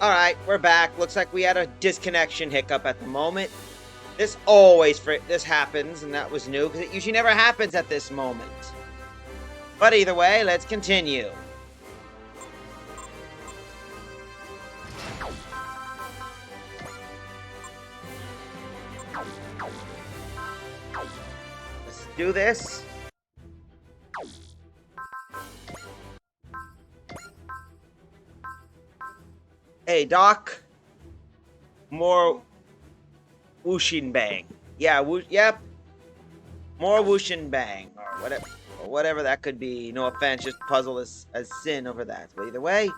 Alright, we're back. Looks like we had a disconnection hiccup at the moment. This happens, and that was new, because it usually never happens at this moment. But either way, let's continue. Let's do this. Hey, Doc. More whooshin' bang. Yeah, yep. More whooshin' bang. Or whatever that could be. No offense, just puzzle as sin over that. But either way.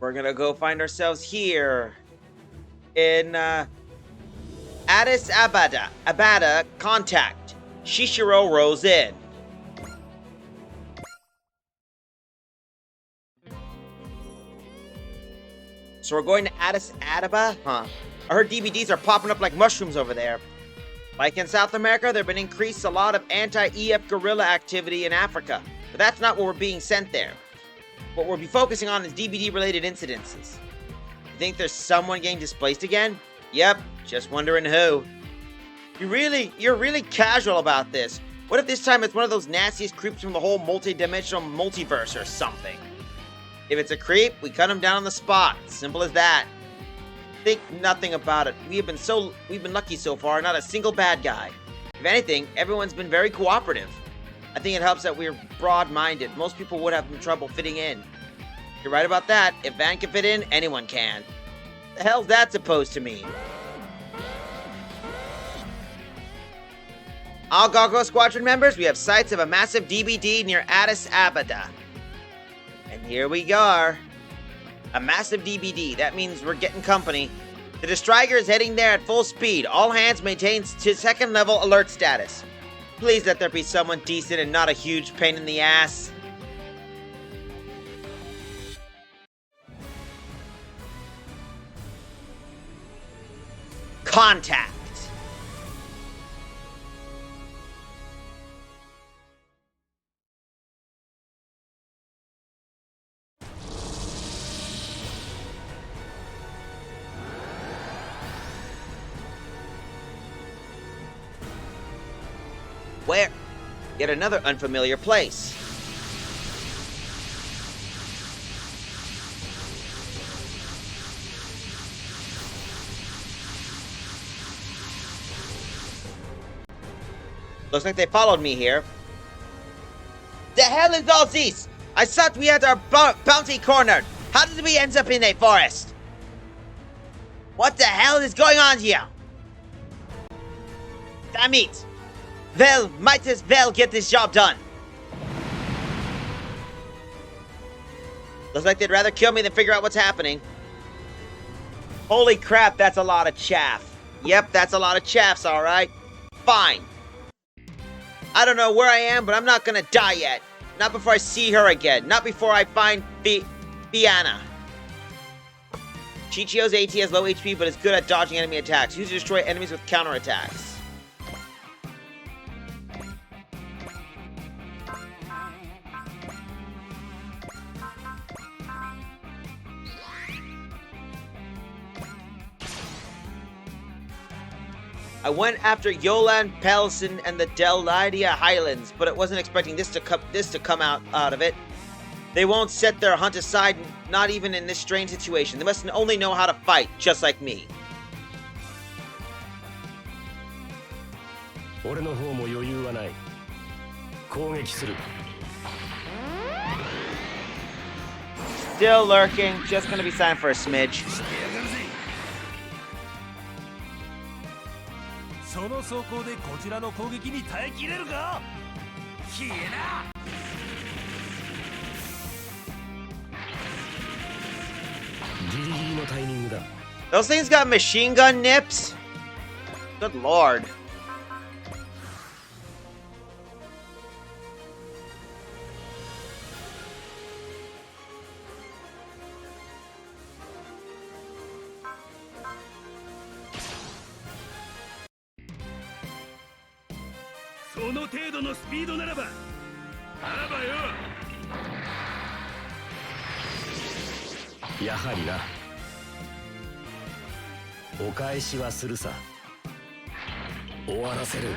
We're gonna go find ourselves here. In, Addis Abada, contact. Shishiro rolls in. So we're going to Addis Ababa? Huh. I heard DVDs are popping up like mushrooms over there. Like in South America, there have been increased a lot of anti-EF guerrilla activity in Africa. But that's not what we're being sent there. What we'll be focusing on is DVD-related incidences. You think there's someone getting displaced again? Yep, just wondering who. You're really casual about this. What if this time it's one of those nastiest creeps from the whole multi-dimensional multiverse or something? If it's a creep, we cut him down on the spot. Simple as that. Think nothing about it. We've been lucky so far, not a single bad guy. If anything, everyone's been very cooperative. I think it helps that we're broad-minded. Most people would have trouble fitting in. You're right about that. If Van can fit in, anyone can. The hell's that supposed to mean? All Gargoyle Squadron members, we have sights of a massive DBD near Addis Abada. And here we are. A massive DBD. That means we're getting company. The Destroyer is heading there at full speed. All hands maintain second level alert status. Please let there be someone decent and not a huge pain in the ass. Contact. Where? Yet another unfamiliar place. Looks like they followed me here. The hell is all this? I thought we had our bounty cornered. How did we end up in a forest? What the hell is going on here? Damn it! Well, might as well get this job done. Looks like they'd rather kill me than figure out what's happening. Holy crap, that's a lot of chaff. Yep, that's a lot of chaffs, alright. Fine. I don't know where I am, but I'm not gonna die yet. Not before I see her again. Not before I find Fianna. Chichio's AT has low HP, but is good at dodging enemy attacks. Used to destroy enemies with counterattacks. I went after Yolan Pelson and the Delidia Highlands, but I wasn't expecting this to come out of it. They won't set their hunt aside, not even in this strange situation. They must only know how to fight, just like me. Still lurking, just gonna be silent for a smidge. その走行でこちらの攻撃に耐えきれるか？消えな！ Those things got machine gun nips? Good lord. やはりな。お返しはするさ。終わらせる。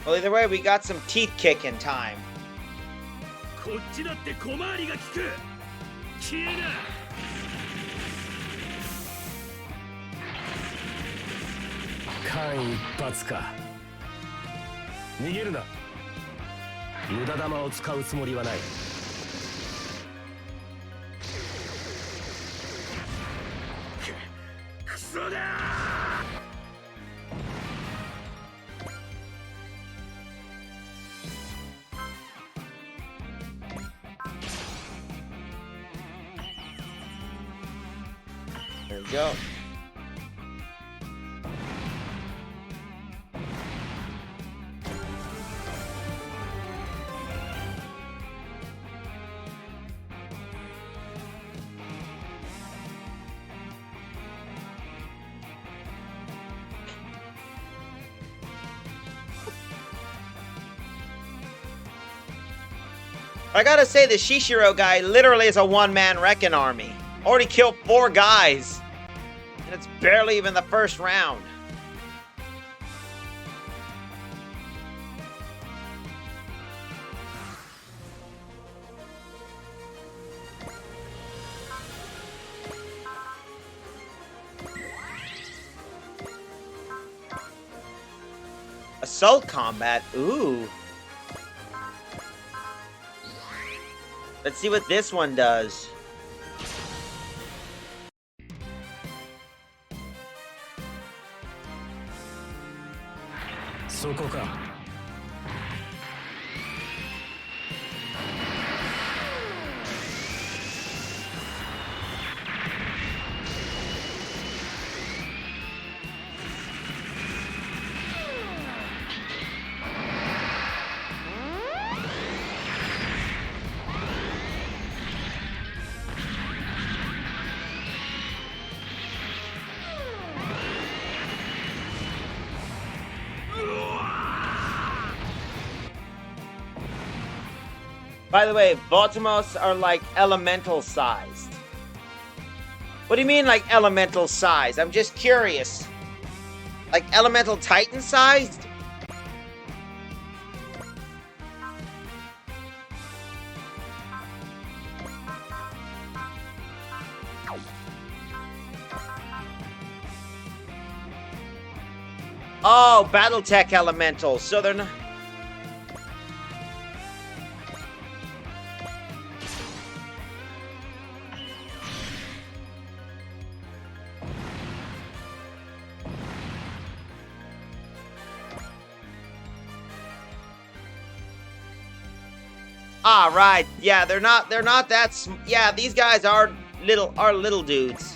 Well, either way, we got some teeth kick in time. こっちだって小回りが利く。消えな。間一髪か。逃げるな。無駄玉を使うつもりはない。クソだ。There we go. I gotta say, the Shishiro guy literally is a one-man wrecking army. Already killed 4 guys. And it's barely even the first round. Assault combat? Ooh. Let's see what this one does. Soか。By the way, Baltimos are like elemental sized. What do you mean like elemental sized? I'm just curious. Like elemental titan sized? Oh, Battletech elementals. So they're not... Ah, right. Yeah, they're not that yeah, these guys are little dudes.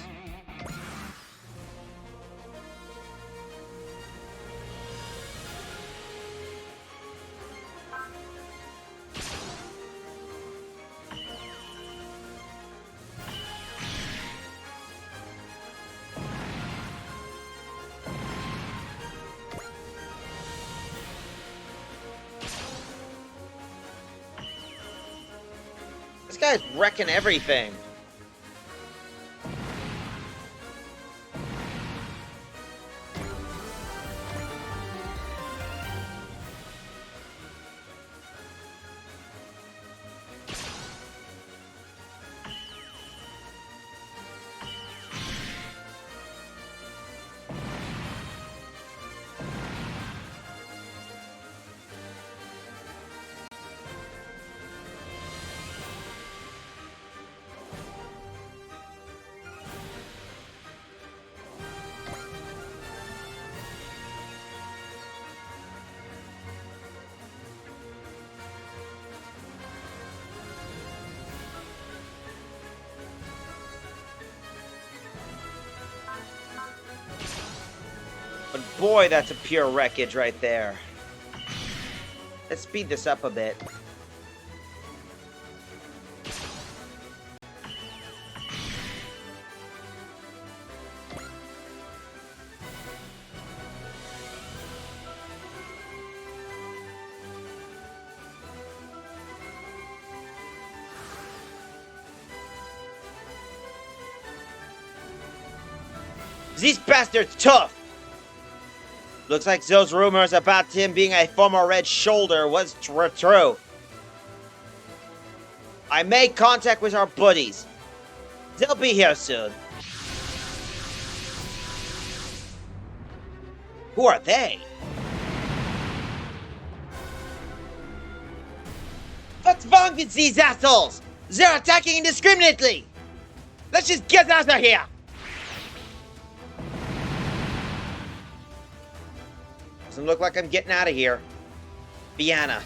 This guy's wrecking everything. But boy, that's a pure wreckage right there. Let's speed this up a bit. These bastards tough! Looks like those rumors about him being a former Red Shoulder was true. I made contact with our buddies. They'll be here soon. Who are they? What's wrong with these assholes? They're attacking indiscriminately! Let's just get out of here! Doesn't look like I'm getting out of here. Vienna.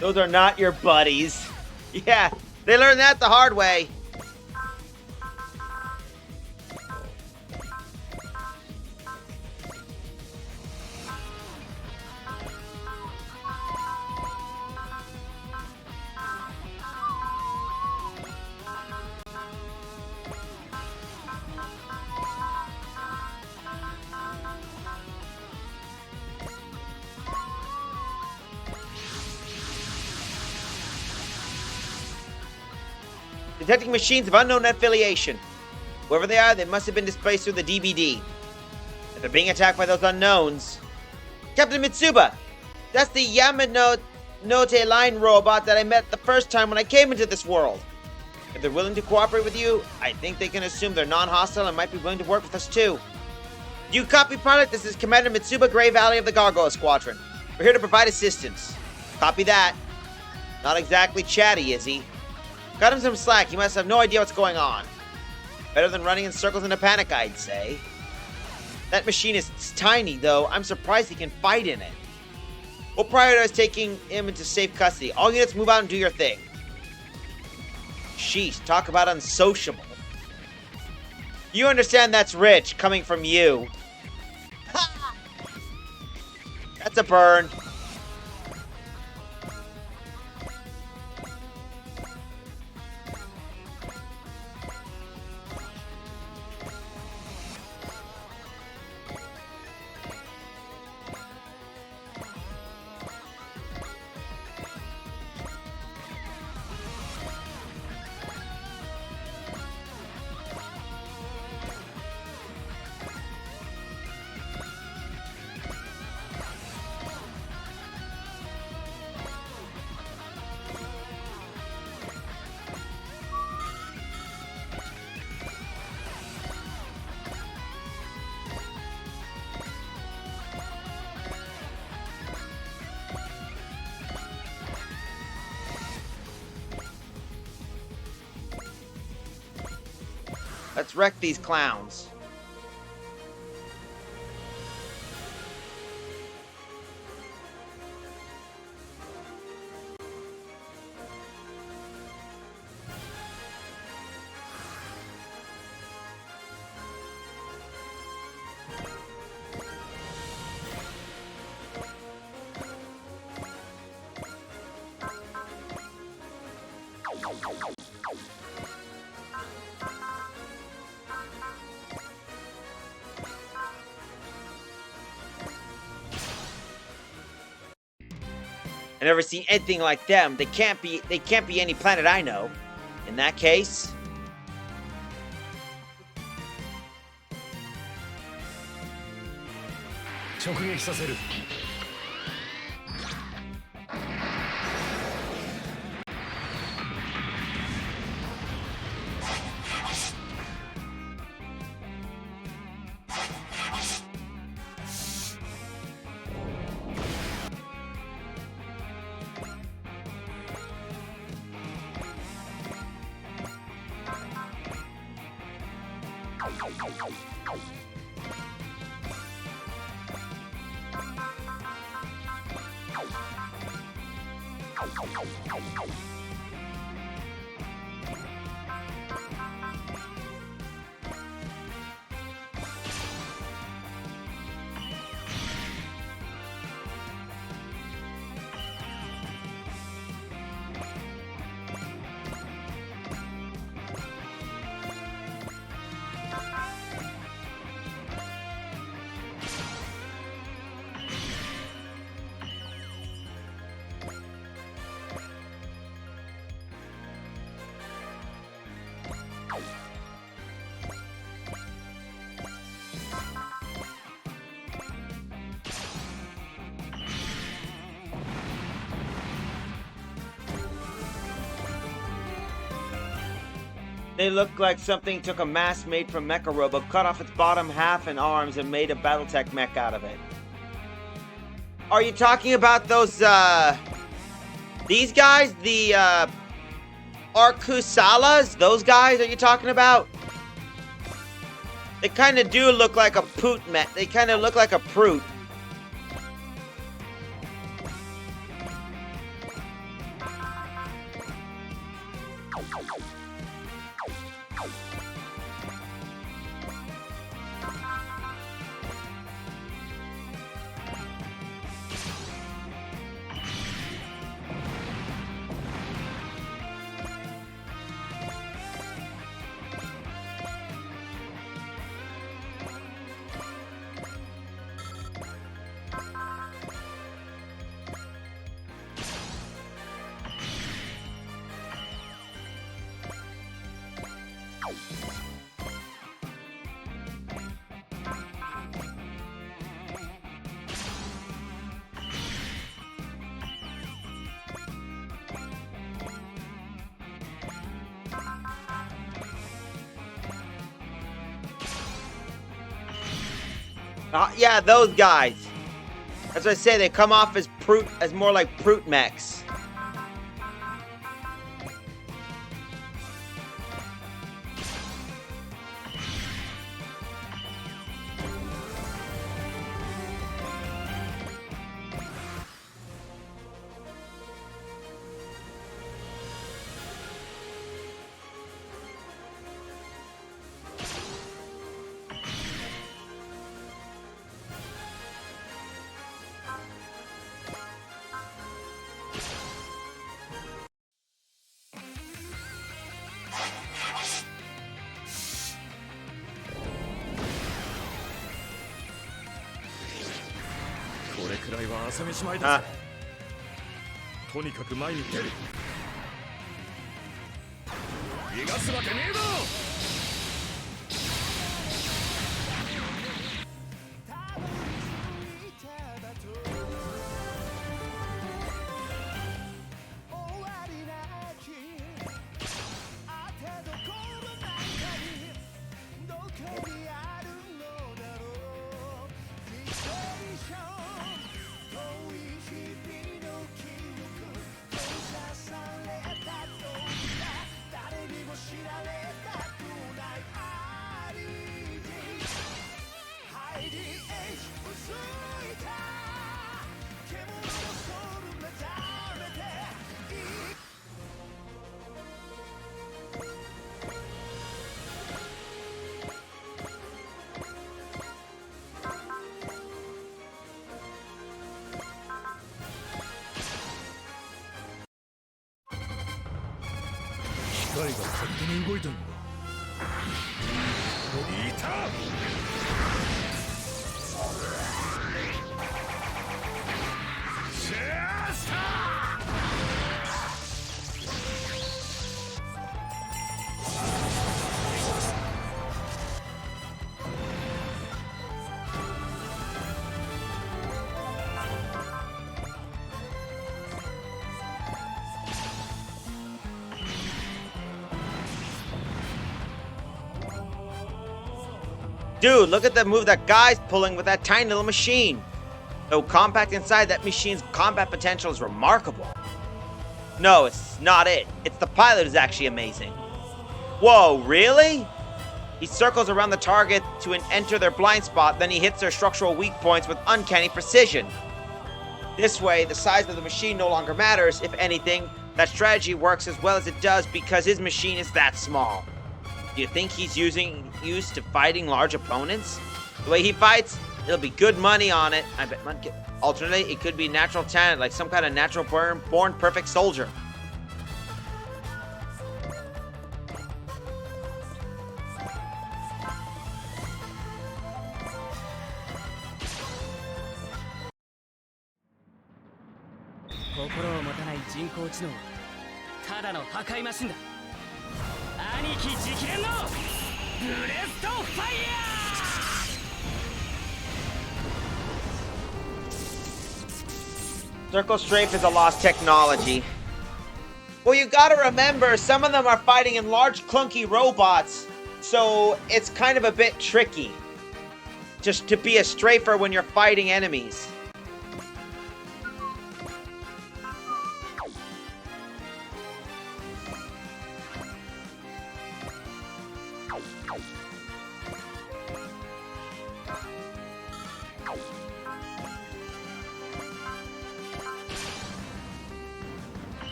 Those are not your buddies. Yeah, they learned that the hard way. Detecting machines of unknown affiliation. Whoever they are, they must have been displaced through the DBD. If they're being attacked by those unknowns... Captain Mitsuba! That's the Yamanote line robot that I met the first time when I came into this world. If they're willing to cooperate with you, I think they can assume they're non-hostile and might be willing to work with us too. Do you copy, pilot? This is Commander Mitsuba, Grey Valley of the Gargoyle Squadron. We're here to provide assistance. Copy that. Not exactly chatty, is he? Cut him some slack, he must have no idea what's going on. Better than running in circles in a panic, I'd say. That machine is tiny, though. I'm surprised he can fight in it. We'll prioritize taking him into safe custody. All units move out and do your thing. Sheesh, talk about unsociable. You understand that's rich, coming from you. Ha! That's a burn. Let's wreck these clowns. I've never seen anything like them. They can't be any planet I know. In that case... They look like something took a mask made from Mecha Robo, cut off its bottom half and arms, and made a Battletech mech out of it. Are you talking about those, these guys? The, Arkusalas? Those guys are you talking about? They kind of do look like a poot mech. They kind of look like a proot. Yeah, those guys. That's what I say. They come off as more like proot mechs. Ah. とにかく前に出る逃がすわけねえだろ 機械が勝手に動いてんのかいたシェアスター Dude, look at the move that guy's pulling with that tiny little machine. Though compact inside, that machine's combat potential is remarkable. No, it's not it. It's the pilot who's actually amazing. Whoa, really? He circles around the target to enter their blind spot, then he hits their structural weak points with uncanny precision. This way, the size of the machine no longer matters. If anything, that strategy works as well as it does because his machine is that small. Do you think he's used to fighting large opponents? The way he fights, it'll be good money on it. I bet money. Alternately, it could be natural talent, like some kind of natural born perfect soldier. Circle Strafe is a lost technology. Well, you gotta remember, some of them are fighting in large, clunky robots, so it's kind of a bit tricky just to be a strafer when you're fighting enemies.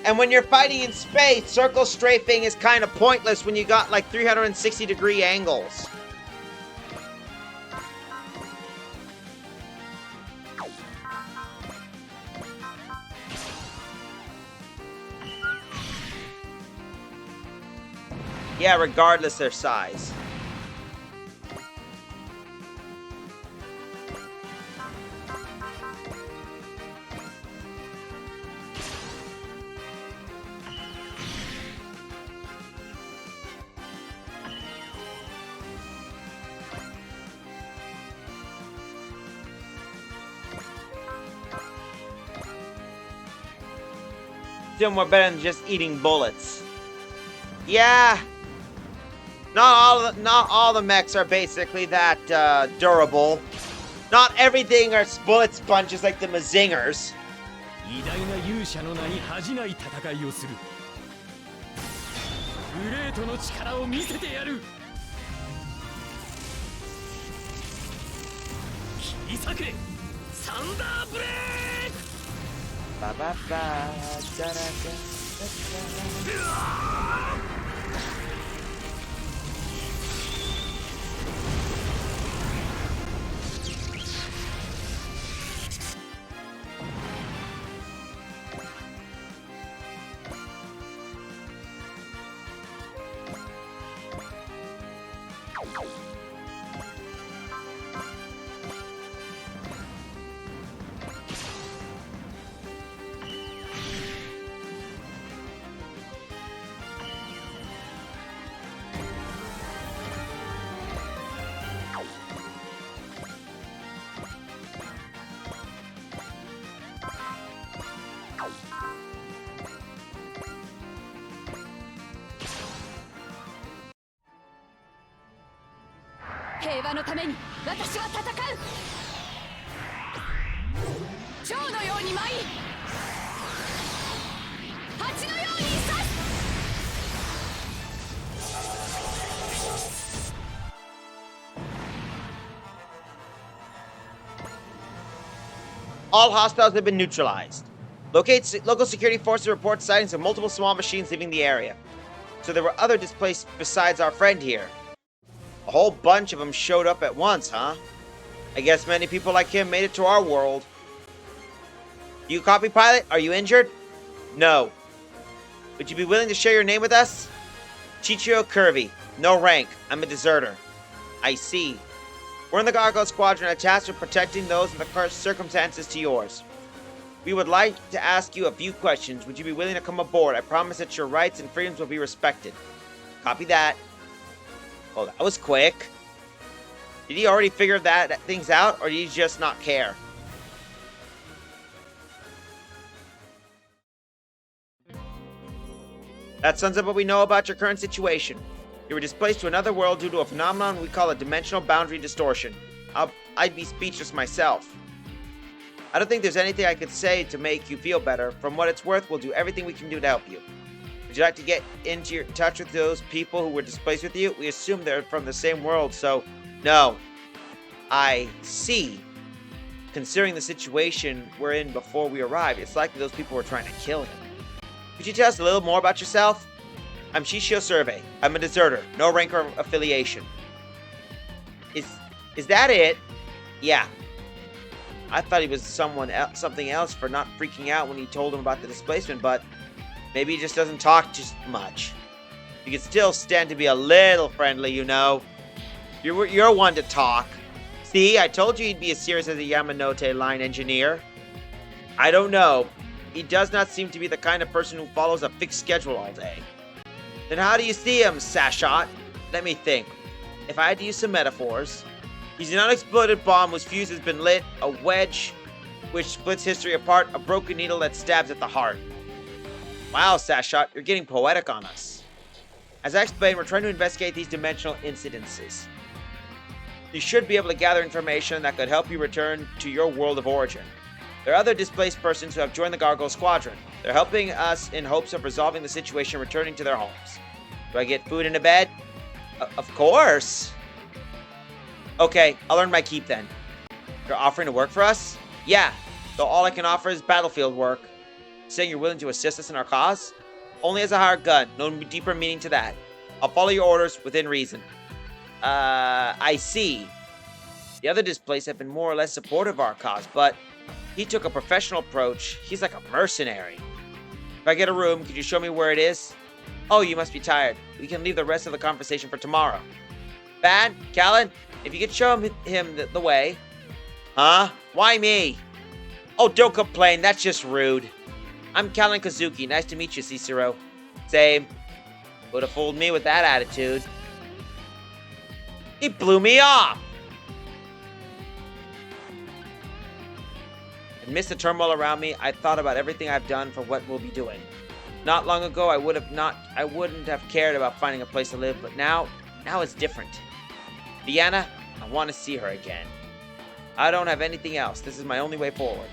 And when you're fighting in space, circle strafing is kind of pointless when you got like 360-degree angles. Yeah, regardless their size. Still more better than just eating bullets. Yeah. Not all the mechs are basically that durable. Not everything are bullet sponges like the Mazingers. 偉大な勇者の名に恥じない戦いをする。グレートの力を見せてやる。切り裂け、サンダーブレイク。Ba ba ba, da da da da. All hostiles have been neutralized. Local security forces report sightings of multiple small machines leaving the area. So there were other displaced besides our friend here. A whole bunch of them showed up at once, huh? I guess many people like him made it to our world. You copy, pilot? Are you injured? No. Would you be willing to share your name with us? Chichiro Kirby. No rank. I'm a deserter. I see. We're in the Gargoyle Squadron tasked with protecting those in the current circumstances to yours. We would like to ask you a few questions. Would you be willing to come aboard? I promise that your rights and freedoms will be respected. Copy that. Oh, that was quick. Did he already figure that things out, or did he just not care? That sums up what we know about your current situation. You were displaced to another world due to a phenomenon we call a dimensional boundary distortion. I'd be speechless myself. I don't think there's anything I could say to make you feel better. From what it's worth, we'll do everything we can do to help you. Would you like to get into touch with those people who were displaced with you? We assume they're from the same world, so no. I see. Considering the situation we're in before we arrived, it's likely those people were trying to kill him. Could you tell us a little more about yourself? I'm Shishio Survey. I'm a deserter. No rank or affiliation. Is that it? Yeah. I thought he was something else for not freaking out when he told him about the displacement, but maybe he just doesn't talk just much. You can still stand to be a little friendly, you know. You're one to talk. See, I told you he'd be as serious as a Yamanote line engineer. I don't know. He does not seem to be the kind of person who follows a fixed schedule all day. Then how do you see him, Sashot? Let me think. If I had to use some metaphors, he's an unexploded bomb whose fuse has been lit, a wedge which splits history apart, a broken needle that stabs at the heart. Wow, Sashot, you're getting poetic on us. As I explained, we're trying to investigate these dimensional incidences. You should be able to gather information that could help you return to your world of origin. There are other displaced persons who have joined the Gargoyle Squadron. They're helping us in hopes of resolving the situation and returning to their homes. Do I get food and a bed? Of course. Okay, I'll earn my keep then. You're offering to work for us? Yeah, though all I can offer is battlefield work. Saying you're willing to assist us in our cause? Only as a hired gun, no deeper meaning to that. I'll follow your orders within reason. I see. The other displaced have been more or less supportive of our cause, but he took a professional approach. He's like a mercenary. If I get a room, could you show me where it is? Oh, you must be tired. We can leave the rest of the conversation for tomorrow. Van, Callan, if you could show him the way. Huh? Why me? Oh, don't complain. That's just rude. I'm Callan Kazuki. Nice to meet you, Cicero. Same. Would have fooled me with that attitude. He blew me off. Amidst the turmoil around me, I thought about everything I've done for what we'll be doing. Not long ago, I wouldn't have cared about finding a place to live, but now it's different. Vienna, I want to see her again. I don't have anything else. This is my only way forward.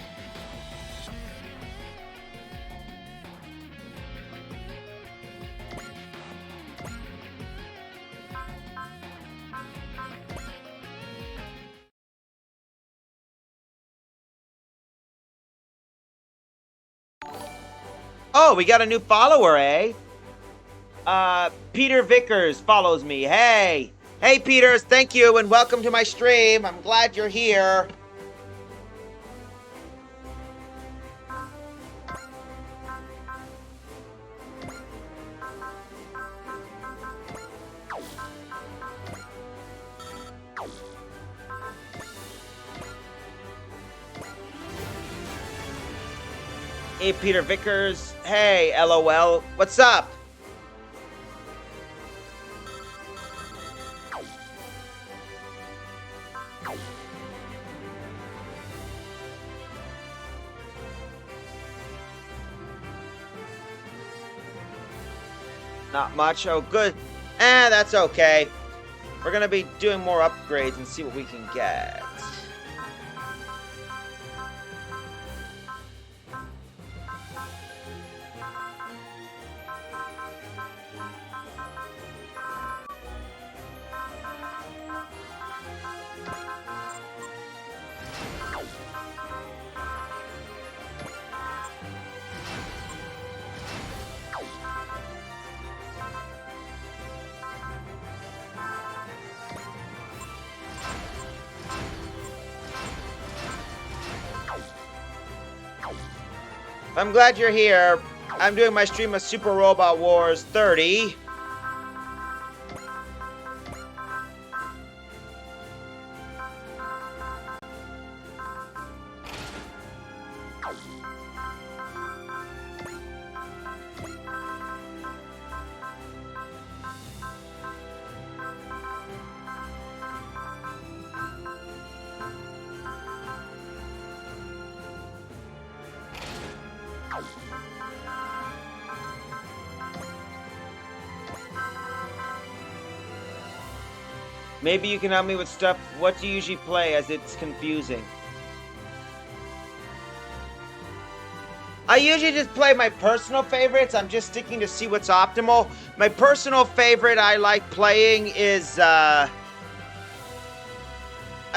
Oh, we got a new follower, eh? Peter Vickers follows me. Hey! Hey, Peters, thank you, and welcome to my stream. I'm glad you're here. Hey, Peter Vickers. Hey, LOL. What's up? Not much. Oh, good. That's okay. We're gonna be doing more upgrades and see what we can get. I'm glad you're here. I'm doing my stream of Super Robot Wars 30. Maybe you can help me with stuff. What do you usually play, as it's confusing? I usually just play my personal favorites. I'm just sticking to see what's optimal. My personal favorite I like playing is, I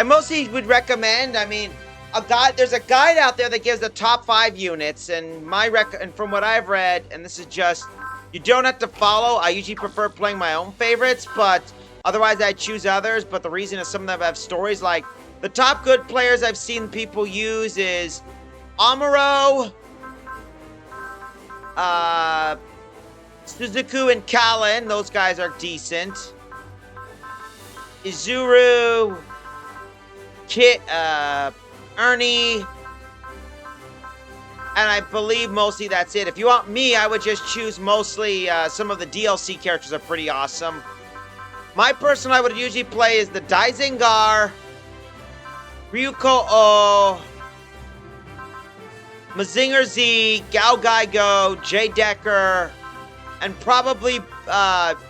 mostly would recommend, there's a guide out there that gives the top 5 units, and and from what I've read, and this is just, you don't have to follow. I usually prefer playing my own favorites, but otherwise I choose others. But the reason is some of them have stories. Like, the top good players I've seen people use is Amuro, Suzuku and Callan. Those guys are decent. Izuru, Kit, Ernie, and I believe mostly that's it. If you want me, I would just choose mostly, some of the DLC characters are pretty awesome. My person I would usually play is the Daizengar, Ryuko O, Mazinger Z, Gao Gaigo, Jay Decker, and probably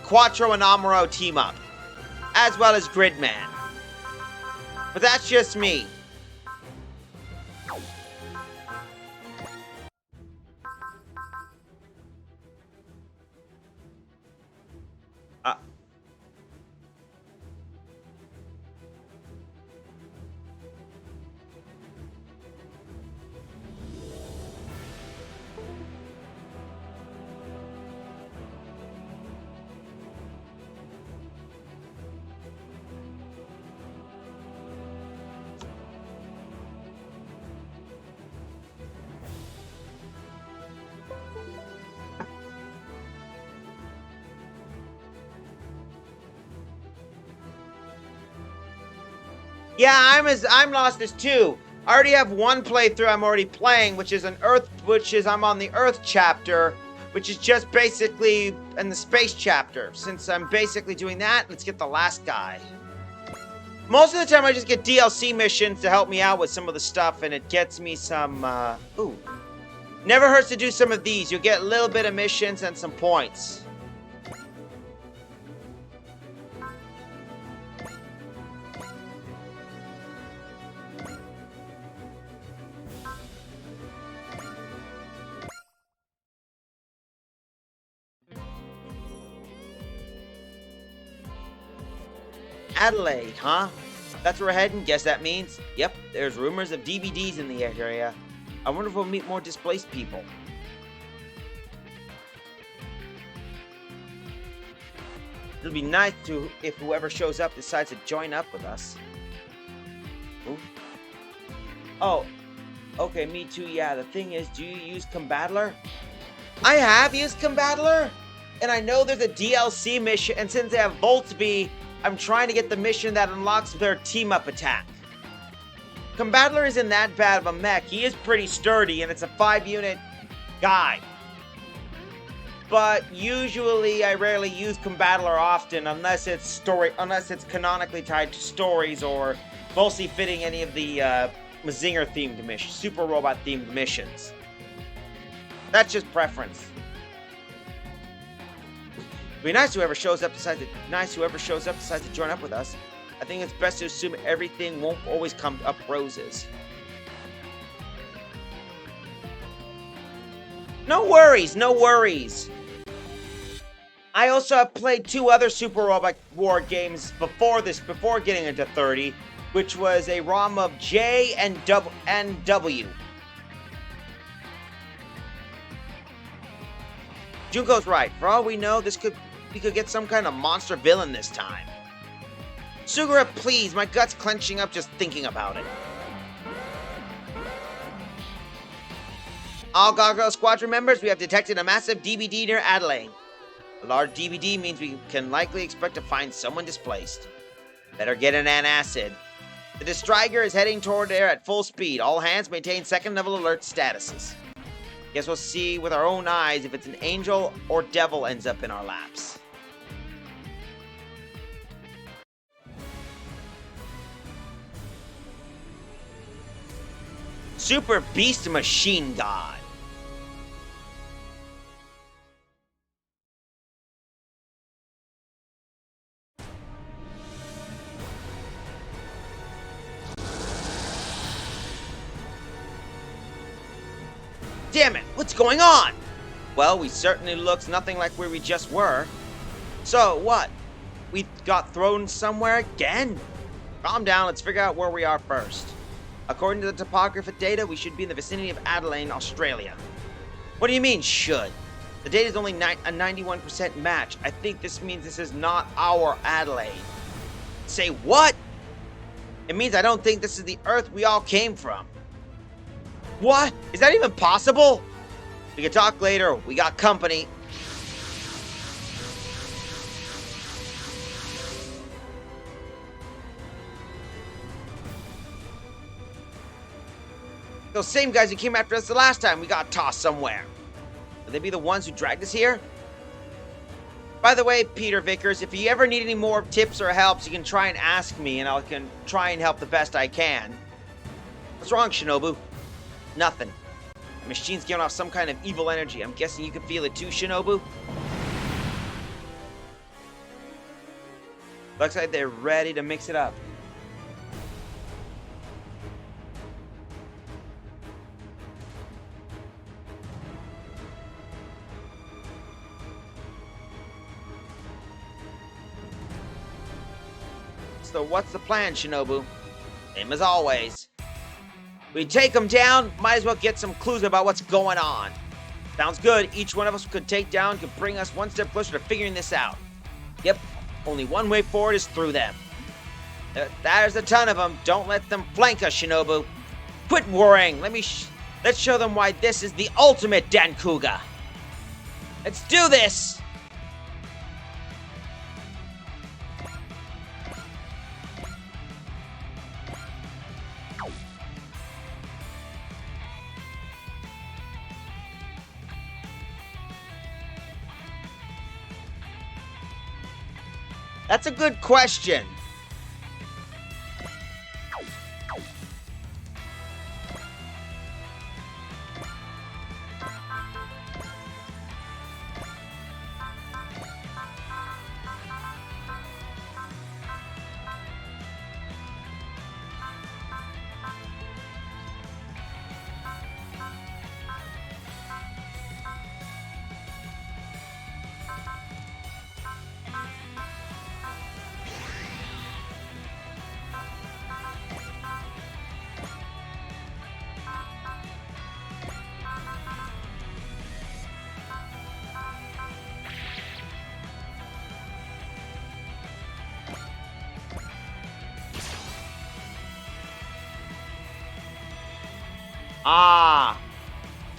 Quattro and Amuro team up, as well as Gridman. But that's just me. Yeah, I'm lost as two. I already have one playthrough I'm already playing, which is I'm on the Earth chapter, which is just basically in the space chapter. Since I'm basically doing that, let's get the last guy. Most of the time I just get DLC missions to help me out with some of the stuff, and it gets me some, ooh. Never hurts to do some of these. You'll get a little bit of missions and some points. Adelaide, huh? That's where we're heading? Guess that means? Yep, there's rumors of DVDs in the area. I wonder if we'll meet more displaced people. It'll be nice if whoever shows up decides to join up with us. Ooh. Oh, okay, me too, yeah. The thing is, do you use Combattler? I have used Combattler, and I know there's a DLC mission, and since they have Voltby, I'm trying to get the mission that unlocks their team-up attack. Combattler isn't that bad of a mech. He is pretty sturdy, and it's a 5-unit guy. But usually, I rarely use Combattler often, unless it's canonically tied to stories or mostly fitting any of the Mazinger-themed missions, Super Robot-themed missions. That's just preference. It'd be nice whoever shows up decides to join up with us. I think it's best to assume everything won't always come up roses. No worries, no worries. I also have played 2 other Super Robot War games before getting into 30, which was a ROM of J and W. Junko's right. For all we know, we could get some kind of monster villain this time. Sugura, please, my gut's clenching up just thinking about it. All Gargoyle Squadron members, we have detected a massive DBD near Adelaide. A large DBD means we can likely expect to find someone displaced. Better get an antacid. The Destriger is heading toward there at full speed. All hands maintain second-level alert statuses. Guess we'll see with our own eyes if it's an angel or devil ends up in our laps. Super Beast Machine God. Damn it, what's going on? Well, we certainly looks nothing like where we just were. So, what? We got thrown somewhere again? Calm down, let's figure out where we are first. According to the topographic data, we should be in the vicinity of Adelaide, Australia. What do you mean, should? The data is only a 91% match. I think this means this is not our Adelaide. Say what? It means I don't think this is the Earth we all came from. What? Is that even possible? We can talk later. We got company. Those same guys who came after us the last time we got tossed somewhere. Would they be the ones who dragged us here? By the way, Peter Vickers, if you ever need any more tips or helps, you can try and ask me, and I can try and help the best I can. What's wrong, Shinobu? Nothing. machine's giving off some kind of evil energy. I'm guessing you can feel it too, Shinobu? Looks like they're ready to mix it up. So what's the plan, Shinobu? Same as always. We take them down, might as well get some clues about what's going on. Sounds good. Each one of us could take down, could bring us one step closer to figuring this out. Yep, only one way forward is through them. There's a ton of them. Don't let them flank us, Shinobu. Quit worrying. Let's show them why this is the ultimate Dankuga. Let's do this! That's a good question.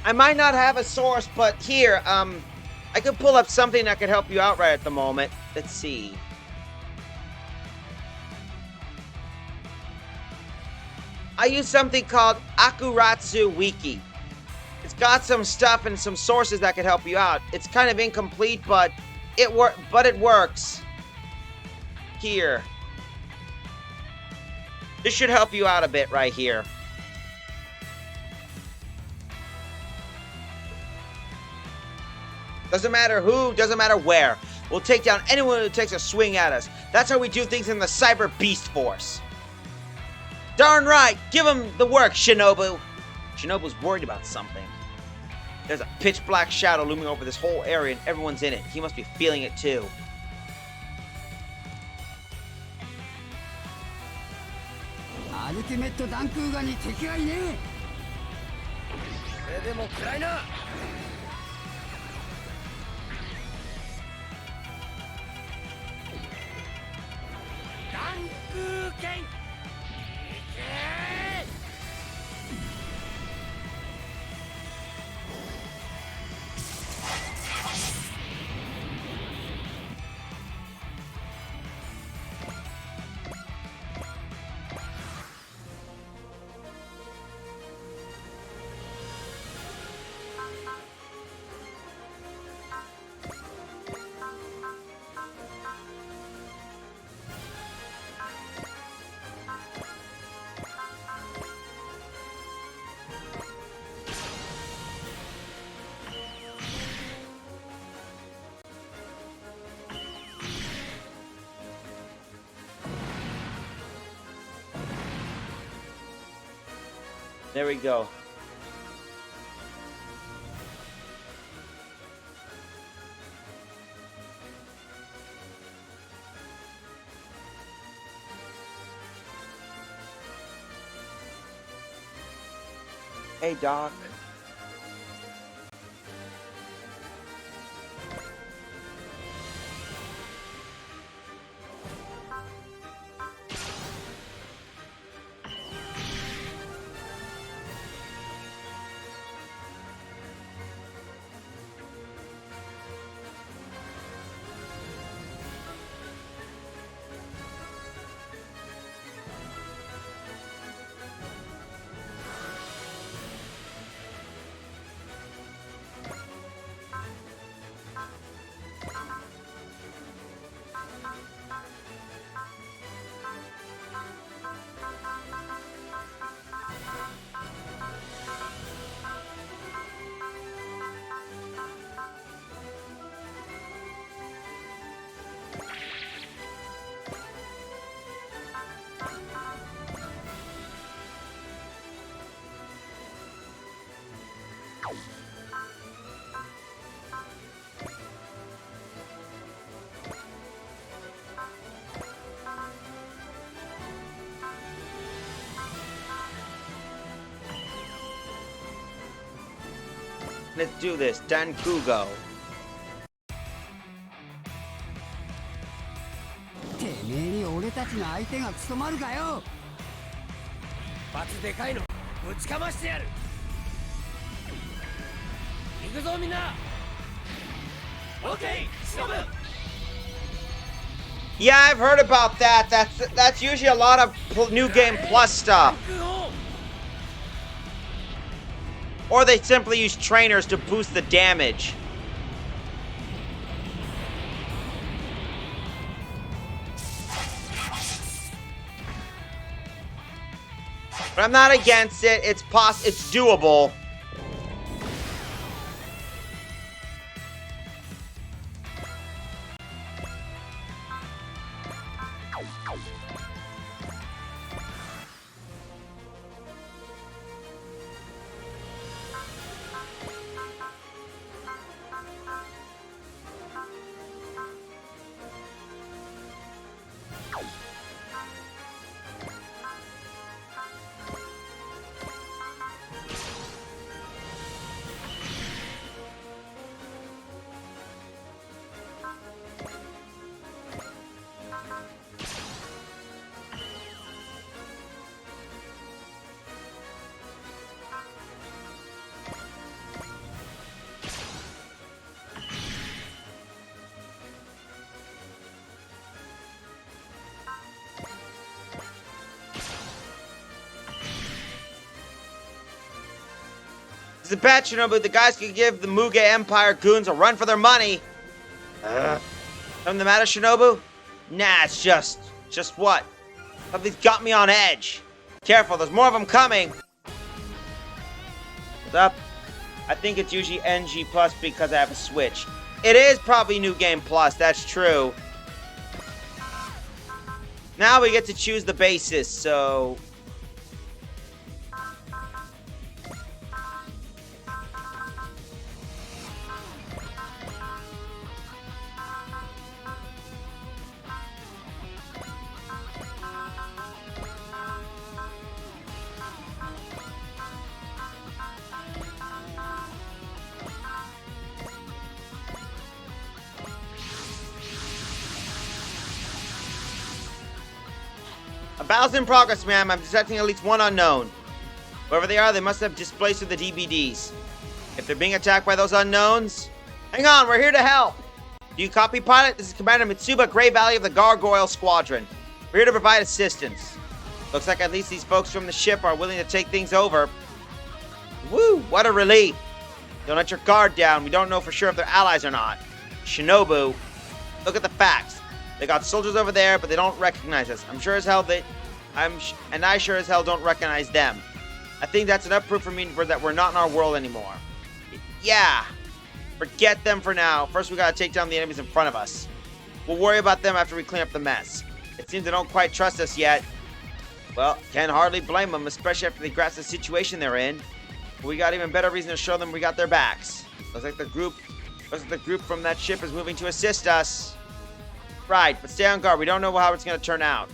I might not have a source, but here, I could pull up something that could help you out right at the moment. Let's see. I use something called Akuratsu Wiki. It's got some stuff and some sources that could help you out. It's kind of incomplete, but it works. Here. This should help you out a bit right here. Doesn't matter who, doesn't matter where. We'll take down anyone who takes a swing at us. That's how we do things in the Cyber Beast Force. Darn right! Give him the work, Shinobu! Shinobu's worried about something. There's a pitch black shadow looming over this whole area and everyone's in it. He must be feeling it too. Ultimate Dankugaに敵がいねえ。それでも暗いな。There we go. Hey, Doc. Let's do this. Dankugo. てめえに俺たちの相手が務まるかよ。バツでかいのぶちかましてやる。行くぞみんな。オッケー、忍ぶ。 Yeah, I've heard about that. That's usually a lot of new game plus stuff. Or they simply use trainers to boost the damage. But I'm not against it. It's doable. The bad Shinobu, the guys could give the Muge Empire goons a run for their money. Something the matter, Shinobu? Nah, it's just what? Something's got me on edge. Careful, there's more of them coming. What's up? I think it's usually NG Plus because I have a Switch. It is probably New Game Plus, that's true. Now we get to choose the basis, so... A battle's in progress, ma'am. I'm detecting at least one unknown. Whoever they are, they must have displaced with the DBDs. If they're being attacked by those unknowns... Hang on, we're here to help! Do you copy, pilot? This is Commander Mitsuba, Grey Valley of the Gargoyle Squadron. We're here to provide assistance. Looks like at least these folks from the ship are willing to take things over. Woo, what a relief. Don't let your guard down. We don't know for sure if they're allies or not. Shinobu, look at the facts. They got soldiers over there, but they don't recognize us. I sure as hell don't recognize them. I think that's enough proof for me that we're not in our world anymore. Yeah. Forget them for now. First, we gotta take down the enemies in front of us. We'll worry about them after we clean up the mess. It seems they don't quite trust us yet. Well, can hardly blame them, especially after they grasp the situation they're in. But we got even better reason to show them we got their backs. Looks like the group from that ship is moving to assist us. Right, but stay on guard. We don't know how it's going to turn out.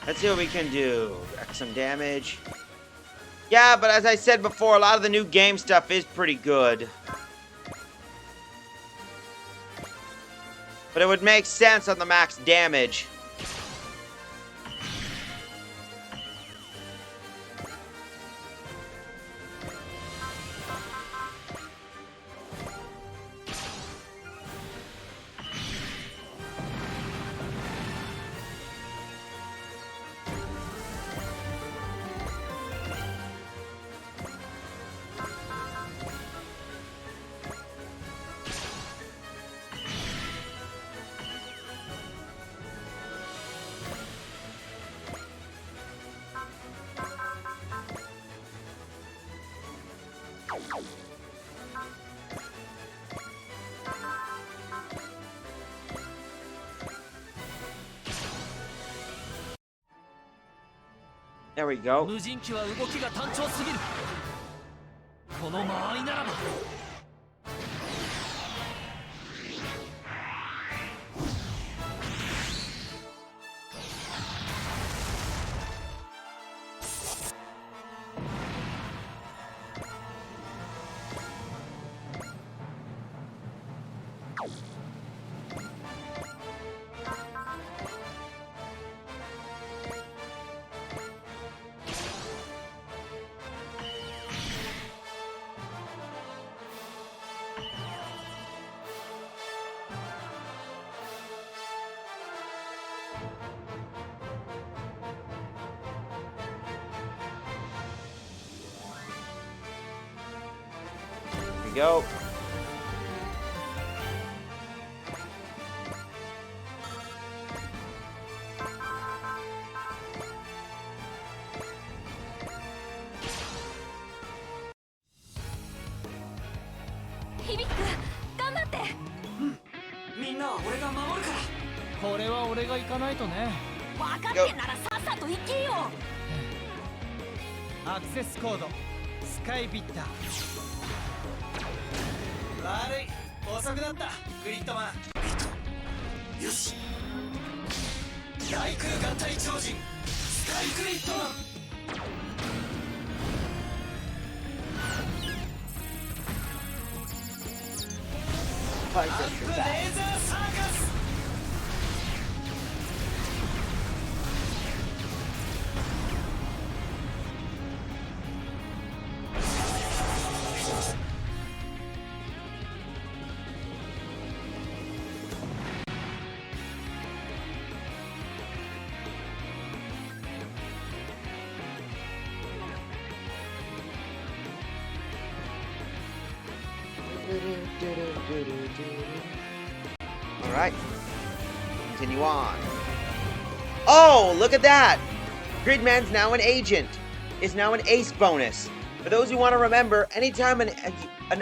Let's see what we can do. Some damage. Yeah, but as I said before, a lot of the new game stuff is pretty good. But it would make sense on the max damage. There we go. 無人機は動きが単調すぎる。この間合いならば。Go. Hibik, 頑張って。みんなは俺が守るから。これは俺が行かないとね。分かってんならさっさと行けよ。アクセスコードスカイビッター。悪い、遅くなったグリッドマン。よし、大空合体超人スカイグリッドマン。アップレーザーサーカス。All right, continue on. Oh, look at that! Gridman's now an agent. Is now an ace bonus. For those who want to remember, anytime an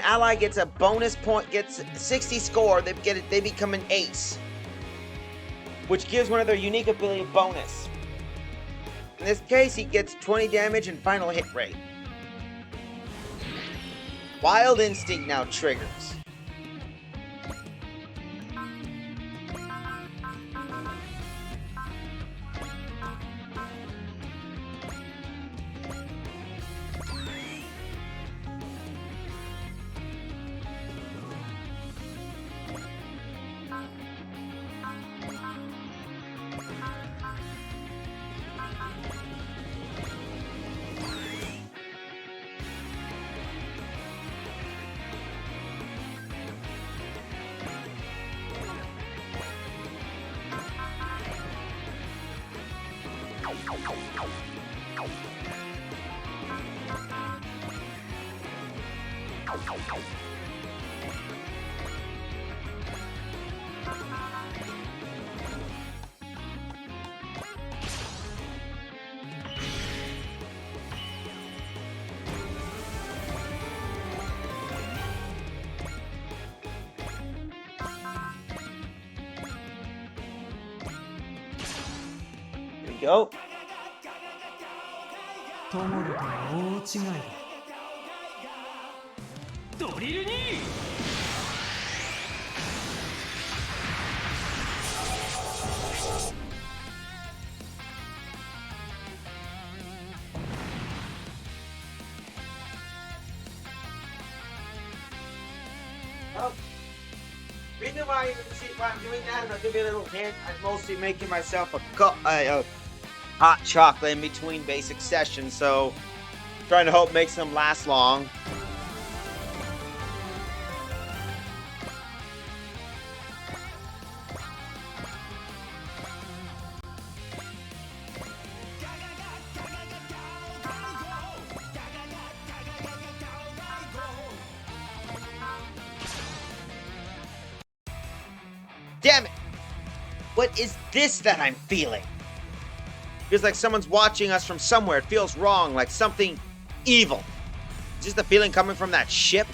ally gets a bonus point, gets 60 score, they become an ace, which gives one of their unique ability a bonus. In this case, he gets 20 damage and final hit rate. Wild Instinct now triggers. Go. トモルとは大違いだ。ドリルにReason why I'm doing that is I'll give you a little hint. I'm mostly making myself a hot chocolate in between basic sessions, so trying to hope makes them last long. Damn it! What is this that I'm feeling? Feels like someone's watching us from somewhere. It feels wrong, like something evil. just the feeling coming from that ship.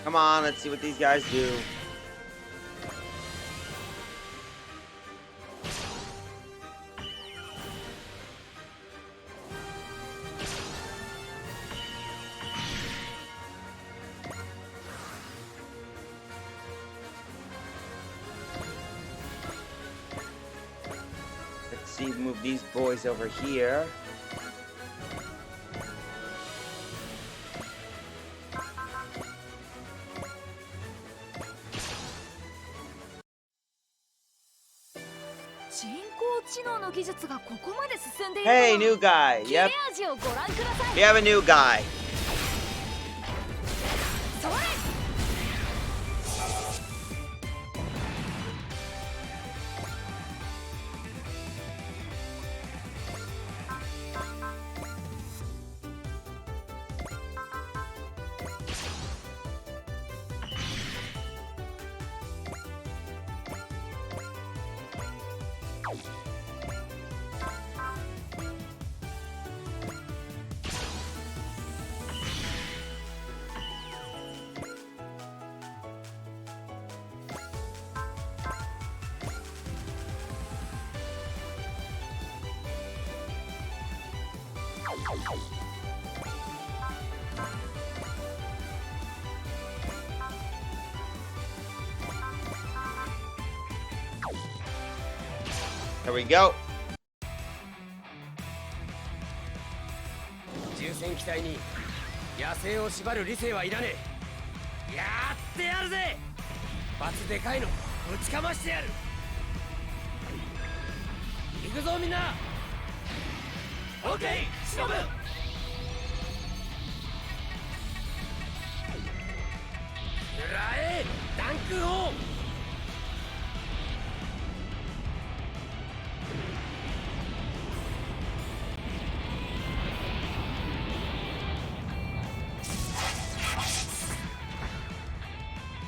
Come on, let's see what these guys do. Let's see, move these boys over here. Hey, new guy. Yep. We have a new guy. There we go. 重戦機体に野生を縛る理性はいらねえ。やってやるぜ。バツでかいのぶちかましてやる。行くぞみんな。オッケー、忍ぶ。くらえ、ダンク砲。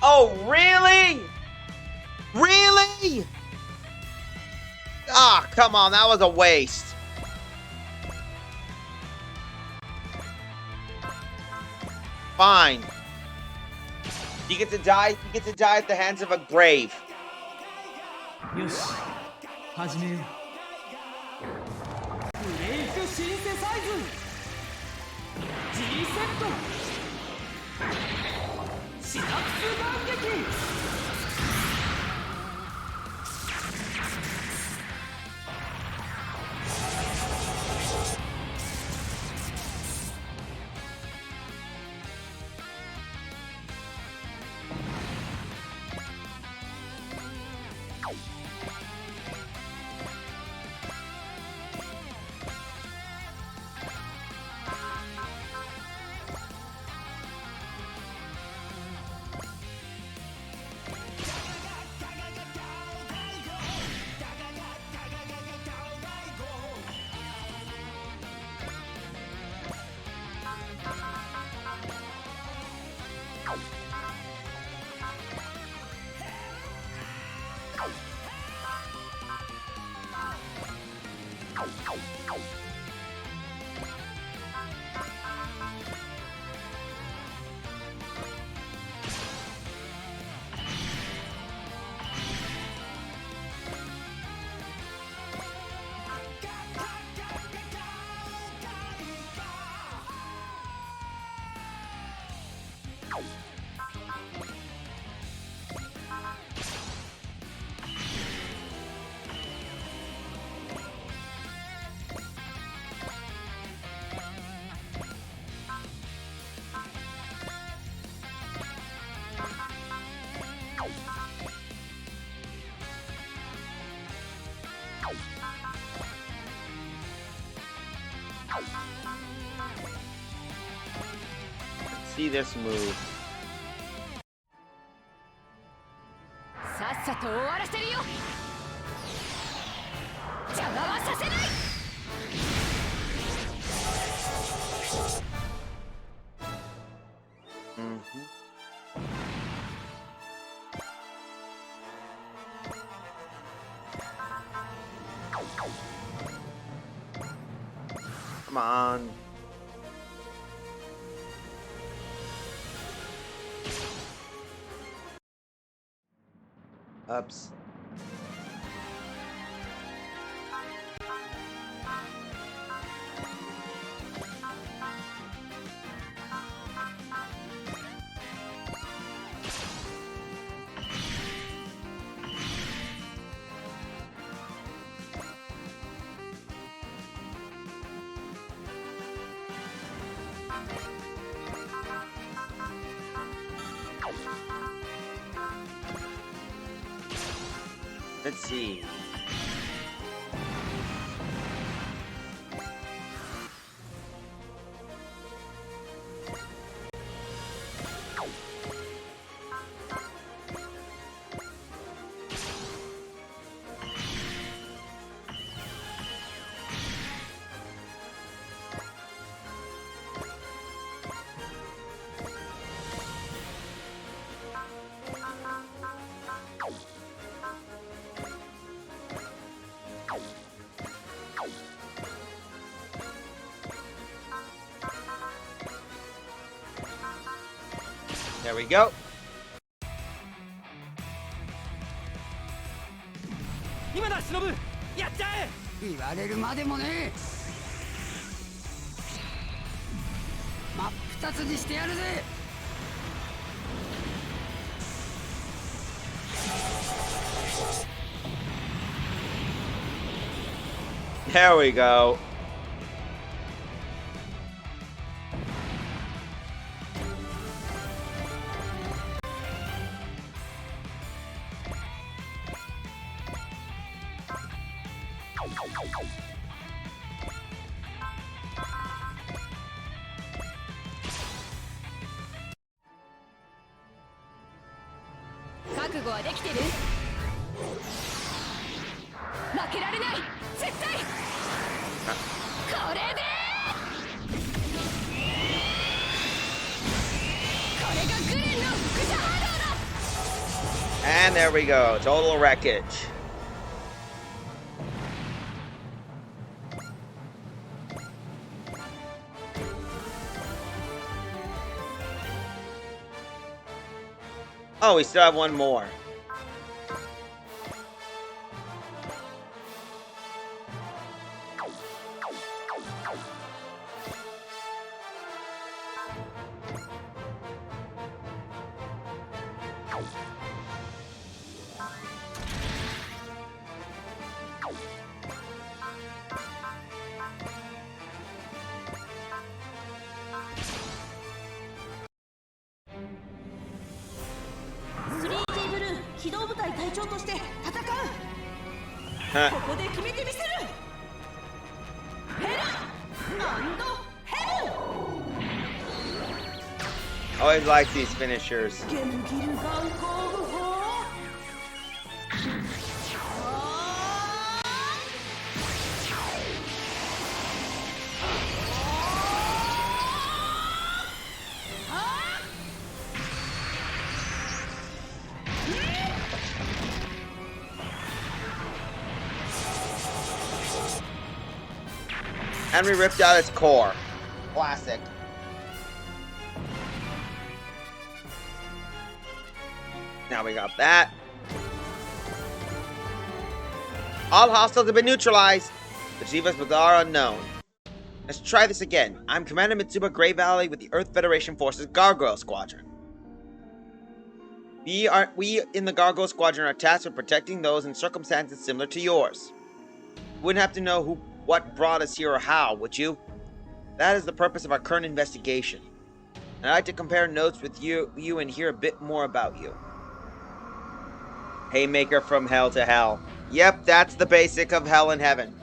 Oh, really? Really? Ah, come on, that was a waste. Fine. You get to die at the hands of a grave. よし、始めよう。ブレイクシンセサイズ G セットシナプス眼撃。See this move. さっさと終わらせるよ。邪魔はさせない。Come on. Ups. Let's see. There we go. 今だ忍、やっちゃえ。言われるまでもねえ。真っ二つにしてやるぜ。There we go. And there we go. Total wreckage. Oh, we still have one more. Always like these finishers. And we ripped out its core. Classic. Now we got that. All hostiles have been neutralized. Achieve us with our unknown. Let's try this again. I'm Commander Mitsuba Grey Valley with the Earth Federation Forces Gargoyle Squadron. We in the Gargoyle Squadron are tasked with protecting those in circumstances similar to yours. You wouldn't have to know what brought us here or how, would you? That is the purpose of our current investigation. I'd like to compare notes with you and hear a bit more about you. Haymaker from hell to hell. Yep, that's the basic of hell and heaven.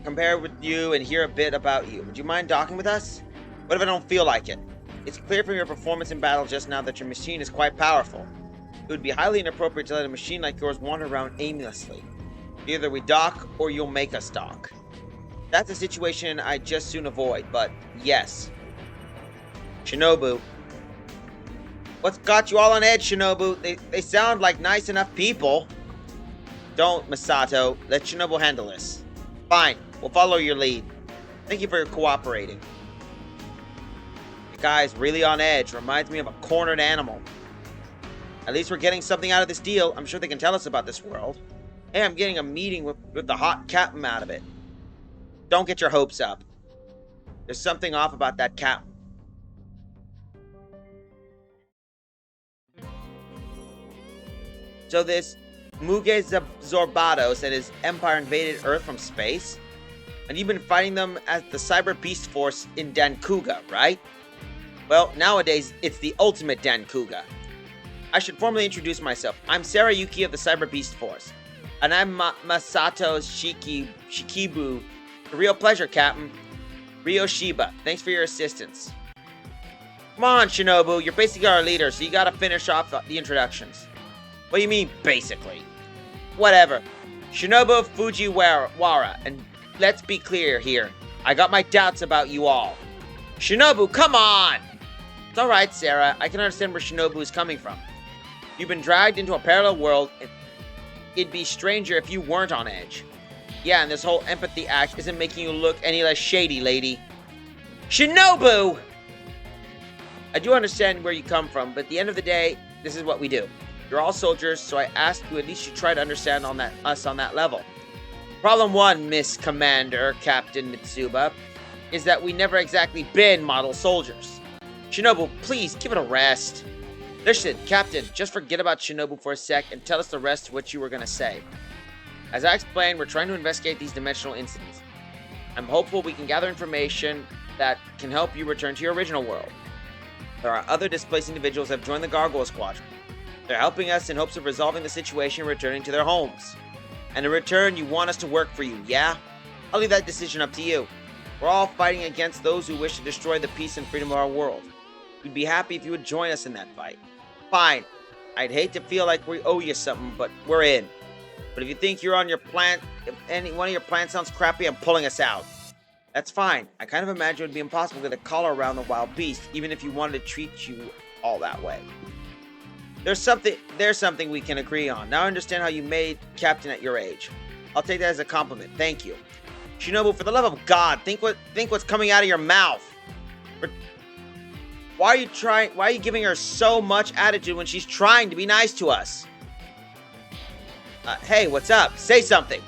Compare with you and hear a bit about you. Would you mind docking with us? What if I don't feel like it? It's clear from your performance in battle just now that your machine is quite powerful. It would be highly inappropriate to let a machine like yours wander around aimlessly. Either we dock or you'll make us dock. That's a situation I'd just soon avoid, but yes. Shinobu. What's got you all on edge, Shinobu? They sound like nice enough people. Don't, Masato. Let Shinobu handle this. Fine, we'll follow your lead. Thank you for cooperating. The guy's really on edge. Reminds me of a cornered animal. At least we're getting something out of this deal. I'm sure they can tell us about this world. Hey, I'm getting a meeting with the hot captain out of it. Don't get your hopes up. There's something off about that captain. So this Muge Zorbados and his empire invaded Earth from space? And you've been fighting them as the Cyber Beast Force in Dankuga, right? Well, nowadays, it's the ultimate Dankuga. I should formally introduce myself. I'm Sarayuki of the Cyber Beast Force. And I'm Masato Shikibu. A real pleasure, Captain. Ryo Shiba, thanks for your assistance. Come on, Shinobu, you're basically our leader, so you gotta finish off the introductions. What do you mean, basically? Whatever. Shinobu Fujiwara, and let's be clear here. I got my doubts about you all. Shinobu, come on! It's alright, Sarah. I can understand where Shinobu is coming from. You've been dragged into a parallel world. It'd be stranger if you weren't on edge. Yeah, and this whole empathy act isn't making you look any less shady, lady. Shinobu! I do understand where you come from, but at the end of the day, this is what we do. You're all soldiers, so I ask you at least you try to understand us on that level. Problem one, Miss Commander, Captain Mitsuba, is that we never exactly been model soldiers. Shinobu, please, give it a rest. Listen, Captain, just forget about Shinobu for a sec and tell us the rest of what you were going to say. As I explained, we're trying to investigate these dimensional incidents. I'm hopeful we can gather information that can help you return to your original world. There are other displaced individuals that have joined the Gargoyle Squadron. They're helping us in hopes of resolving the situation and returning to their homes. And in return, you want us to work for you, yeah? I'll leave that decision up to you. We're all fighting against those who wish to destroy the peace and freedom of our world. We'd be happy if you would join us in that fight. Fine. I'd hate to feel like we owe you something, but we're in. But if you think you're on your plan, if any one of your plans sounds crappy, I'm pulling us out. That's fine. I kind of imagine it would be impossible to get a collar around the wild beast, even if you wanted to treat you all that way. There's something we can agree on. Now I understand how you made captain at your age. I'll take that as a compliment. Thank you. Shinobu, for the love of God, think what's coming out of your mouth. Why are you giving her so much attitude when she's trying to be nice to us? Hey, what's up? Say something.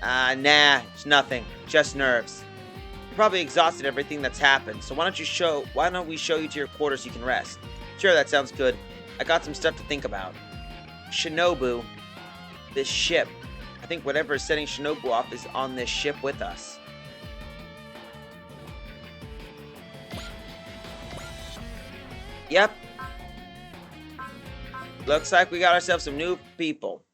Nah, it's nothing. Just nerves. You're probably exhausted everything that's happened, so why don't we show you to your quarters so you can rest? Sure, that sounds good. I got some stuff to think about. Shinobu, this ship. I think whatever is setting Shinobu off is on this ship with us. Yep. Looks like we got ourselves some new people.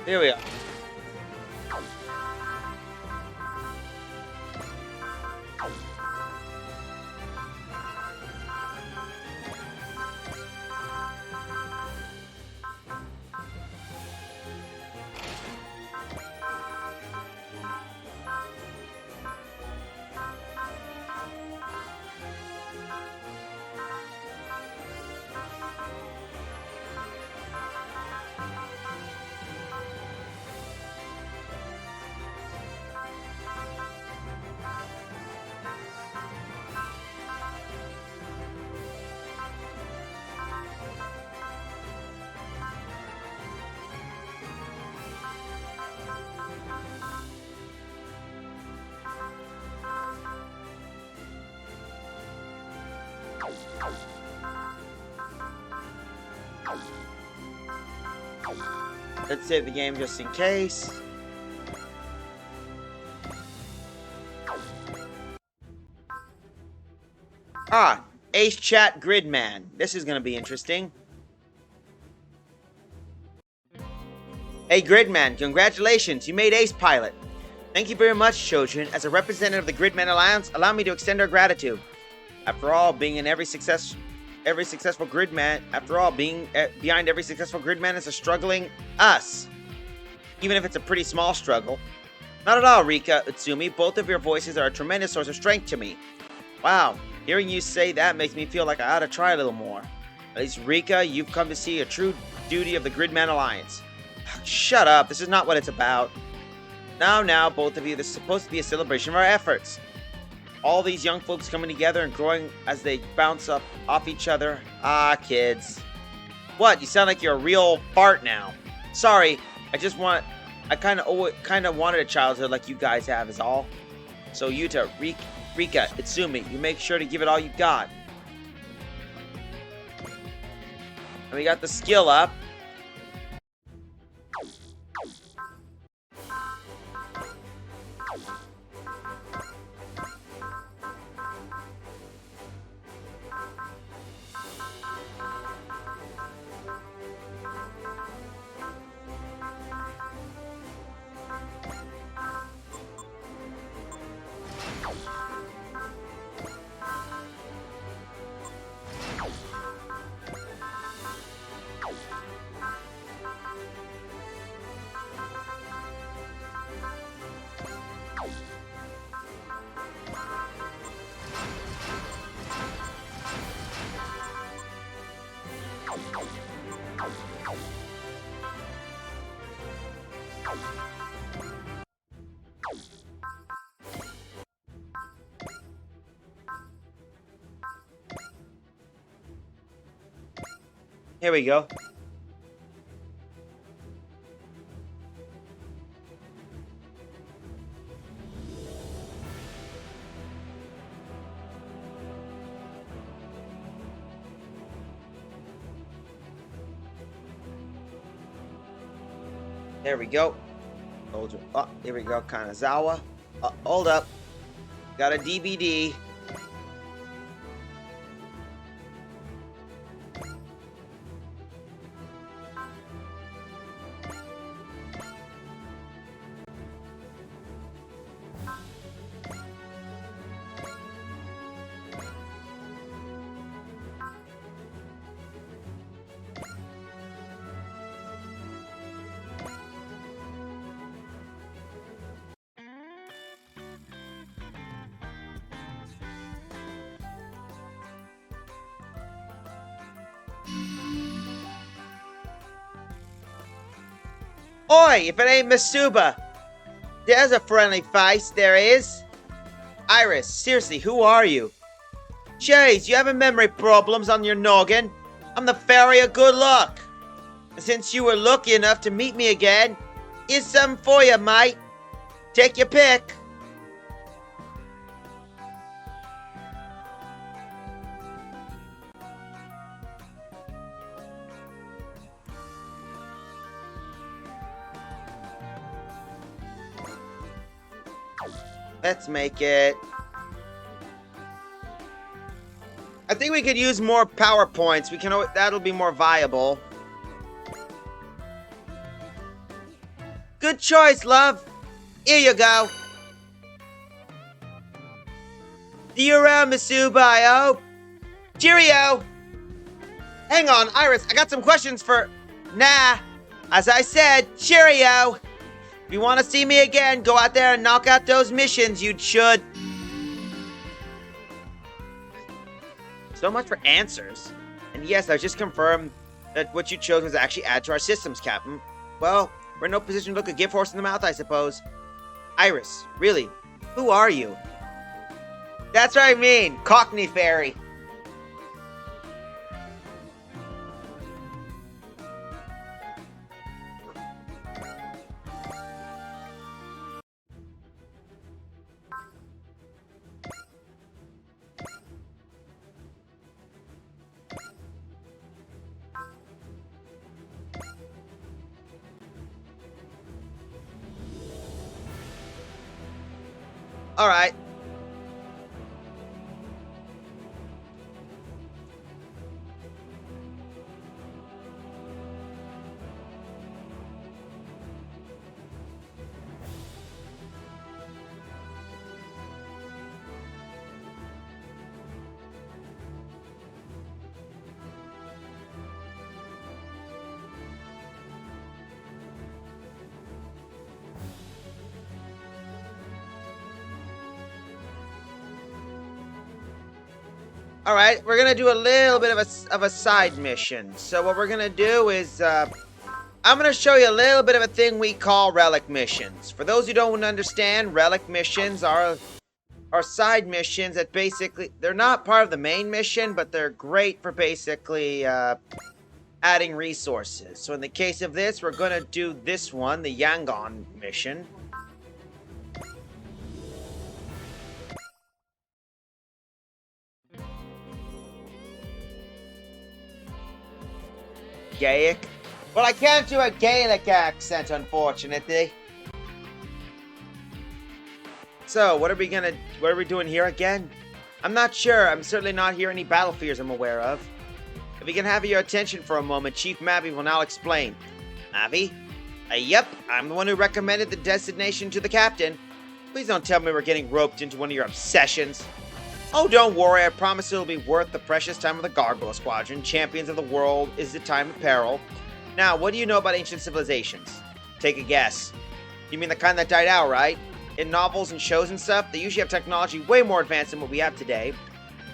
Here we are. Let's save the game just in case. Ah, Ace Chat Gridman. This is gonna be interesting. Hey Gridman, congratulations, you made Ace Pilot. Thank you very much, Chojin. As a representative of the Gridman Alliance, allow me to extend our gratitude. After all, being in every successful Gridman, behind every successful Gridman is a struggling us. Even if it's a pretty small struggle. Not at all, Rika, Utsumi. Both of your voices are a tremendous source of strength to me. Wow, hearing you say that makes me feel like I ought to try a little more. At least, Rika, you've come to see a true duty of the Gridman Alliance. Shut up, this is not what it's about. Now, both of you, this is supposed to be a celebration of our efforts. All these young folks coming together and growing as they bounce off each other. Ah, kids. What? You sound like you're a real fart now. Sorry, I kind of wanted a childhood like you guys have is all. So Yuta, Rika, Itsumi, you make sure to give it all you got. And we got the skill up. Here we go. There we go. Oh, here we go. Kanazawa. Hold up. Got a DVD. Oi, if it ain't Masuba. There's a friendly face, there is. Iris, seriously, who are you? Jeez, you having memory problems on your noggin? I'm the fairy of good luck. And since you were lucky enough to meet me again, here's something for you, mate. Take your pick. Let's make it. I think we could use more PowerPoints. That'll be more viable. Good choice, love. Here you go. See you around, Masuba, I hope. Cheerio. Hang on, Iris, I got some questions for... Nah. As I said, cheerio. If you want to see me again, go out there and knock out those missions, you should. So much for answers. And yes, I just confirmed that what you chose was actually add to our systems, Captain. Well, we're in no position to look a gift horse in the mouth, I suppose. Iris, really, who are you? That's what I mean, Cockney Fairy. Alright. Alright, we're gonna do a little bit of a side mission. So what we're gonna do is, I'm gonna show you a little bit of a thing we call relic missions. For those who don't understand, relic missions are side missions that basically, they're not part of the main mission, but they're great for basically, adding resources. So in the case of this, we're gonna do this one, the Yangon mission. Gaelic? Well, I can't do a Gaelic accent, unfortunately. So, what are we doing here again? I'm not sure. I'm certainly not hearing any battle fears I'm aware of. If we can have your attention for a moment, Chief Mavi will now explain. Mavi? Yep, I'm the one who recommended the destination to the captain. Please don't tell me we're getting roped into one of your obsessions. Oh, don't worry, I promise it'll be worth the precious time of the Gargoyle Squadron. Champions of the world is the time of peril. Now, what do you know about ancient civilizations? Take a guess. You mean the kind that died out, right? In novels and shows and stuff, they usually have technology way more advanced than what we have today.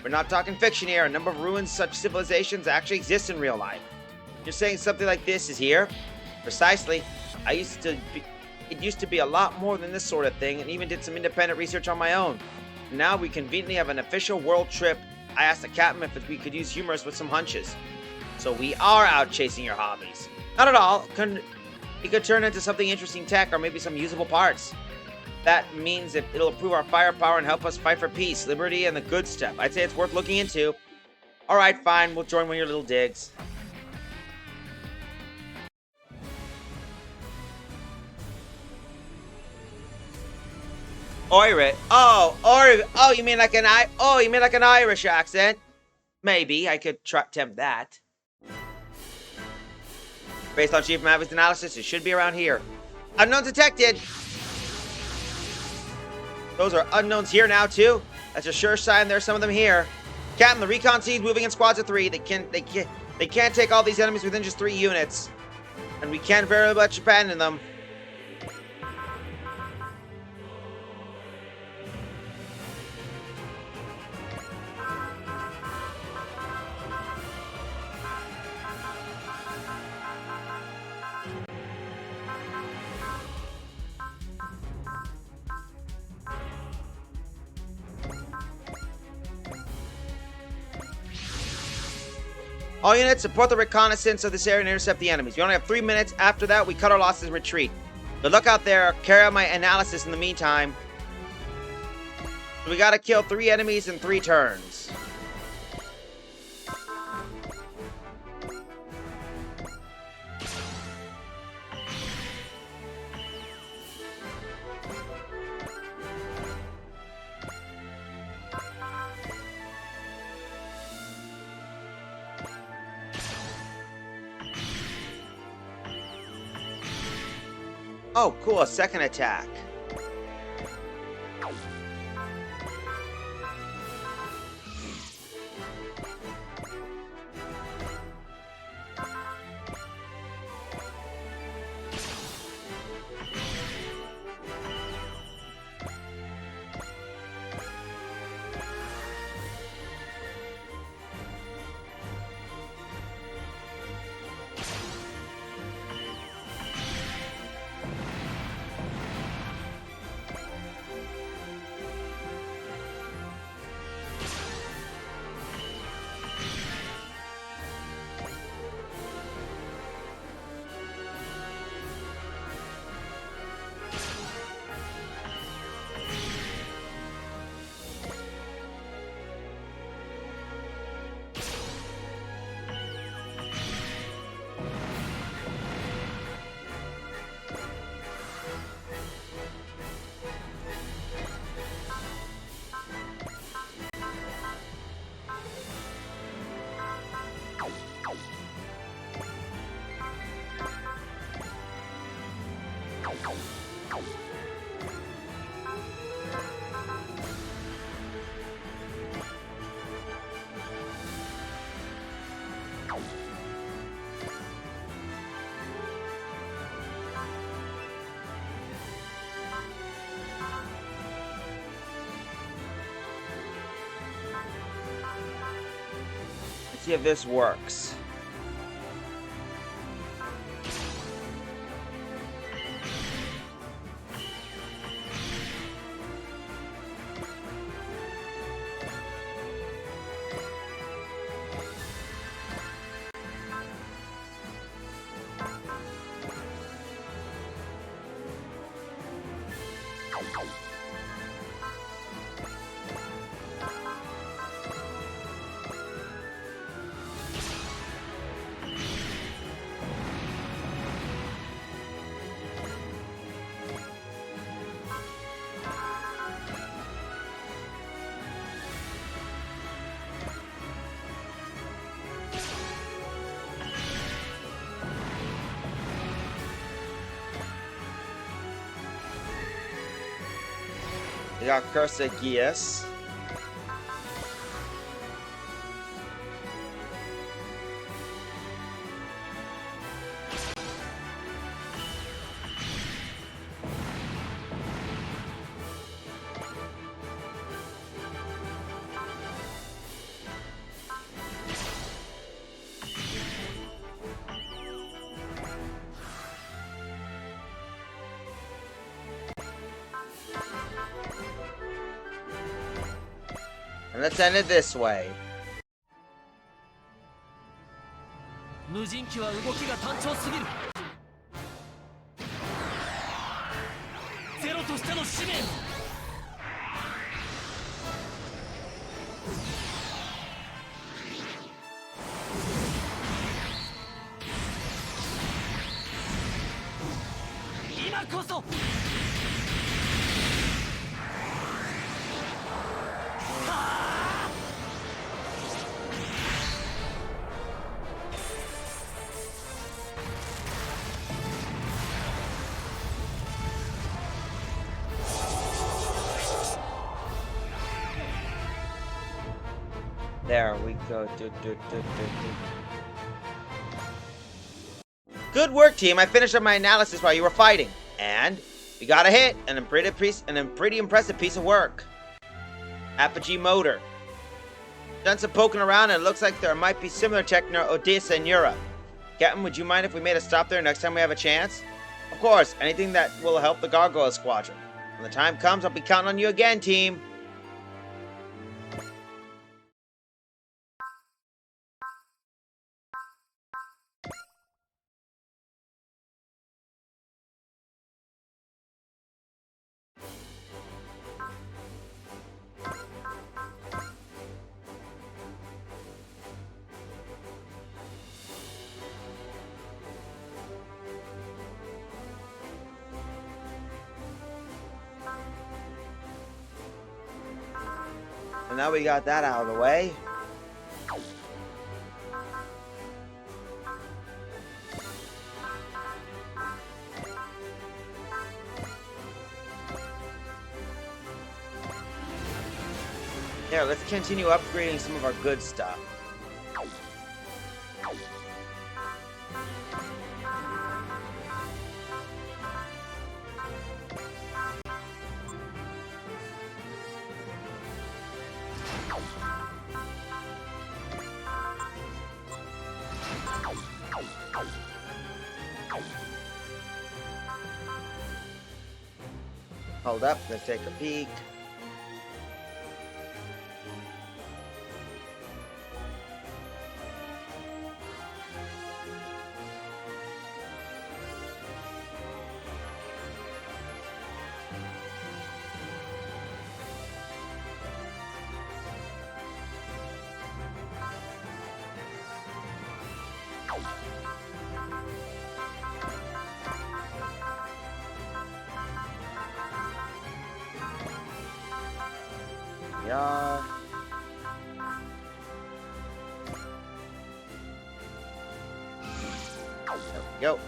We're not talking fiction here. A number of ruins such civilizations actually exist in real life. You're saying something like this is here? Precisely. It used to be a lot more than this sort of thing, and even did some independent research on my own. Now we conveniently have an official world trip. I asked the captain if we could use humors with some hunches. So we are out chasing your hobbies. Not at all. It could turn into something interesting tech or maybe some usable parts. That means it'll improve our firepower and help us fight for peace, liberty, and the good stuff. I'd say it's worth looking into. Alright, fine. We'll join one of your little digs. Irish. Oh, you mean like an Irish accent? Maybe I could attempt that. Based on Chief Mavi's analysis, it should be around here. Unknown detected. Those are unknowns here now too. That's a sure sign there's some of them here. Captain, the recon team's moving in squads of 3. They can't take all these enemies within just 3 units, and we can't very much abandon them. All units, support the reconnaissance of this area and intercept the enemies. We only have 3 minutes. After that, we cut our losses and retreat. Good luck out there. Carry out my analysis in the meantime. So we gotta kill 3 enemies in 3 turns. Oh, cool, a second attack. Let's see if this works. We got Cursa Gias. And let's end it this way. 無人機は動きが単調すぎる。ゼロとしての使命。今こそ。There we go. Good work, team. I finished up my analysis while you were fighting. And we got a hit and a pretty impressive piece of work. Apogee motor. Done some poking around and it looks like there might be similar tech near Odessa and Europe. Captain, would you mind if we made a stop there next time we have a chance? Of course, anything that will help the Gargoyle Squadron. When the time comes, I'll be counting on you again, team. So now we got that out of the way. There, let's continue upgrading some of our good stuff. Hold up, let's take a peek. Yeah. There we go.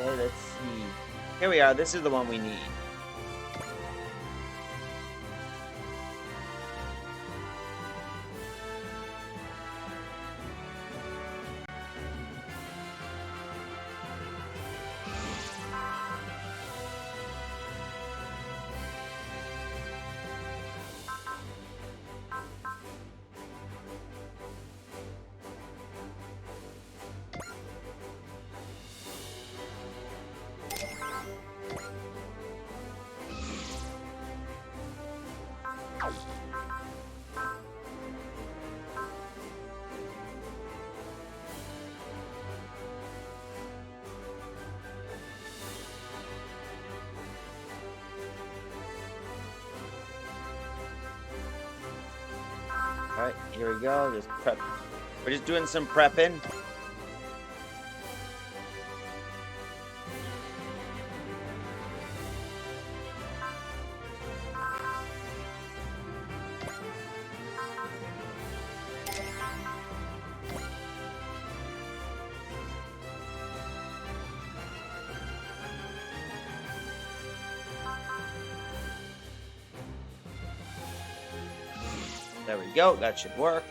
Okay, let's see. Here we are. This is the one we need. Alright, here we go. Just prep. We're just doing some prepping. There we go. That should work.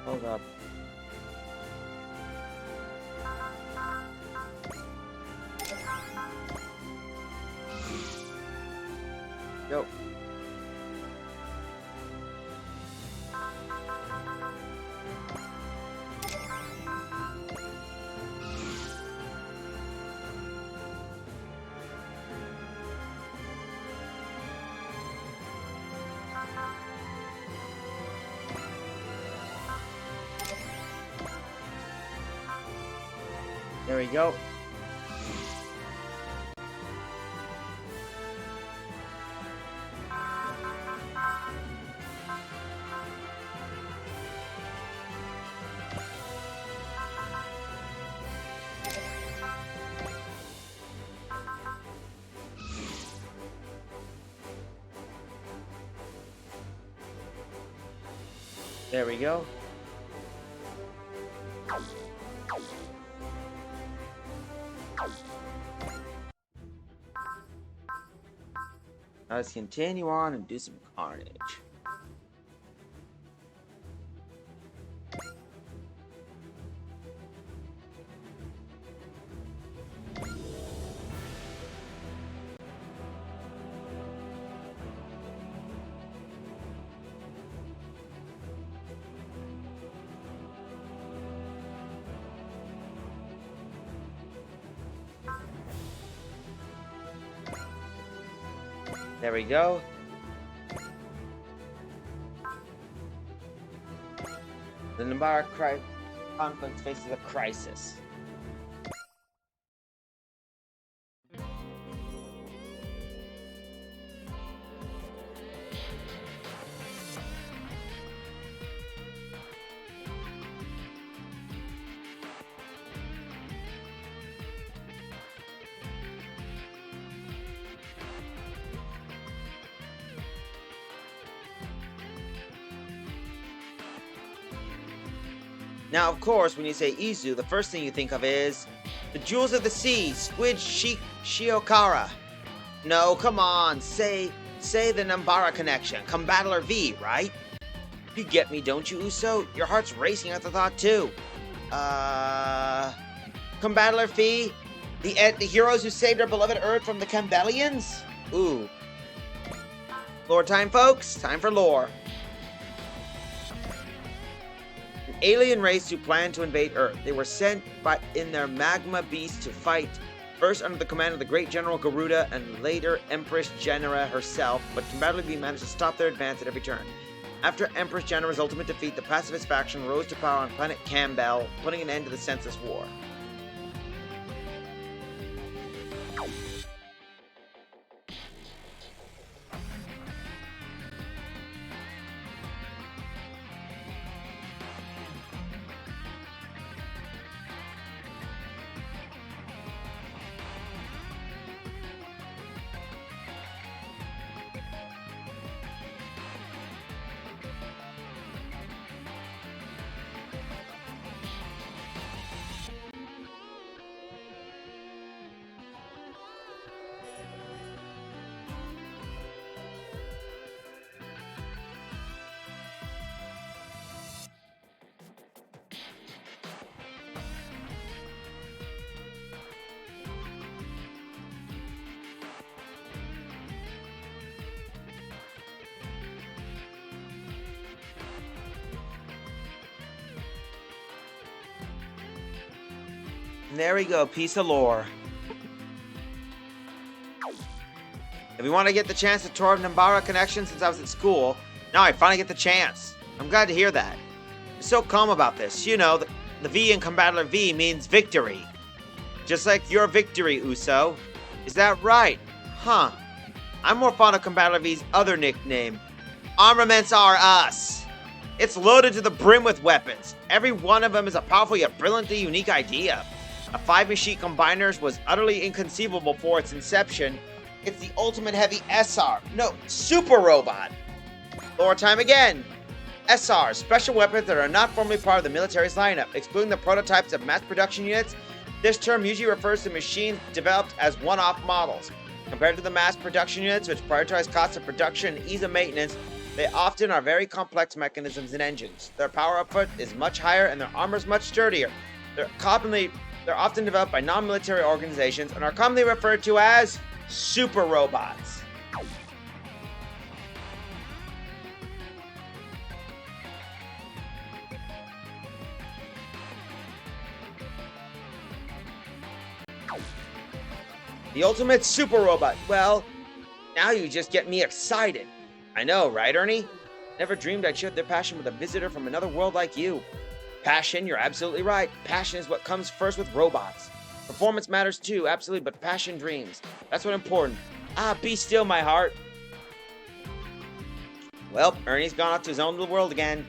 Hold up. Go. There we go. There we go. Now let's continue on and do some carnage. There we go. The Nambara conflict faces a crisis. Now, of course, when you say Izu, the first thing you think of is the Jewels of the Sea, Squid Shiokara. No, come on, say the Nambara connection, Combattler V, right? You get me, don't you, Uso? Your heart's racing at the thought, too. Combattler V? The heroes who saved our beloved Earth from the Campbellians? Ooh. Lore time, folks. Time for lore. An alien race who planned to invade Earth. They were sent in their magma beast to fight, first under the command of the great General Garuda and later Empress Genera herself, but Combattler V managed to stop their advance at every turn. After Empress Jennifer's ultimate defeat, the pacifist faction rose to power on planet Campbell, putting an end to the Census War. There we go, piece of lore. If we want to get the chance to tour Nambara Connection since I was at school, now I finally get the chance. I'm glad to hear that. I'm so calm about this. You know, the V in Combattler V means victory. Just like your victory, Uso. Is that right? Huh. I'm more fond of Combattler V's other nickname. Armaments are us. It's loaded to the brim with weapons. Every one of them is a powerful yet brilliantly unique idea. A 5-machine combiners was utterly inconceivable before its inception. It's the ultimate heavy SR. No, super robot. Lore time again. SR, special weapons that are not formally part of the military's lineup, excluding the prototypes of mass production units. This term usually refers to machines developed as one-off models. Compared to the mass production units, which prioritize cost of production and ease of maintenance, they often are very complex mechanisms and engines. Their power output is much higher and their armor is much sturdier. They're often developed by non-military organizations and are commonly referred to as super robots. The ultimate super robot. Well, now you just get me excited. I know, right, Ernie? Never dreamed I'd share their passion with a visitor from another world like you. Passion, you're absolutely right. Passion is what comes first with robots. Performance matters too, absolutely, but passion dreams. That's what's important. Be still, my heart. Well, Ernie's gone off to his own little world again.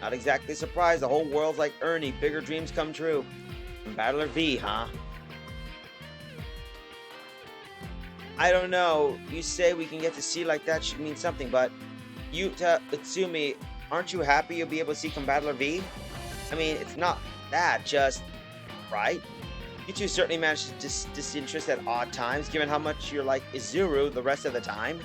Not exactly surprised, the whole world's like Ernie. Bigger dreams come true. Battler V, huh? I don't know. You say we can get to see like that should mean something, but you, Itsumi, aren't you happy you'll be able to see Combattler V? I mean, it's not that, just, right? You two certainly managed to disinterest at odd times, given how much you're like Izuru the rest of the time.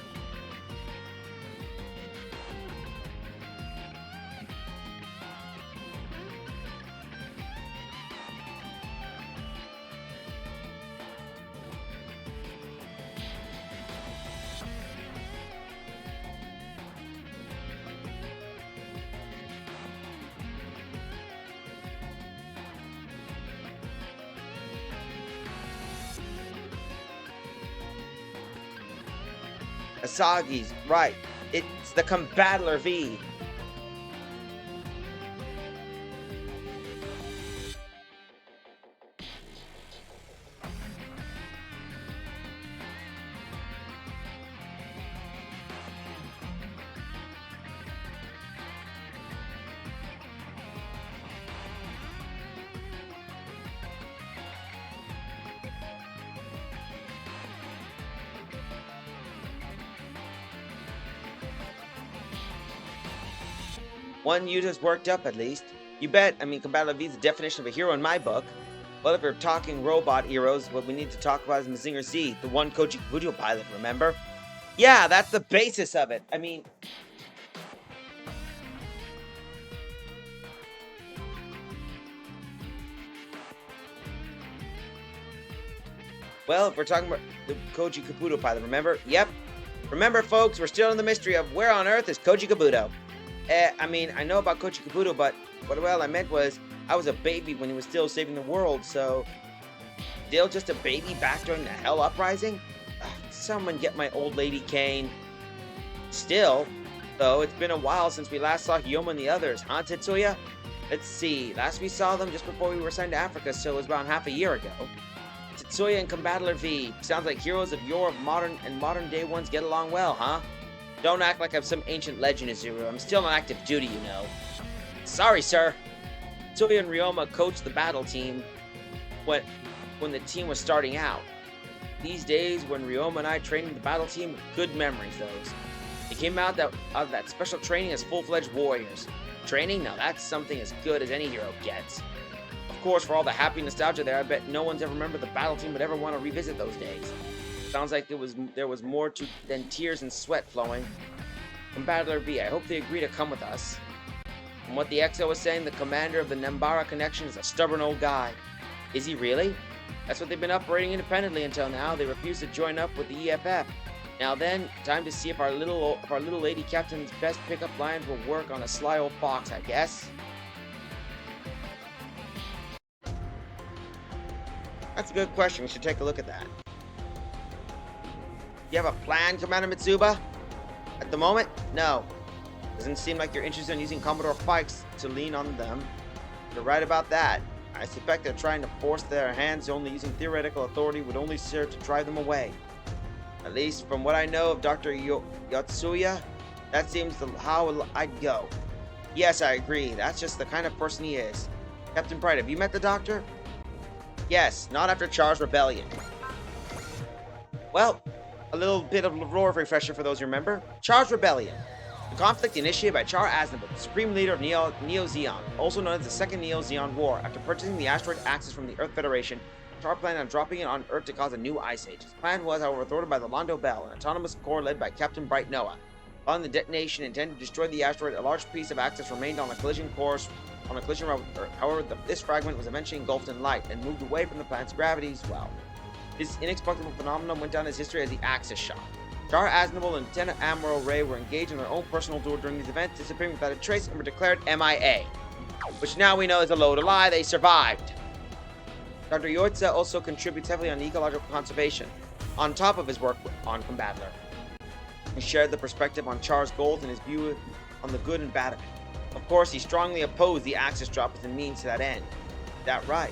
Asagi's, right. It's the Combattler V. One you just worked up, at least. You bet. I mean, Combattler V is the definition of a hero in my book. Well, if we're talking robot heroes, what we need to talk about is Mazinger Z, the one Koji Kabuto pilot, remember? Yeah, that's the basis of it. I mean... Well, if we're talking about the Koji Kabuto pilot, remember? Yep. Remember, folks, we're still in the mystery of where on earth is Koji Kabuto. I mean, I know about Koji Kabuto, but what I meant was I was a baby when he was still saving the world, so... Still just a baby back during the Hell Uprising? Ugh, someone get my old lady cane. Still, So it's been a while since we last saw Hyoma and the others, huh, Tetsuya? Let's see, last we saw them just before we were sent to Africa, so it was about half a year ago. Tetsuya and Combattler V, sounds like heroes of yore and modern day ones get along well, huh? Don't act like I'm some ancient legend, Izuru. I'm still on active duty, you know. Sorry, sir. Tetsuya and Ryoma coached the battle team when the team was starting out. These days, when Ryoma and I trained in the battle team, good memories, those. They came out of that special training as full-fledged warriors. Training? Now that's something as good as any hero gets. Of course, for all the happy nostalgia there, I bet no one's ever remembered the battle team would ever want to revisit those days. Sounds like there was more than tears and sweat flowing. Combattler V, I hope they agree to come with us. From what the XO was saying, the commander of the Nembara Connection is a stubborn old guy. Is he really? That's what they've been operating independently until now. They refuse to join up with the EFF. Now then, time to see if our little lady captain's best pickup lines will work on a sly old fox, I guess. That's a good question. We should take a look at that. You have a plan, Commander Mitsuba? At the moment, no. Doesn't seem like you're interested in using Commodore Pikes to lean on them. You're right about that. I suspect they're trying to force their hands, only using theoretical authority would only serve to drive them away. At least from what I know of Dr. Yotsuya, that seems how I'd go. Yes, I agree. That's just the kind of person he is. Captain Bright, have you met the Doctor? Yes, not after Char's rebellion. Well, a little bit of lore refresher for those who remember. Char's rebellion. The conflict initiated by Char Aznavour, the supreme leader of Neo Zeon, also known as the Second Neo Zeon War. After purchasing the asteroid Axis from the Earth Federation, Char planned on dropping it on Earth to cause a new ice age. His plan was, however, thwarted by the Londo Bell, an autonomous corps led by Captain Bright Noah. Following the detonation intended to destroy the asteroid, a large piece of Axis remained on a collision course on a collision route. However, this fragment was eventually engulfed in light and moved away from the planet's gravity as well. This inexplicable phenomenon went down in history as the Axis shock. Char Aznavour and Lieutenant Admiral Ray were engaged in their own personal duel during these events, disappearing without a trace and were declared MIA. Which now we know is a load of lie. They survived. Dr. Yoitza also contributes heavily on ecological conservation, on top of his work on Combattler. He shared the perspective on Char's goals and his view on the good and bad of it. Of course, he strongly opposed the Axis drop as a means to that end. Is that right?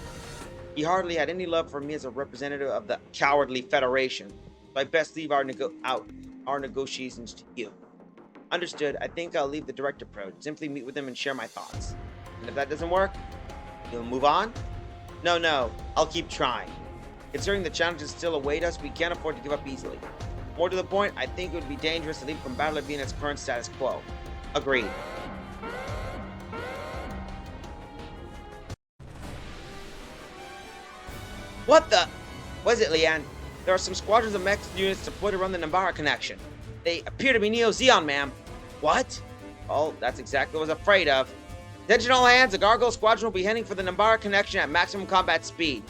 He hardly had any love for me as a representative of the cowardly Federation, so I best leave our negotiations to you. Understood. I think I'll leave the direct approach. Simply meet with him and share my thoughts. And if that doesn't work, you'll move on? No. I'll keep trying. Considering the challenges still await us, we can't afford to give up easily. More to the point, I think it would be dangerous to leave Combattler V in its current status quo. Agreed. What is it, Leanne? There are some squadrons of mech units deployed around the Nembara Connection. They appear to be Neo Zeon, ma'am. What? Oh, that's exactly what I was afraid of. Attention all hands, the Gargoyle Squadron will be heading for the Nembara Connection at maximum combat speed.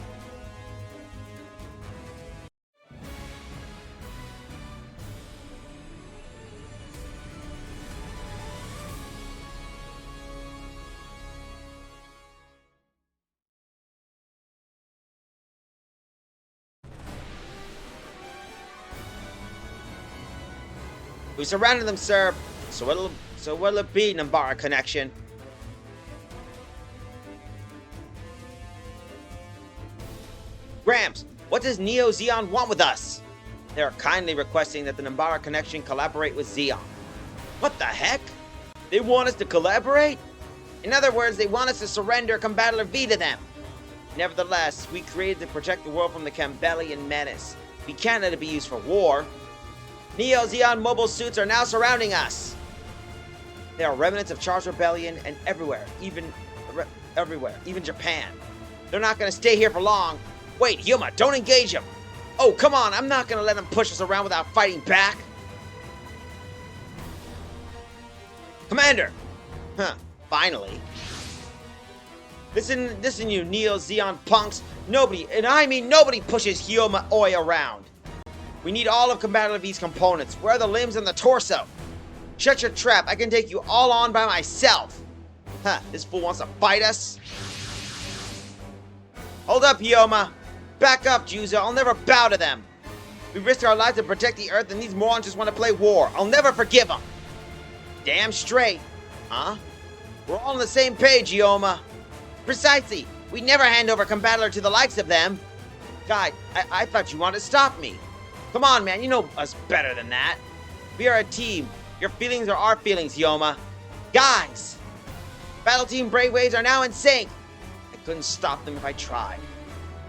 We surrounded them, sir. So what'll it be, Nembara Connection? Gramps, what does Neo Zeon want with us? They are kindly requesting that the Nembara Connection collaborate with Zeon. What the heck? They want us to collaborate? In other words, they want us to surrender Combattler V to them. Nevertheless, we created to protect the world from the Campbellian menace. We can't let it be used for war. Neo Zeon mobile suits are now surrounding us. There are remnants of Char's rebellion and everywhere, even Japan. They're not going to stay here for long. Wait, Yuma, don't engage them. Oh, come on, I'm not going to let them push us around without fighting back. Commander! Finally. Listen, you Neo Zeon punks. Nobody, and I mean nobody, pushes Hyoma Oi around. We need all of Combattler V's components. Where are the limbs and the torso? Shut your trap. I can take you all on by myself. This fool wants to fight us? Hold up, Hyoma. Back up, Juzo. I'll never bow to them. We risked our lives to protect the Earth, and these morons just want to play war. I'll never forgive them. Damn straight. Huh? We're all on the same page, Yoma. Precisely. We never hand over Combattler to the likes of them. Guy, I thought you wanted to stop me. Come on, man. You know us better than that. We are a team. Your feelings are our feelings, Yoma. Guys! Battle Team Brave Waves are now in sync. I couldn't stop them if I tried.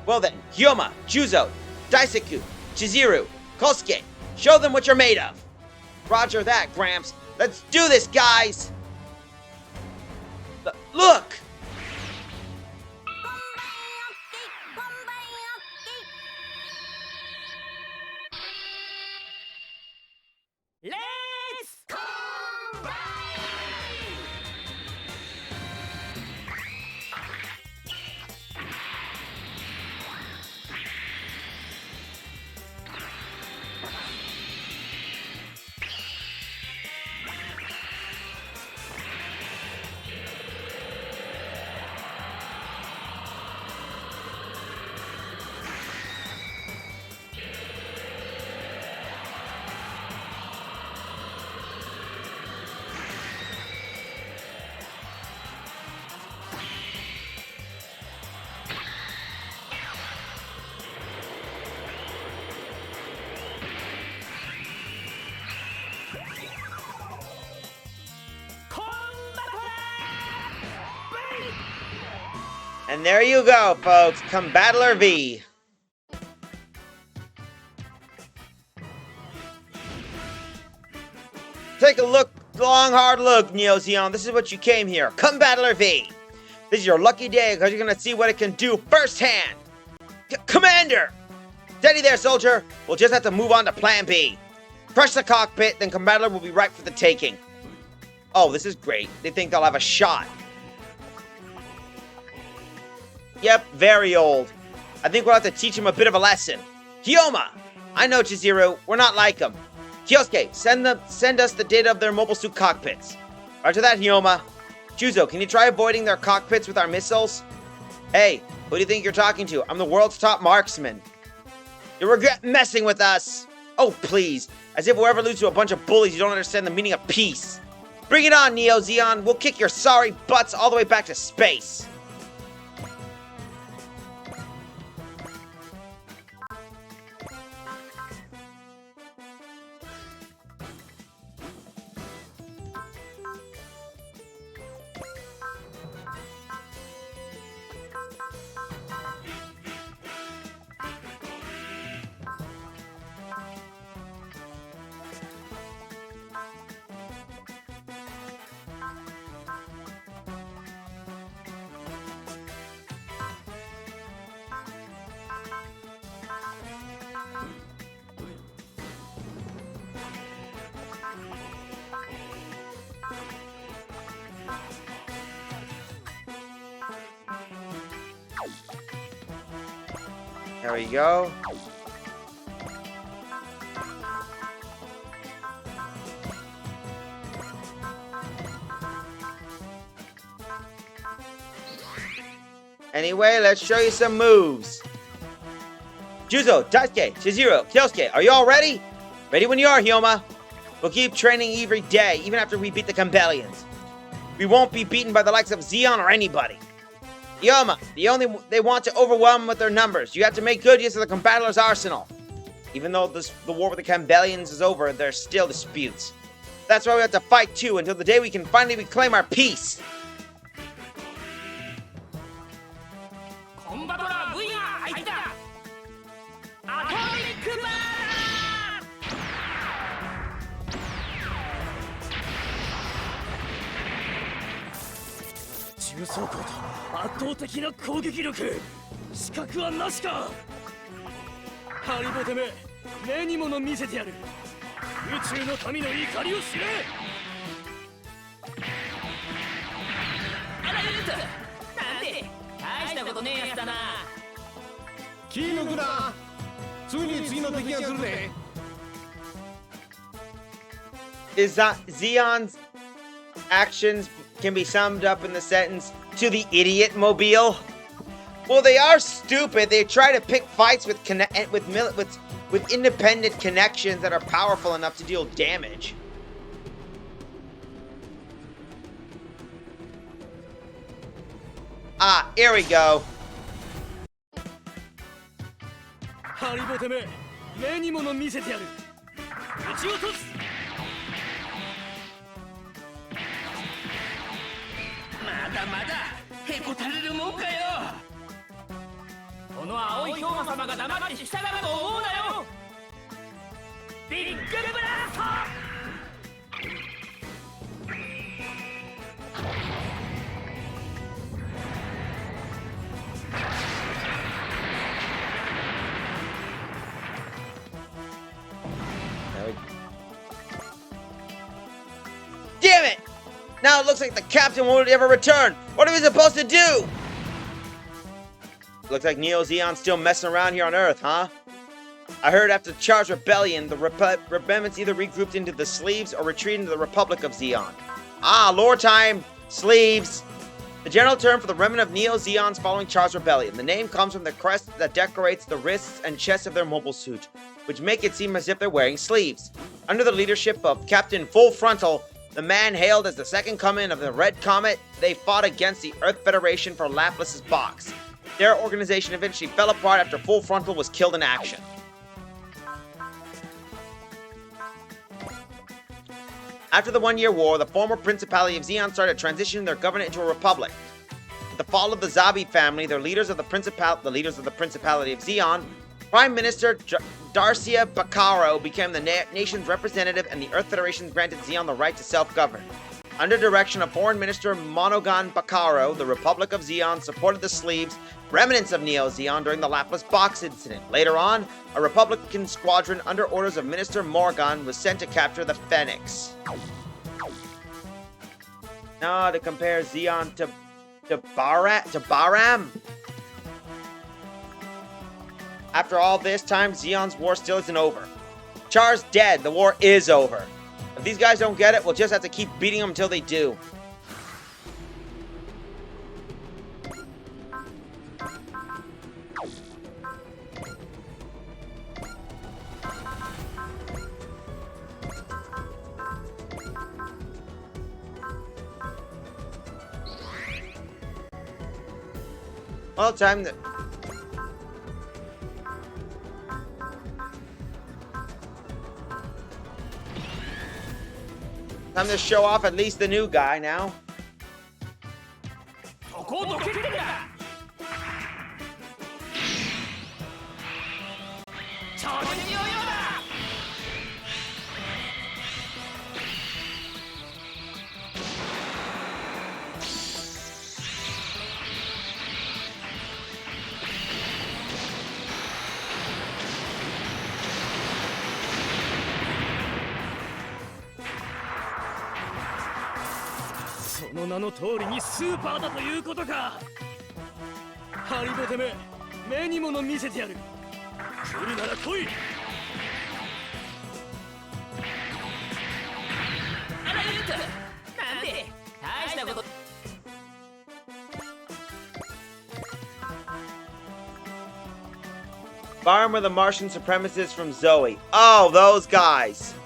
Well then, Hyoma, Juzo, Daisaku, Chizuru, Kosuke, show them what you're made of. Roger that, Gramps. Let's do this, guys! Look! Let's combine! And there you go, folks. Combattler V. Take a look, long, hard look, Neo Zeon. This is what you came here. Combattler V. This is your lucky day because you're going to see what it can do firsthand. Commander! Steady there, soldier. We'll just have to move on to Plan B. Crush the cockpit, then Combattler will be right for the taking. Oh, this is great. They think they'll have a shot. Yep, very old. I think we'll have to teach him a bit of a lesson. Hyoma! I know, Chizuru. We're not like him. Kyosuke, send us the data of their mobile suit cockpits. Roger that, Hyoma. Juzo, can you try avoiding their cockpits with our missiles? Hey, who do you think you're talking to? I'm the world's top marksman. You'll regret messing with us. Oh, please. As if we'll ever lose to a bunch of bullies who don't understand the meaning of peace. Bring it on, Neo Zeon. We'll kick your sorry butts all the way back to space. There we go. Anyway, let's show you some moves. Juzo, Daisuke, Chizuru, Kyosuke, are you all ready? Ready when you are, Hyoma. We'll keep training every day, even after we beat the Combellions. We won't be beaten by the likes of Zeon or anybody. Hyoma, they want to overwhelm with their numbers. You have to make good use of the Combattler's arsenal. Even though the war with the Combellions is over, there's still disputes. That's why we have to fight too, until the day we can finally reclaim our peace. Is Zeon's actions can be summed up in the sentence, "to the idiot mobile"? Well, they are stupid. They try to pick fights with independent connections that are powerful enough to deal damage. Ah, here we go. ハリボテめ目に物見せてやる撃ち落とすまだまだへこたれるもんかよこの青い氷河様が黙って従うと思うなよビッグブラスト Damn it! Now it looks like the captain won't ever return. What are we supposed to do? Looks like Neo Zeon's still messing around here on Earth, huh? I heard after the Char's rebellion, the rebellions either regrouped into the Sleeves or retreated into the Republic of Zeon. Ah, lore time! Sleeves! The general term for the remnant of Neo Zeons following Char's rebellion. The name comes from the crest that decorates the wrists and chest of their mobile suit, which make it seem as if they're wearing sleeves. Under the leadership of Captain Full Frontal, the man hailed as the second coming of the Red Comet, they fought against the Earth Federation for Laplace's box. Their organization eventually fell apart after Full Frontal was killed in action. After the One-Year War, the former Principality of Zeon started transitioning their government into a republic. With the fall of the Zabi family, the leaders of the Principality of Zeon, Prime Minister Darcia Bacaro became the nation's representative, and the Earth Federation granted Zeon the right to self-govern. Under direction of Foreign Minister Monogon Bacaro, the Republic of Zeon supported the Sleeves, remnants of Neo Zeon, during the Laplace Box incident. Later on, a Republican squadron under orders of Minister Morgan was sent to capture the Phoenix. Now to compare Zeon to Baram. After all this time, Zeon's war still isn't over. Char's dead. The war is over. If these guys don't get it, we'll just have to keep beating them until they do. Well, time to... Time to show off at least the new guy now.その名の通りにスーパーだということか。ハリボテめ目に物見せてやる。来るなら来い。あらゆうくなんで大したこと。Farm were the Martian supremacists from Zoe. Oh, those guys.「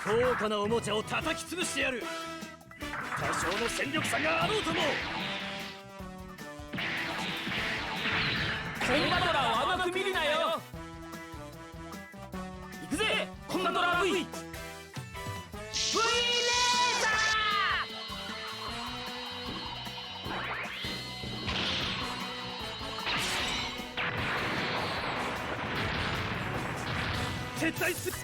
高価なおもちゃを叩き潰してやる」「多少の戦力差があろうとも」「コンバトラーを甘く見るなよ」「行くぜコンバトラー V」「V レーザー」撤退する。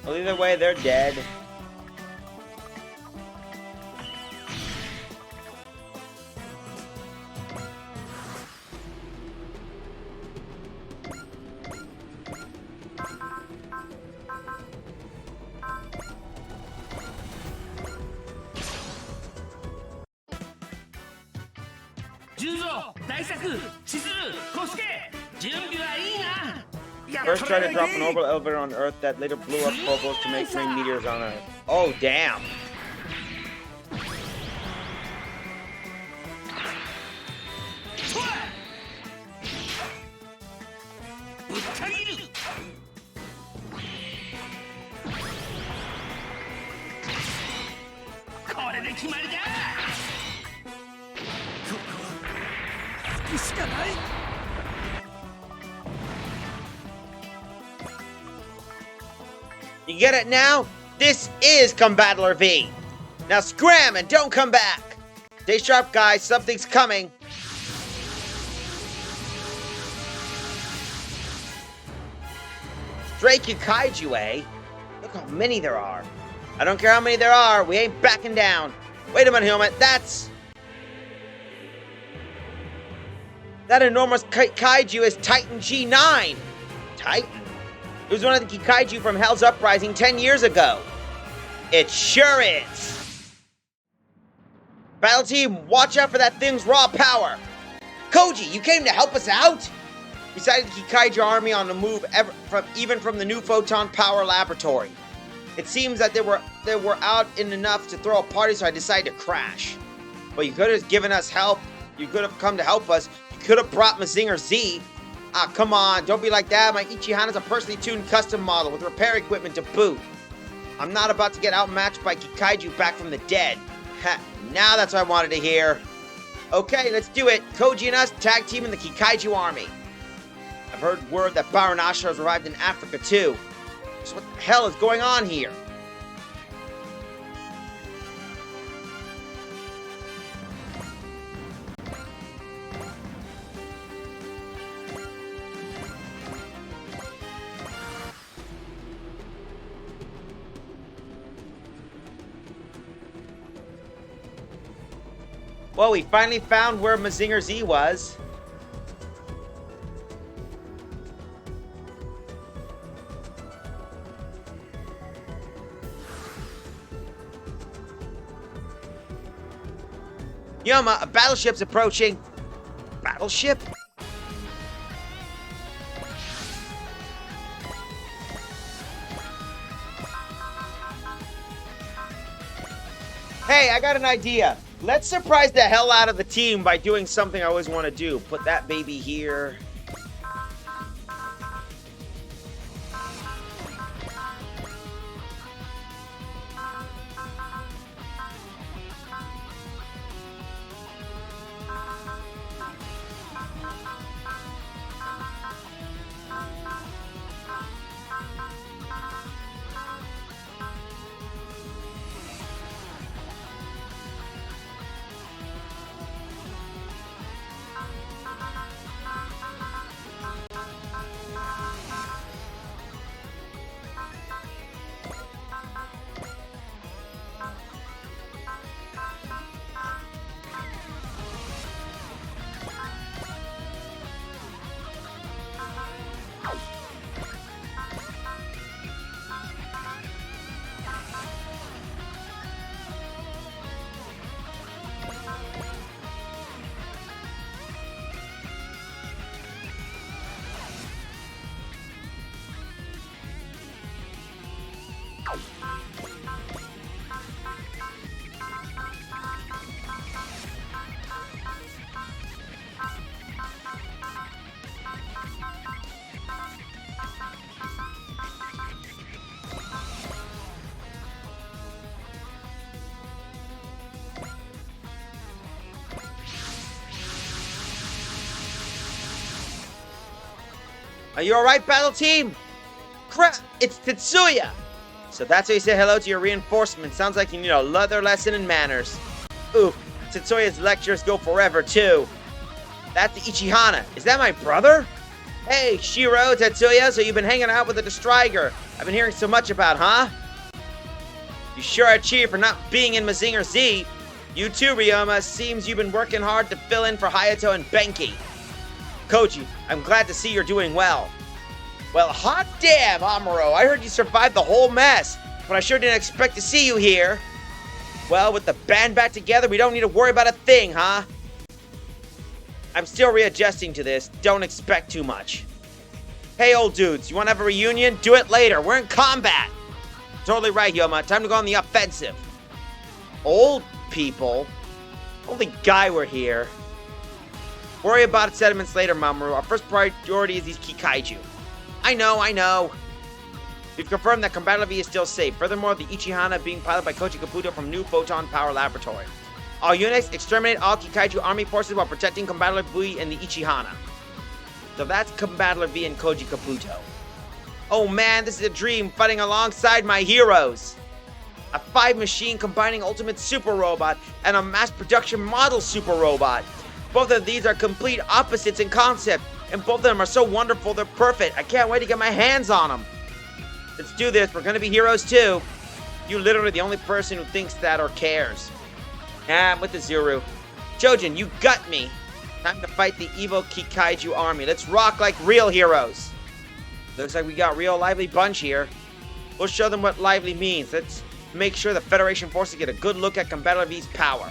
Well, either way, they're dead. First tried to drop an orbital elevator on Earth that later blew up Phobos to make rain meteors on Earth. Oh, damn. You get it now? This is Combattler V. Now scram and don't come back. Stay sharp, guys. Something's coming. Drake Kaiju, eh? Look how many there are. I don't care how many there are. We ain't backing down. Wait a minute, Helmet. That enormous kaiju is Titan G9. Titan? It was one of the kaiju from Hell's Uprising 10 years ago. It sure is. Battle team, watch out for that thing's raw power. Koji, you came to help us out? We sighted the kaiju army on the move even from the new Photon Power Laboratory. It seems that they were out in enough to throw a party, so I decided to crash. But you could have given us help. You could have come to help us. You could have brought Mazinger Z. Ah, come on, don't be like that. My Ichihana's a personally tuned custom model with repair equipment to boot. I'm not about to get outmatched by Kaiju back from the dead. Ha, now that's what I wanted to hear. Okay, let's do it. Koji and us tag team in the Kaiju army. I've heard word that Baranasha has arrived in Africa too. So what the hell is going on here? Well, we finally found where Mazinger Z was. Yoma, a battleship's approaching. Battleship? Hey, I got an idea. Let's surprise the hell out of the team by doing something I always want to do. Put that baby here. Are you alright, battle team? Crap, it's Tetsuya! So that's how you say hello to your reinforcement. Sounds like you need a leather lesson in manners. Ooh, Tetsuya's lectures go forever, too. That's Ichihana. Is that my brother? Hey, Shiro, Tetsuya, so you've been hanging out with the Striker I've been hearing so much about, huh? You sure are cheer for not being in Mazinger Z. You too, Ryoma. Seems you've been working hard to fill in for Hayato and Benki. Koji, I'm glad to see you're doing well. Well, hot damn, Amuro. I heard you survived the whole mess, but I sure didn't expect to see you here. Well, with the band back together, we don't need to worry about a thing, huh? I'm still readjusting to this. Don't expect too much. Hey, old dudes, you want to have a reunion? Do it later. We're in combat. Totally right, Yoma. Time to go on the offensive. Old people? Only guy we're here. Worry about sediments later, Mamoru. Our first priority is these Kikaiju. I know. We've confirmed that Combatant V is still safe. Furthermore, the Ichihana being piloted by Koji Kabuto from New Photon Power Laboratory. All units, exterminate all Kikaiju army forces while protecting Combatant V and the Ichihana. So that's Combatant V and Koji Kabuto. Oh man, this is a dream, fighting alongside my heroes. A 5-machine combining ultimate super robot and a mass production model super robot. Both of these are complete opposites in concept, and both of them are so wonderful, they're perfect. I can't wait to get my hands on them. Let's do this, we're gonna be heroes too. You're literally the only person who thinks that or cares. I'm with the Zuru. Chojin, you got me. Time to fight the evil Kikaiju army. Let's rock like real heroes. Looks like we got real lively bunch here. We'll show them what lively means. Let's make sure the Federation forces get a good look at Combatant V's power.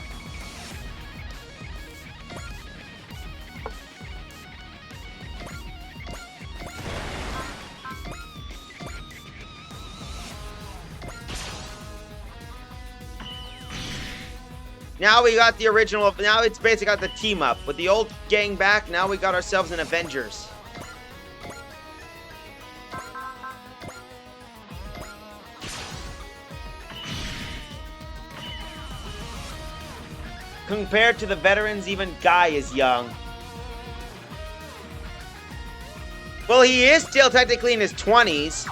Now we got the original, now it's basically got the team up. With the old gang back, now we got ourselves an Avengers. Compared to the veterans, even Guy is young. Well, he is still technically in his 20s.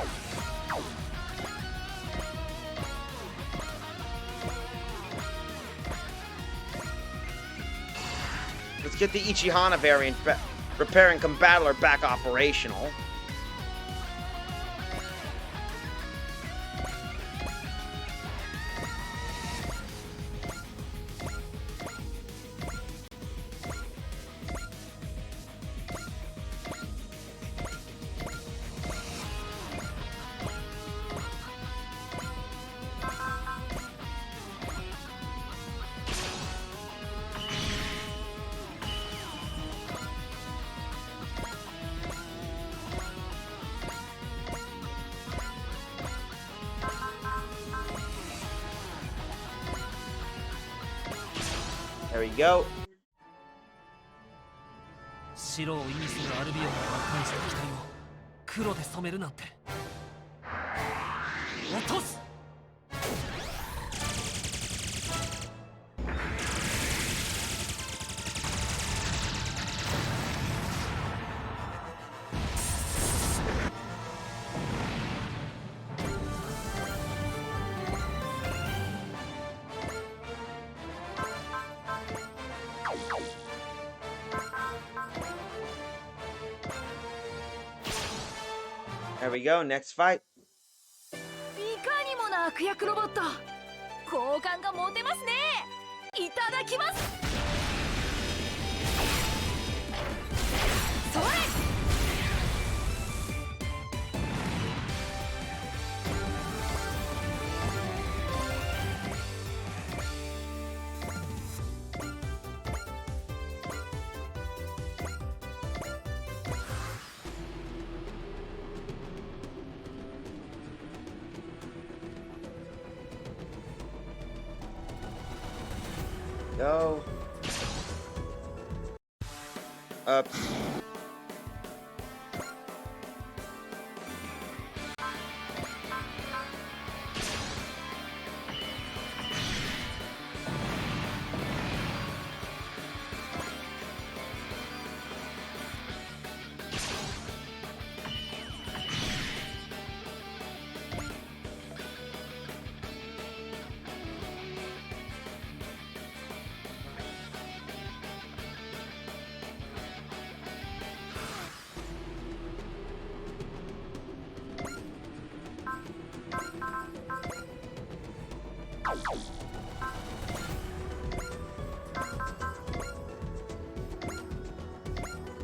Let's get the Ichihana variant repairing Combattler back operational. There we go. 白を意味するアルビオンを破壊した機体を黒で染めるなんて落とす。There we go, next fight. いかにもな悪役ロボット、好感が持てますね。いただきます。それ。Go. Up.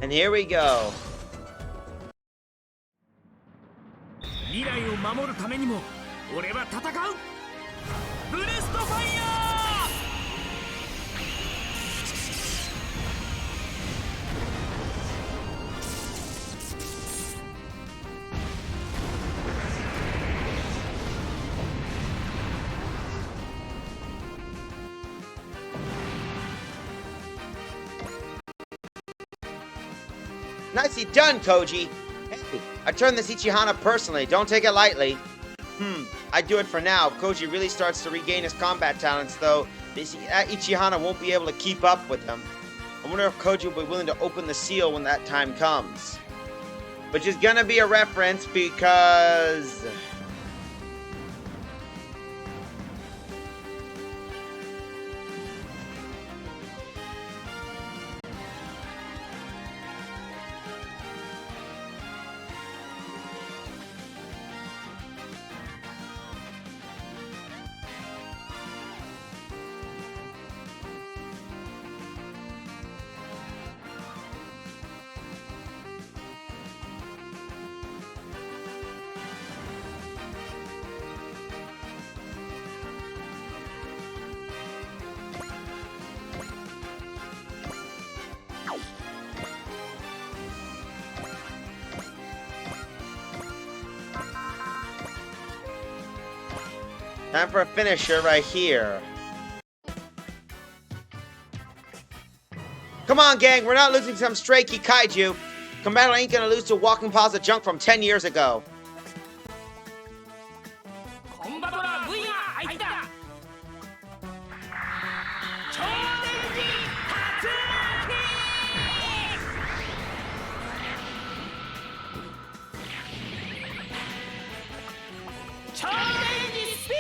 And here we go. 未来を守るためにも俺は戦う。ブレストファイヤー。Nicely done, Koji. Hey, I turned this Ichihana personally. Don't take it lightly. I do it for now. If Koji really starts to regain his combat talents, though, this Ichihana won't be able to keep up with him. I wonder if Koji will be willing to open the seal when that time comes. Which is gonna be a reference because... Time for a finisher right here. Come on, gang, we're not losing some stray kaiju. Commander ain't gonna lose to walking piles of junk from 10 years ago. コンバトラー V が入った超電磁発揮超電磁スピン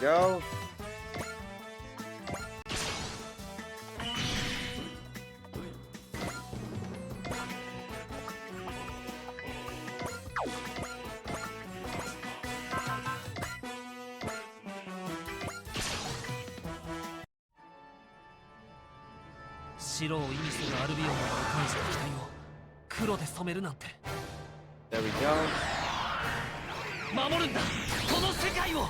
Go. There we go. 守るんだこの世界を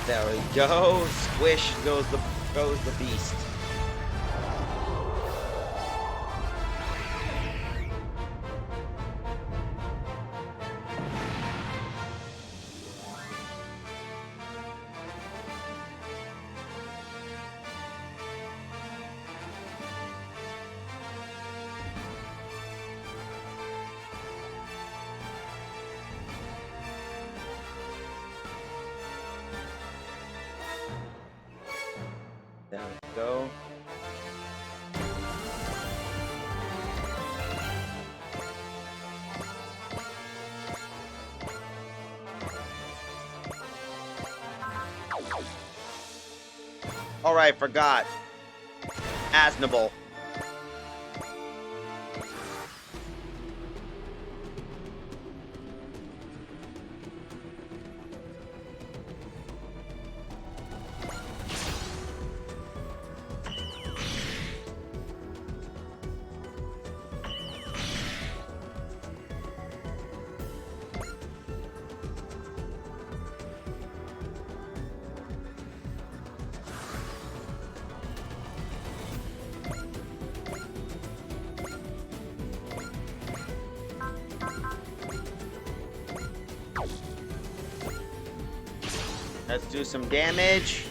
There we go. Squish goes the beast. There we go. Alright, forgot. Asnable. Let's do some damage.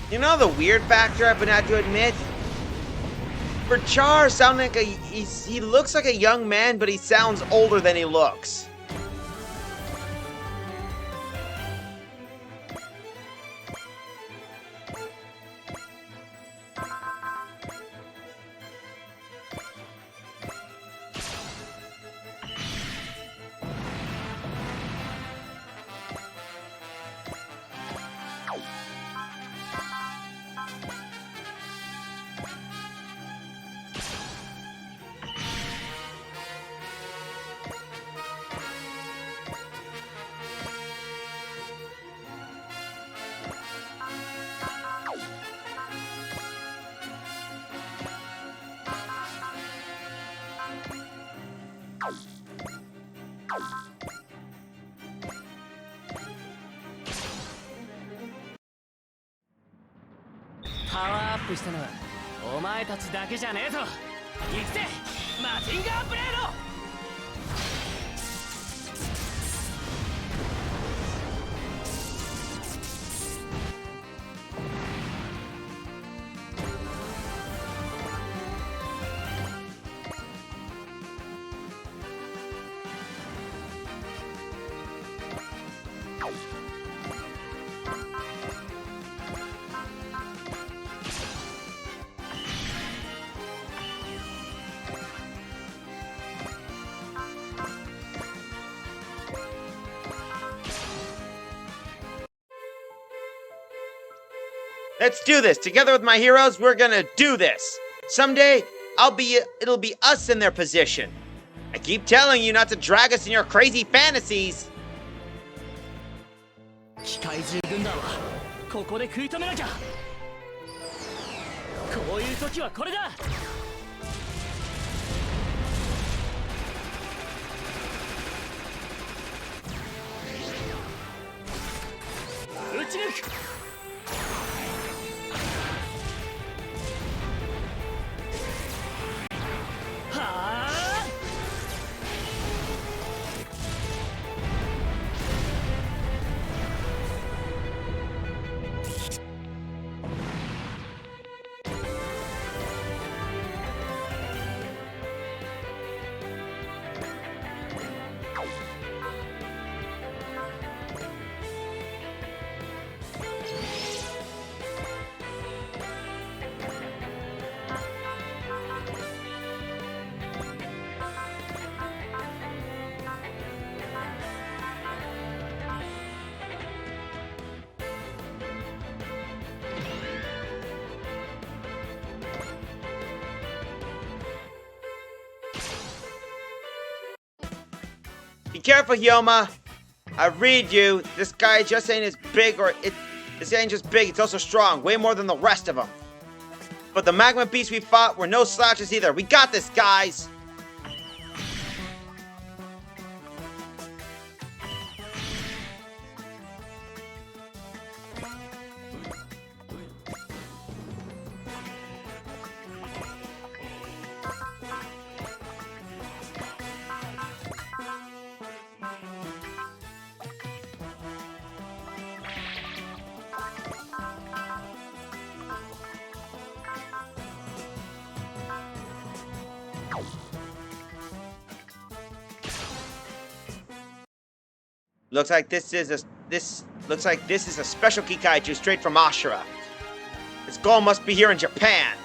You know the weird factor I've been had to admit? For Char, sounding like he looks like a young man, but he sounds older than he looks.パワーアップしたのはお前たちだけじゃねえぞ。行くぜマジンガーブレード。Let's do this. Together with my heroes, we're gonna do this. Someday, it'll be us in their position. I keep telling you not to drag us in your crazy fantasies. 機械獣軍団はここで食い止めなきゃ。こういう時はこれだ。撃ち抜く。Be careful, Hyoma. I read you. This guy just ain't as big, this ain't just big, it's also strong. Way more than the rest of them. But the magma beasts we fought were no slouches either. We got this, guys. Looks like this is a special Kikaiju straight from Ashura. Its goal must be here in Japan.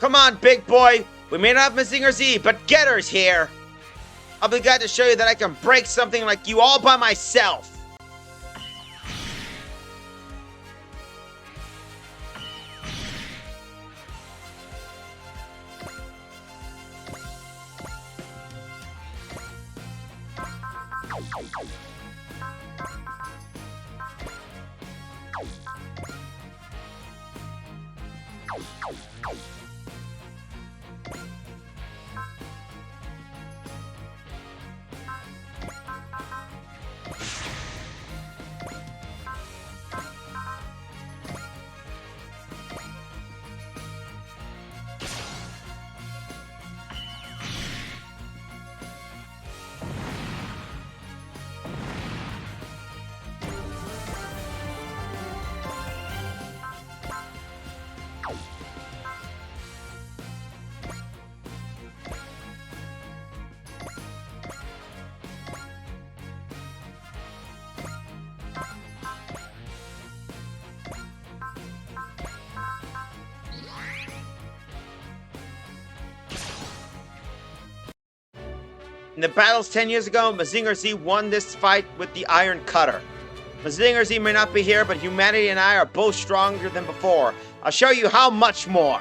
Come on, big boy. We may not have Mazinger Z, but Getter's here. I'll be glad to show you that I can break something like you all by myself. In the battles 10 years ago, Mazinger Z won this fight with the Iron Cutter. Mazinger Z may not be here, but humanity and I are both stronger than before. I'll show you how much more.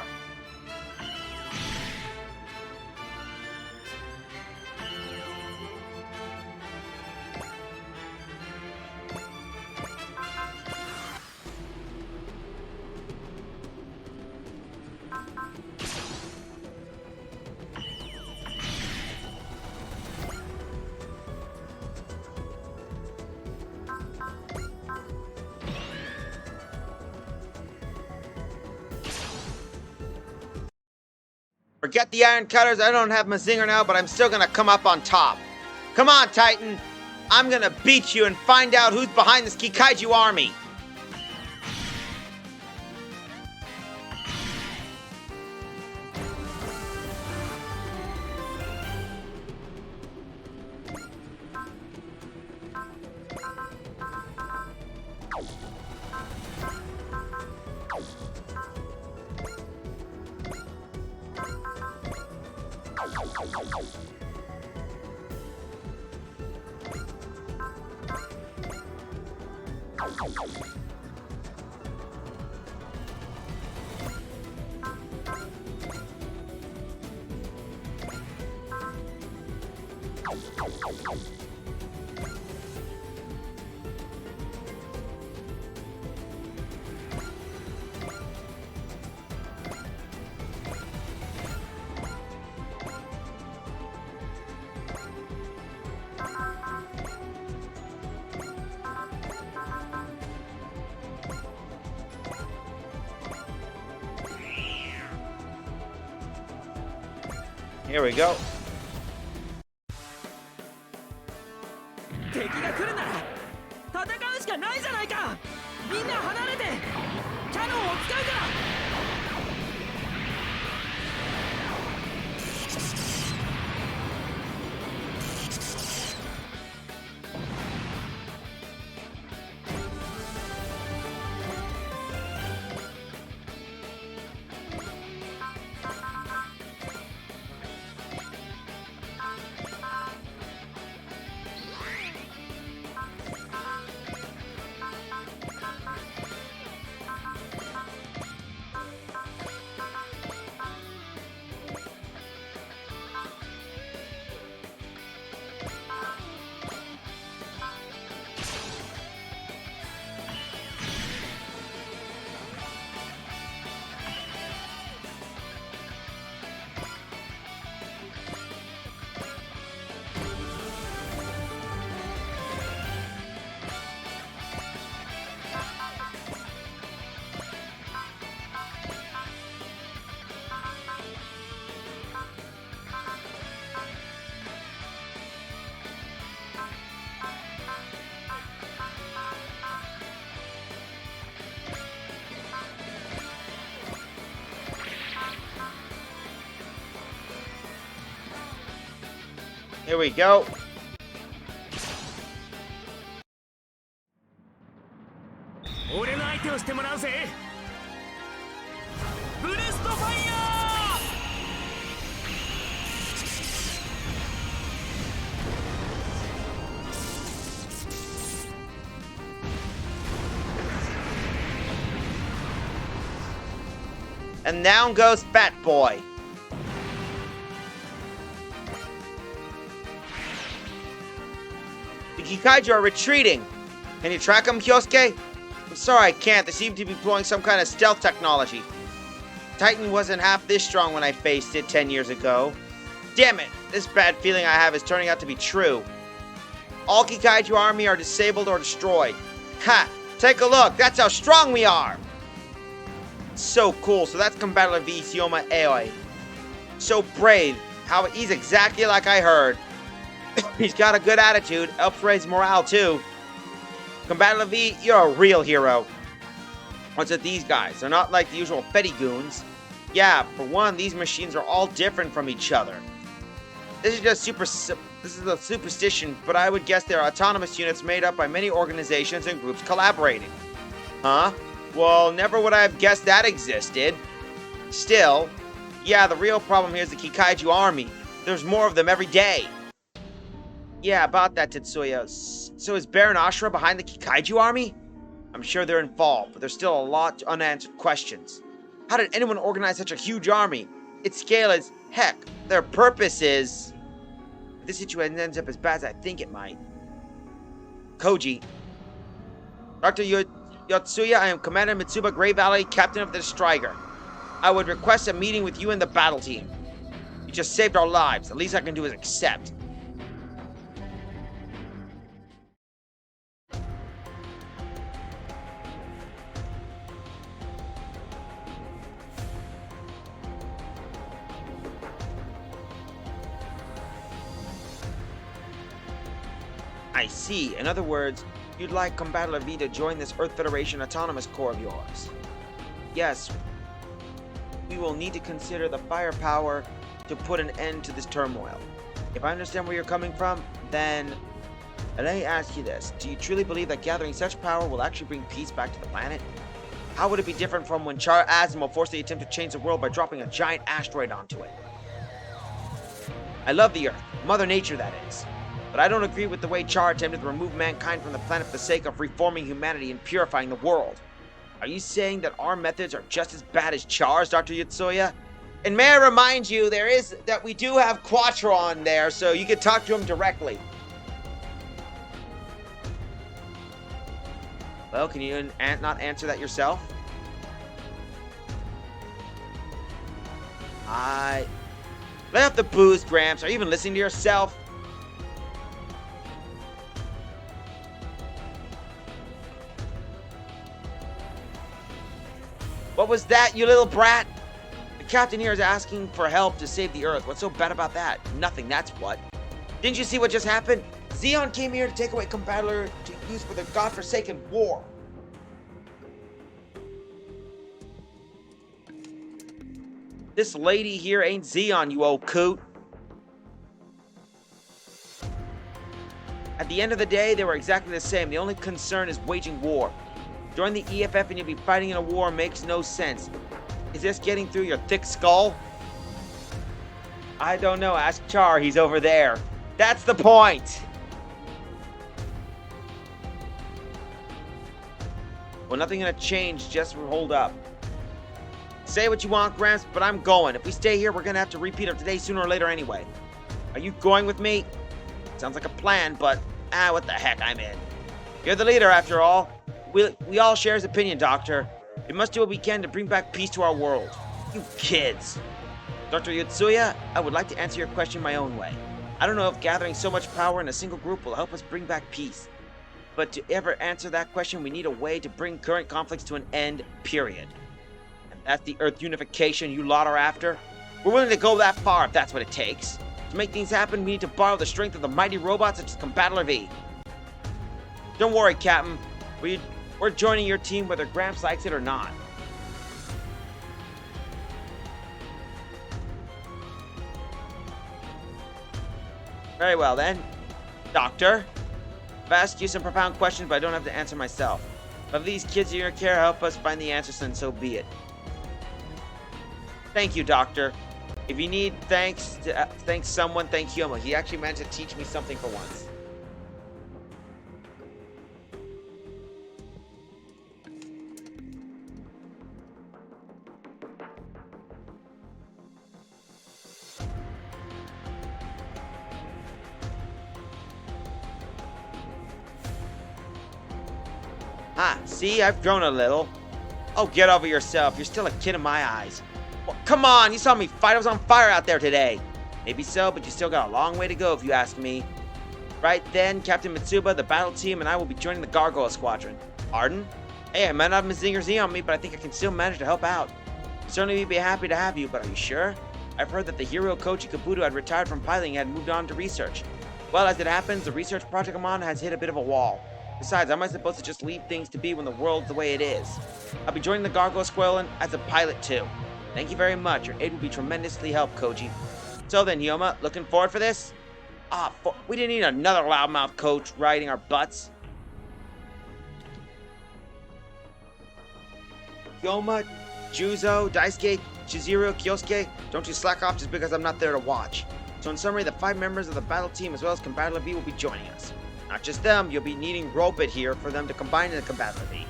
Forget the Iron Cutters, I don't have Mazinger now, but I'm still gonna come up on top. Come on, Titan! I'm gonna beat you and find out who's behind this Kikaiju army! Here we go. 敵が来るなら戦うしかないじゃないか。みんな離れてキャノンを使うから。Here we go. And down goes Fat Boy. The Kikaiju are retreating. Can you track them, Kyosuke? I'm sorry, I can't. They seem to be employing some kind of stealth technology. Titan wasn't half this strong when I faced it 10 years ago. Damn it! This bad feeling I have is turning out to be true. All Kikaiju army are disabled or destroyed. Ha! Take a look! That's how strong we are! So cool. So that's Combattler V Sioma Aoi. So brave. How he's exactly like I heard. He's got a good attitude. Helps raise morale too. Combattler V, you're a real hero. What's with these guys? They're not like the usual Fetty goons. Yeah, for one, these machines are all different from each other. This is a superstition, but I would guess they're autonomous units made up by many organizations and groups collaborating. Huh? Well, never would I have guessed that existed. Still, yeah, the real problem here is the Kikaiju army. There's more of them every day. Yeah, about that, Tetsuya. So is Baron Ashura behind the Kikaiju army? I'm sure they're involved, but there's still a lot of unanswered questions. How did anyone organize such a huge army? Its scale is, heck, their purpose is... If this situation ends up as bad as I think it might. Koji. Dr. Yotsuya, I am Commander Mitsuba Grey Valley, Captain of the Striker. I would request a meeting with you and the battle team. You just saved our lives. The least I can do is accept. I see. In other words, you'd like Combattler V to join this Earth Federation Autonomous Corps of yours. Yes. We will need to consider the firepower to put an end to this turmoil. If I understand where you're coming from, then... let me ask you this. Do you truly believe that gathering such power will actually bring peace back to the planet? How would it be different from when Char Asimov forced the attempt to change the world by dropping a giant asteroid onto it? I love the Earth. Mother Nature, that is. But I don't agree with the way Char attempted to remove mankind from the planet for the sake of reforming humanity and purifying the world. Are you saying that our methods are just as bad as Char's, Dr. Yotsuya? And may I remind you, that we do have Quattro on there, so you can talk to him directly. Well, can you not answer that yourself? Lay off the booze, Gramps. Are you even listening to yourself? What was that, you little brat? The captain here is asking for help to save the Earth. What's so bad about that? Nothing, that's what. Didn't you see what just happened? Zeon came here to take away Combattler to use for the godforsaken war. This lady here ain't Zeon, you old coot. At the end of the day, they were exactly the same. The only concern is waging war. Join the EFF and you'll be fighting in a war makes no sense. Is this getting through your thick skull? I don't know. Ask Char. He's over there. That's the point. Well, nothing gonna change. Just hold up. Say what you want, Gramps, but I'm going. If we stay here, we're gonna have to repeat of today sooner or later anyway. Are you going with me? Sounds like a plan, but what the heck, I'm in. You're the leader, after all. We all share his opinion, Doctor. We must do what we can to bring back peace to our world. You kids. Dr. Yotsuya, I would like to answer your question my own way. I don't know if gathering so much power in a single group will help us bring back peace. But to ever answer that question, we need a way to bring current conflicts to an end, period. And that's the Earth unification you lot are after? We're willing to go that far if that's what it takes. To make things happen, we need to borrow the strength of the mighty robots such as Combattler V. Don't worry, Captain. We're joining your team whether Gramps likes it or not. Very well then. Doctor, I've asked you some profound questions, but I don't have to answer myself. If these kids in your care help us find the answers, then so be it. Thank you, Doctor. If you need thanks to thank someone, thank Hyoma. He actually managed to teach me something for once. See, I've grown a little. Oh, get over yourself. You're still a kid in my eyes. Well, come on, you saw me fight. I was on fire out there today. Maybe so, but you still got a long way to go if you ask me. Right then, Captain Mitsuba, the battle team, and I will be joining the Gargoyle Squadron. Pardon? Hey, I might not have Mazinger Z on me, but I think I can still manage to help out. Certainly be happy to have you, but are you sure? I've heard that the hero Koji Kabuto had retired from piloting and had moved on to research. Well, as it happens, the research project I'm on has hit a bit of a wall. Besides, am I supposed to just leave things to be when the world's the way it is? I'll be joining the Gargoyle Squadron as a pilot too. Thank you very much. Your aid will be tremendously helped, Koji. So then, Hyoma, looking forward for this? We didn't need another loudmouth coach riding our butts. Hyoma, Juzo, Daisuke, Chizuru, Kyosuke, don't you slack off just because I'm not there to watch. So in summary, the 5 members of the battle team as well as Combattler V will be joining us. Not just them, you'll be needing Robit here for them to combine in the Combattler V.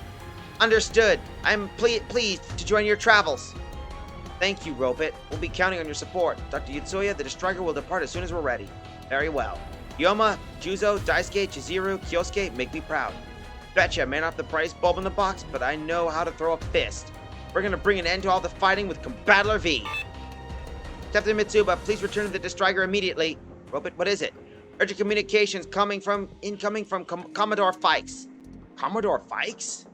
Understood. I'm pleased to join your travels. Thank you, Robit. We'll be counting on your support. Dr. Yutsuya, the Destroyer will depart as soon as we're ready. Very well. Hyoma, Juzo, Daisuke, Chizuru, Kyosuke, make me proud. Betcha I may not have the brightest bulb in the box, but I know how to throw a fist. We're gonna bring an end to all the fighting with Combattler V. Captain Mitsuba, please return to the Destroyer immediately. Robit, what is it? Urgent communications incoming from Commodore Fikes. Commodore Fikes?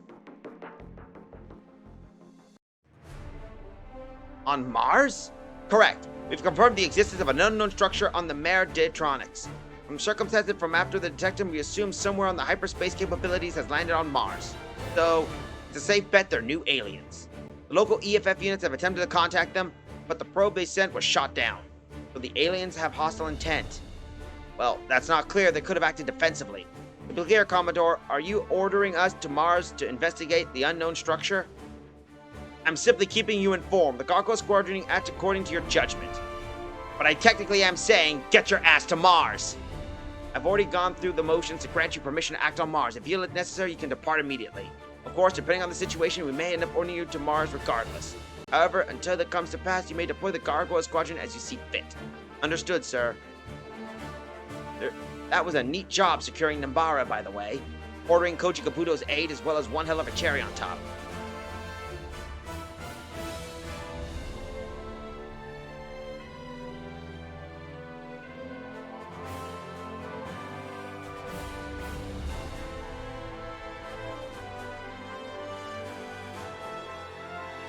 On Mars? Correct. We've confirmed the existence of an unknown structure on the Mare Detronics. From circumstances from after the detective, we assume somewhere on the hyperspace capabilities has landed on Mars. So, it's a safe bet they're new aliens. The local EFF units have attempted to contact them, but the probe they sent was shot down. So the aliens have hostile intent. Well, that's not clear. They could have acted defensively. To be clear, Commodore, are you ordering us to Mars to investigate the unknown structure? I'm simply keeping you informed. The Gargoyle Squadron acts according to your judgment. But I technically am saying, get your ass to Mars! I've already gone through the motions to grant you permission to act on Mars. If you feel it necessary, you can depart immediately. Of course, depending on the situation, we may end up ordering you to Mars regardless. However, until that comes to pass, you may deploy the Gargoyle Squadron as you see fit. Understood, sir. That was a neat job securing Nambara, by the way. Ordering Koji Kabuto's aid as well as one hell of a cherry on top.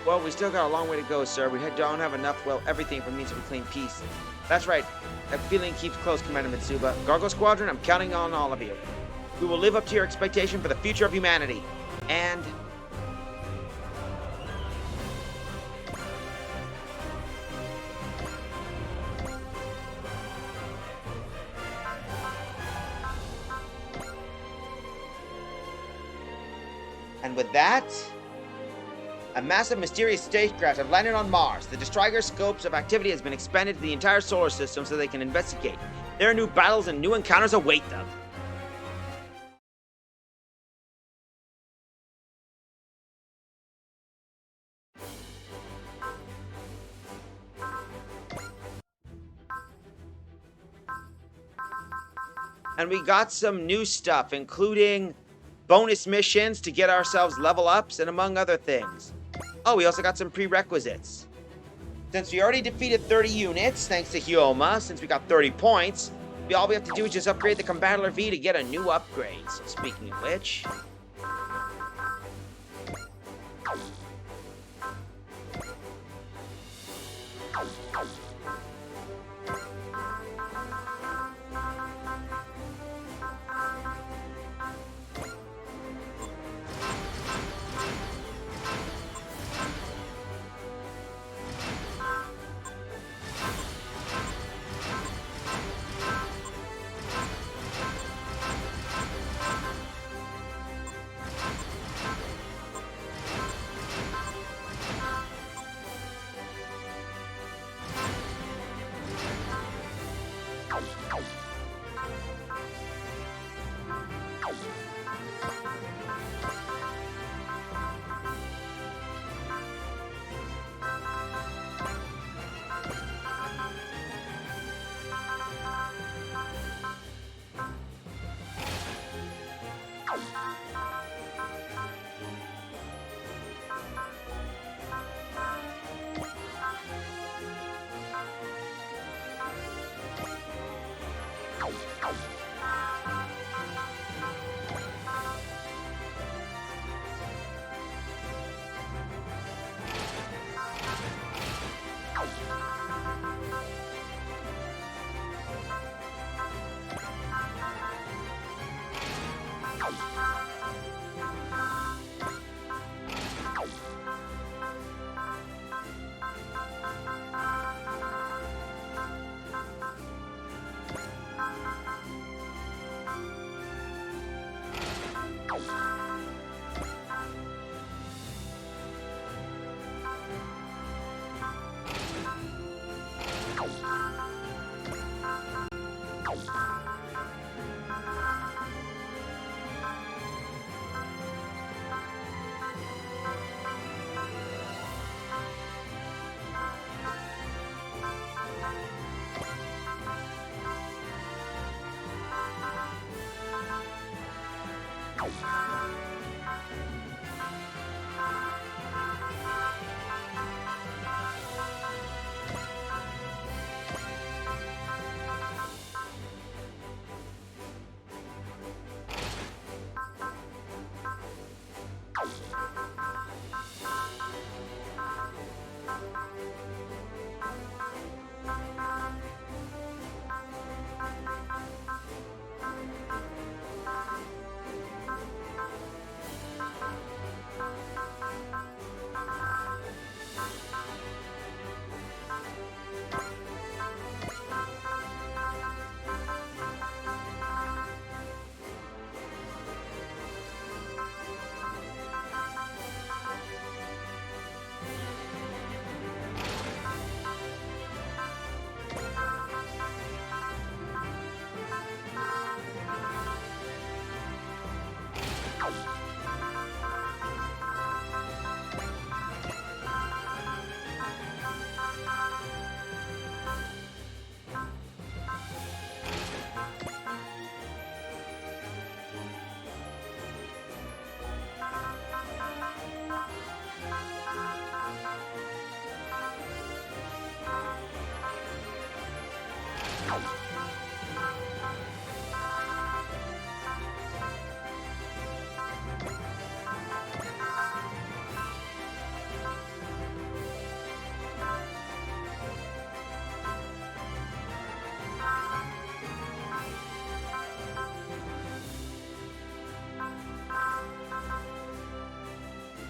Well, we still got a long way to go, sir. We don't have enough, well, everything for me to reclaim peace. That's right. That feeling keeps close, Commander Mitsuba. Gargoyle Squadron, I'm counting on all of you. We will live up to your expectation for the future of humanity. And... with that... a massive, mysterious spacecraft have landed on Mars. The Destroyer's scopes of activity has been expanded to the entire solar system so they can investigate. There are new battles and new encounters await them. And we got some new stuff, including bonus missions to get ourselves level ups and among other things. Oh, we also got some prerequisites. Since we already defeated 30 units, thanks to Hyoma, since we got 30 points, all we have to do is just upgrade the Combattler V to get a new upgrade. So speaking of which...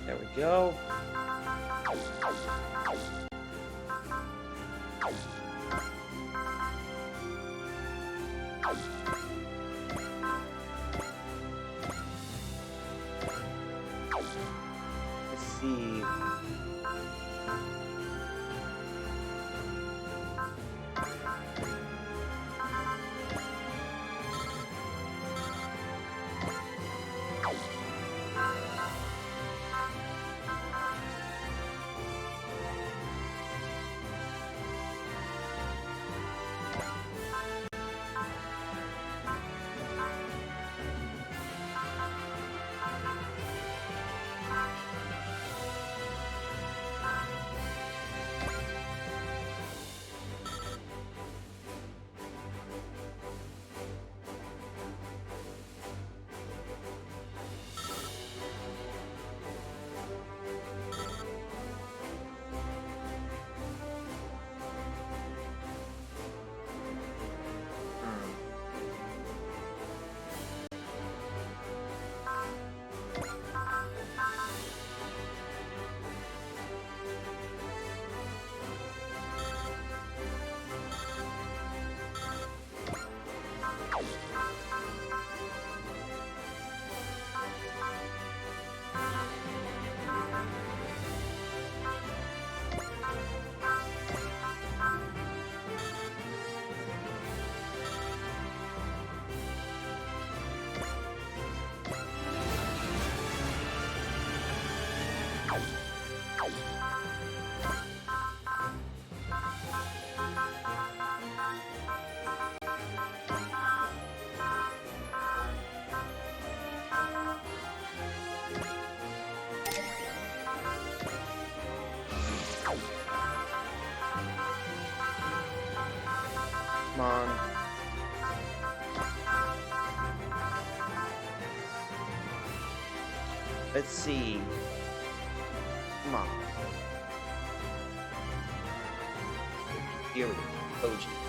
There we go. Let's see. Come on. Let's see. Come on. Here we go. OG.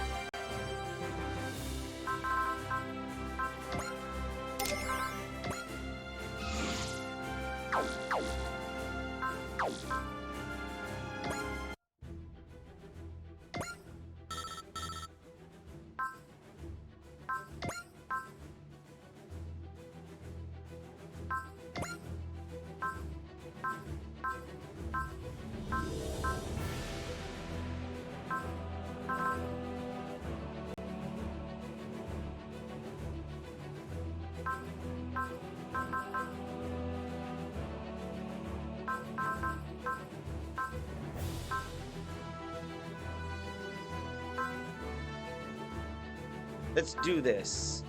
Let's do this.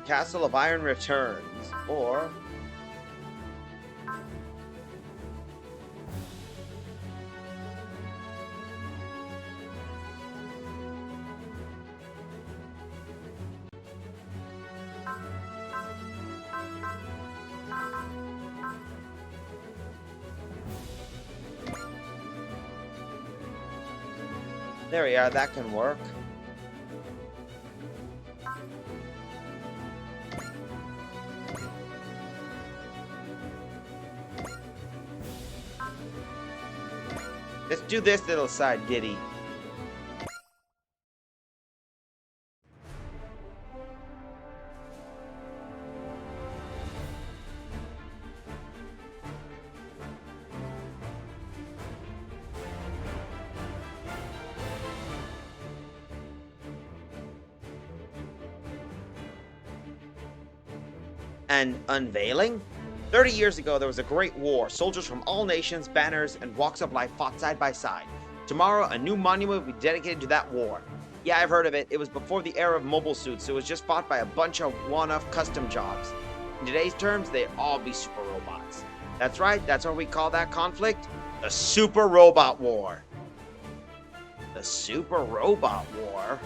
Castle of Iron returns, or... There we are, that can work. Let's do this little side ditty. And unveiling? 30 years ago, there was a great war. Soldiers from all nations, banners, and walks of life fought side by side. Tomorrow, a new monument will be dedicated to that war. Yeah, I've heard of it. It was before the era of mobile suits, so it was just fought by a bunch of one-off custom jobs. In today's terms, they'd all be super robots. That's right, that's what we call that conflict. The Super Robot War. The Super Robot War?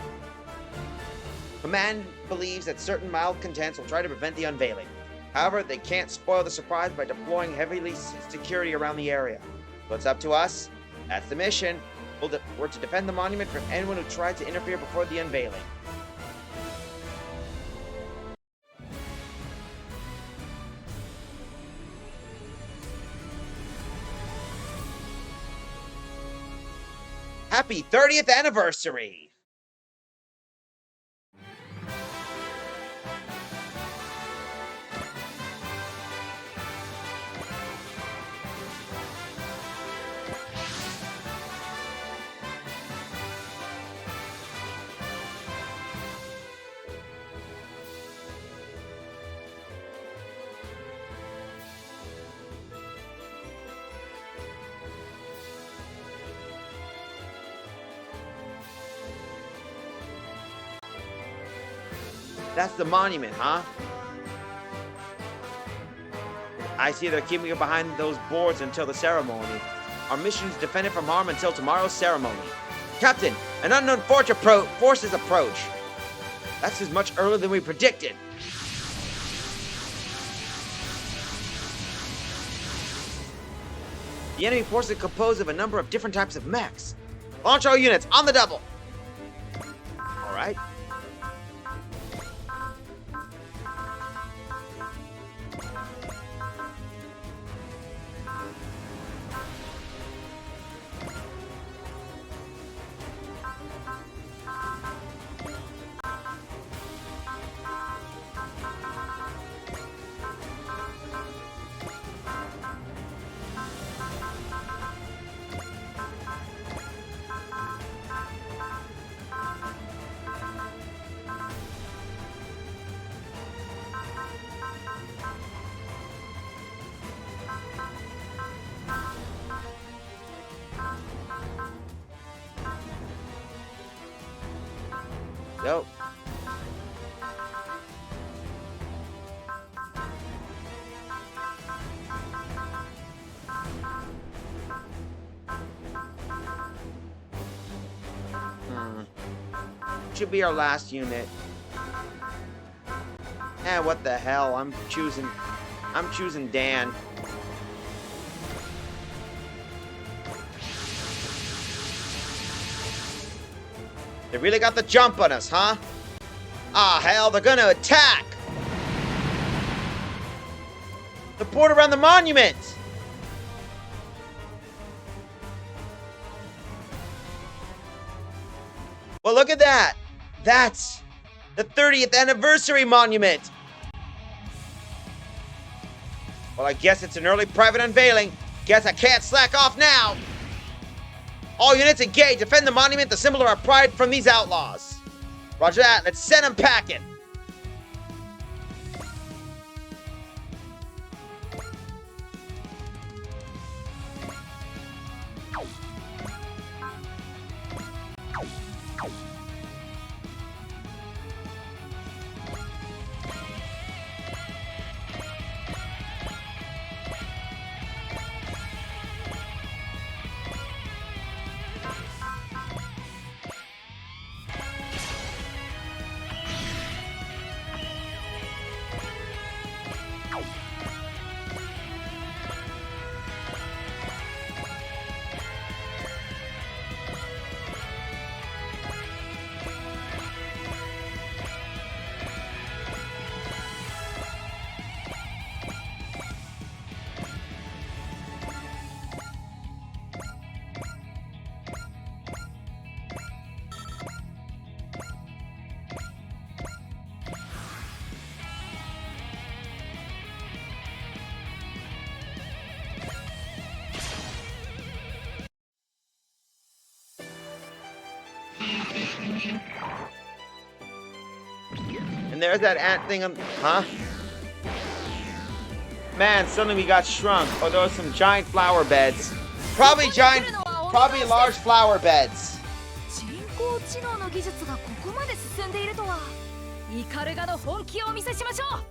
Command believes that certain malcontents will try to prevent the unveiling. However, they can't spoil the surprise by deploying heavy security around the area. So it's up to us. That's the mission. We're to defend the monument from anyone who tries to interfere before the unveiling. Happy 30th anniversary! That's the monument, huh? I see they're keeping it behind those boards until the ceremony. Our mission is to defend it from harm until tomorrow's ceremony. Captain, an unknown forces approach. That's as much earlier than we predicted. The enemy forces are composed of a number of different types of mechs. Launch all units on the double. All right. Go. Should be our last unit. What the hell? I'm choosing Dan. They really got the jump on us, huh? Ah, hell, they're gonna attack! The port around the monument! Well, look at that! That's the 30th anniversary monument! Well, I guess it's an early private unveiling. Guess I can't slack off now! All units engage! Defend the monument, the symbol of our pride from these outlaws! Roger that, let's send them packing! And there's that ant thing on, huh? Man, suddenly we got shrunk. Oh, there was some giant flower beds. Probably large flower beds. 人工知能の技術がここまで進んでいるとは。イカルガの本気をお見せしましょう。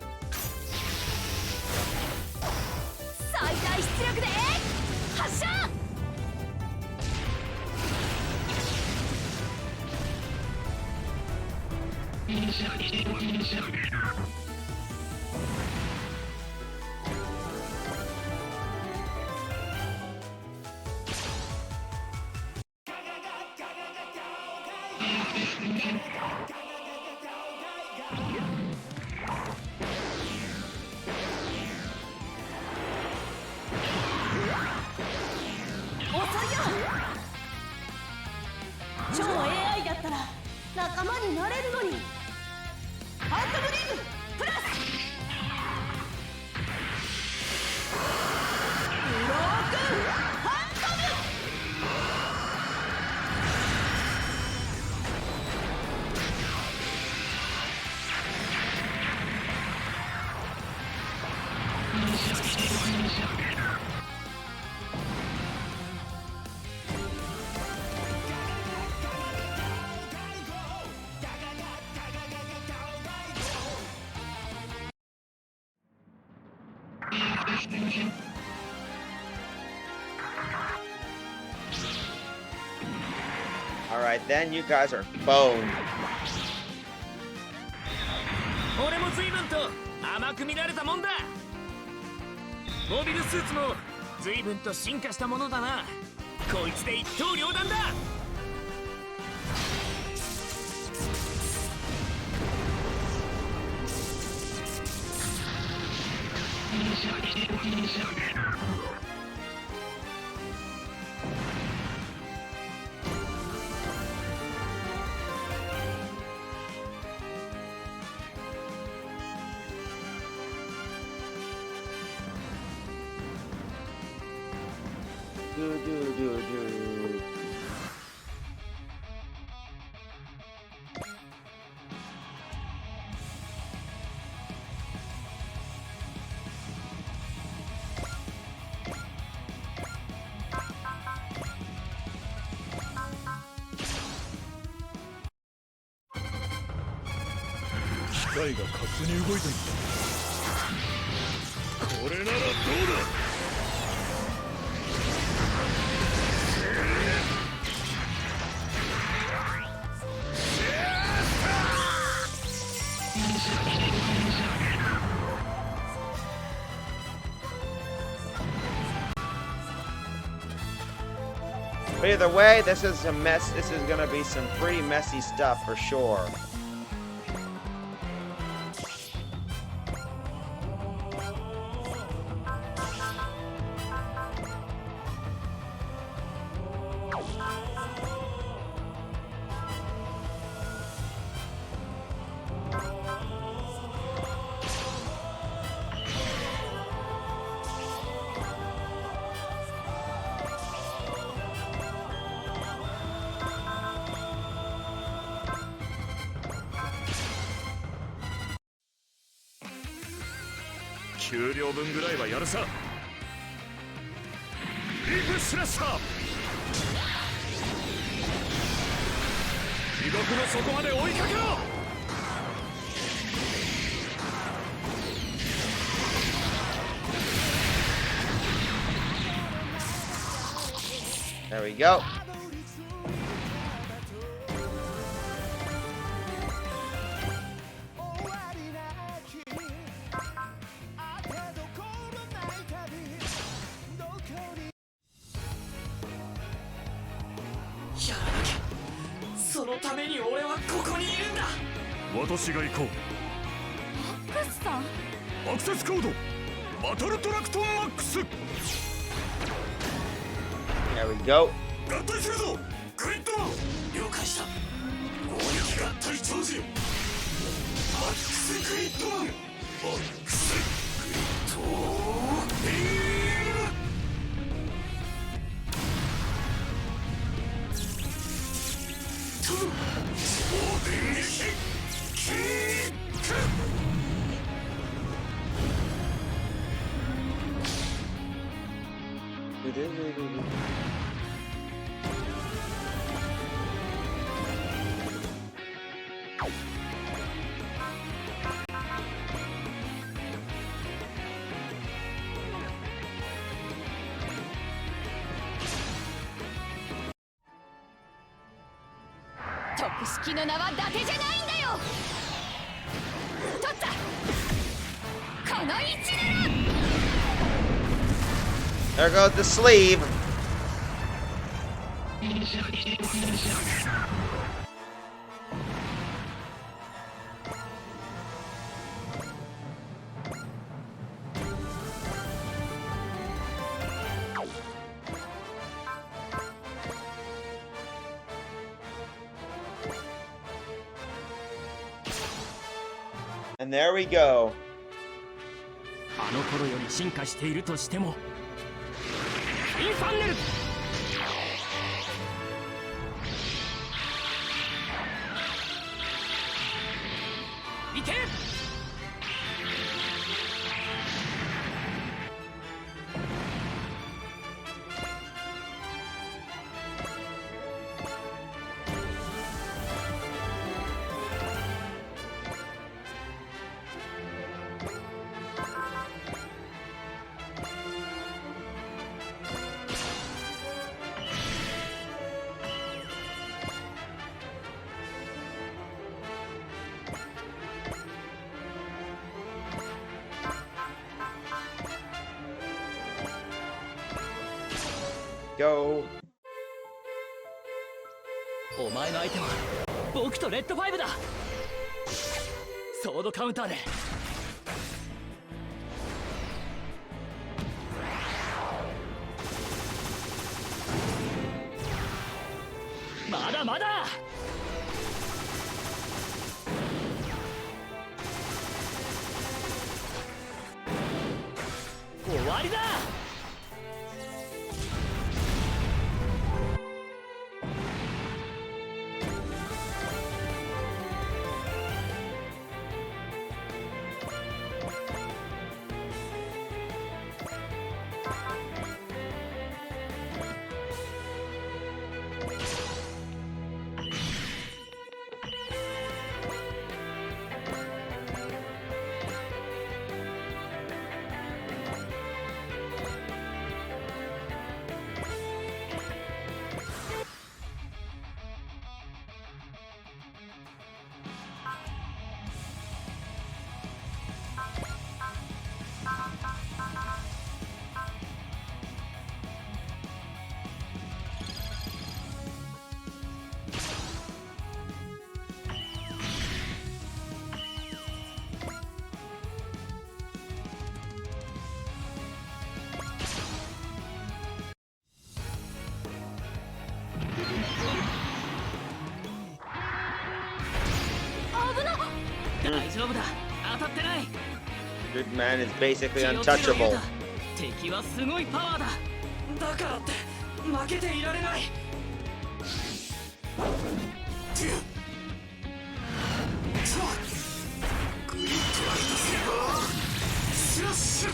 最大出力で発射。超 AI だったら仲間になれるのに。ハンドブリームプラスブロークンハンドブ。Alright, then you guys are boned. 俺も随分と甘く見られたもんだ。モビルスーツも随分と進化したものだな。こいつで一刀両断だ。機械が勝手に動いてる。これならどうだ。But either way, this is a mess. This is gonna be some pretty messy stuff for sure.給料分ぐらいはやるさ。リフスラッシャー。地獄の底まで追いかけろ。There we go. Yeah. そのために俺はここにいるんだ。私が行こう。マックスさん。アクセスコードバトルトラクトンマックス。 There we go. 合体するぞグリッド。了解した。攻撃合体超人マックスグリッドマン。マックスグリッドビーム。超電撃キック。特式の名は伊達じゃないんだよ。取ったこの位置なら。 There goes the sleeve. And there we go. あの頃より進化しているとしてもインファンネル。いけ。Go. お前の相手は僕とレッドファイブだ。ソードカウンターでまだまだ。終わりだ。大丈夫だ。当たってない。 Good man is basically untouchable. 敵はすごいパワーだ。だからって負けていられない。グリッドライトセーバースラッシュ。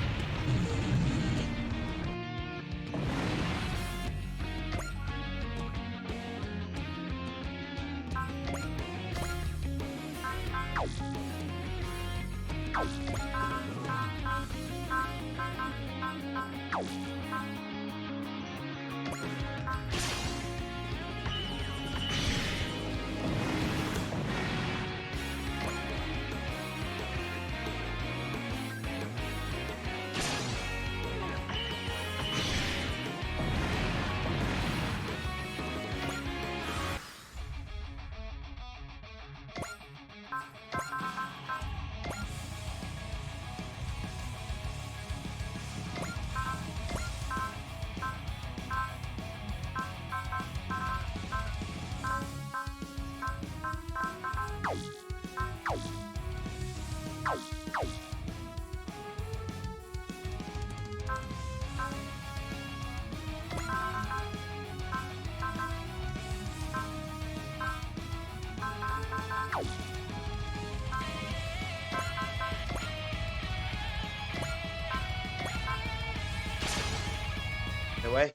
Anyway,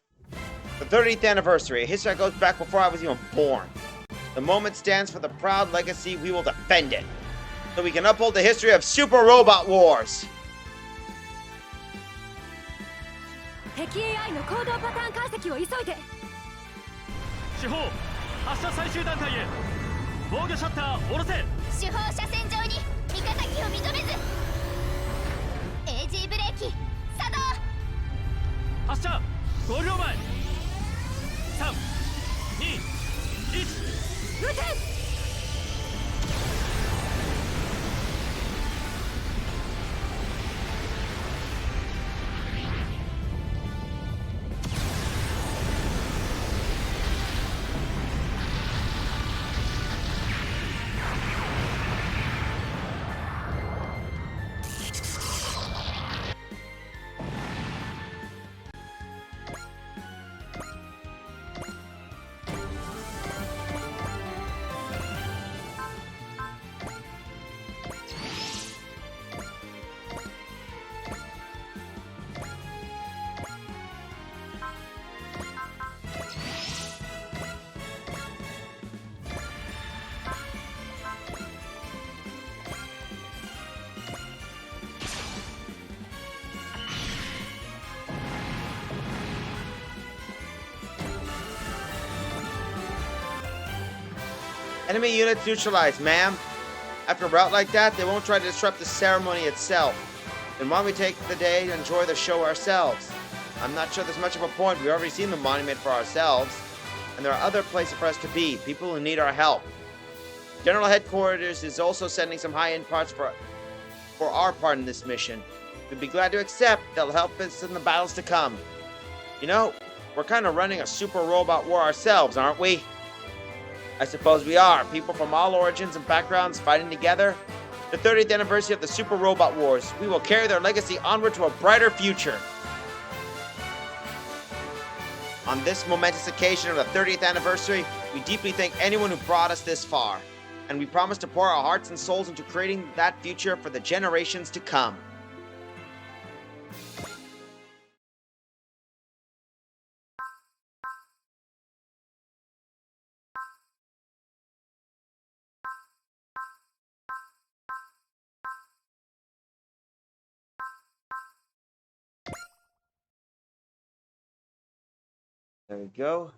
the 30th anniversary, a history that goes back before I was even born. The moment stands for the proud legacy. We will defend it, so we can uphold the history of Super Robot Wars. 敵 AI の行動パターン解析を急いで。四方発射最終段階へ。防御シャッター下ろせ。主砲車線上に味方機を認めず。AG ブレーキ作動。発射5秒前。3、2、1。撃て。Enemy units neutralized, ma'am. After a rout like that, they won't try to disrupt the ceremony itself. Then why don't we take the day to enjoy the show ourselves? I'm not sure there's much of a point. We've already seen the monument for ourselves. And there are other places for us to be, people who need our help. General Headquarters is also sending some high-end parts for our part in this mission. We'd be glad to accept. They'll help us in the battles to come. You know, we're kind of running a super robot war ourselves, aren't we? I suppose we are. People from all origins and backgrounds fighting together. The 30th anniversary of the Super Robot Wars. We will carry their legacy onward to a brighter future. On this momentous occasion of the 30th anniversary, we deeply thank anyone who brought us this far. And we promise to pour our hearts and souls into creating that future for the generations to come. There we go.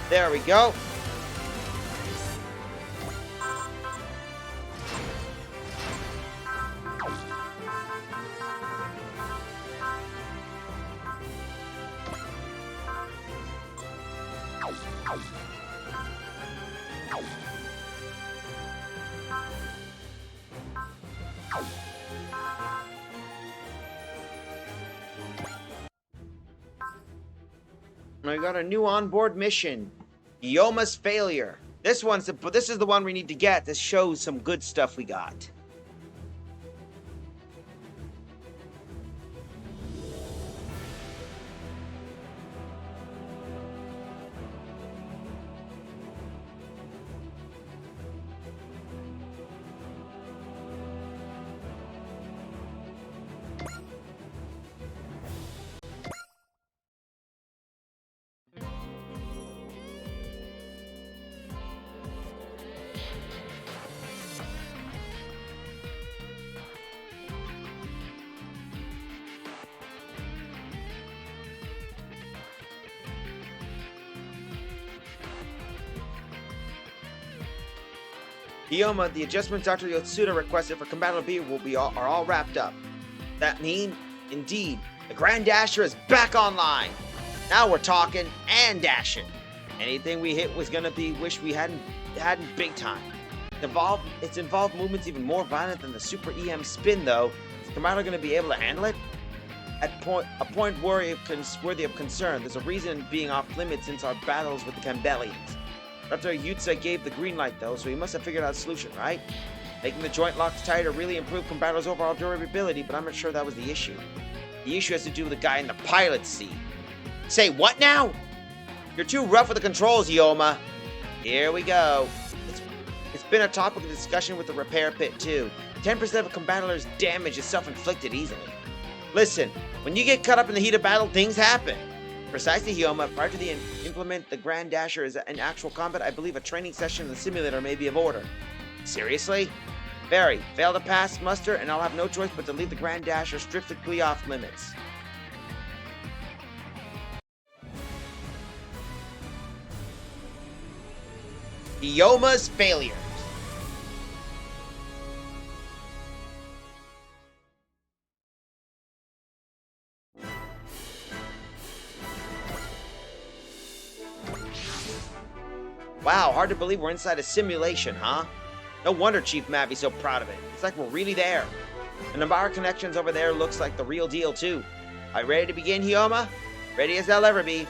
There we go. We got a new onboard mission. Yoma's failure. This is the one we need to get. This shows some good stuff we got. Yoma, the adjustments Dr. Yotsuda requested for Compatible B are all wrapped up. That means, indeed, the Grand Dasher is back online. Now we're talking and dashing. Anything we hit was gonna be wish we hadn't big time. It's involved movements even more violent than the Super EM spin though. Is Commander gonna be able to handle it? A point worthy of concern. There's a reason being off limits since our battles with the Campbellians. Dr. Yutsa gave the green light though, so he must have figured out a solution, right? Making the joint locks tighter really improved Combator's overall durability, but I'm not sure that was the issue. The issue has to do with the guy in the pilot's seat. Say what now? You're too rough with the controls, Yoma. Here we go. It's been a topic of discussion with the repair pit too. 10% of a combator's damage is self-inflicted easily. Listen, when you get caught up in the heat of battle, things happen. Precisely, Hyoma. Prior to the implement the Grand Dasher is in actual combat, I believe a training session in the simulator may be of order. Seriously? Very. Fail to pass muster, and I'll have no choice but to leave the Grand Dasher strictly off limits. Hyoma's failures. Wow, hard to believe we're inside a simulation, huh? No wonder Chief Mavi's so proud of it. It's like we're really there. And the Nabara connections over there looks like the real deal, too. Are you ready to begin, Hyoma? Ready as I'll ever be.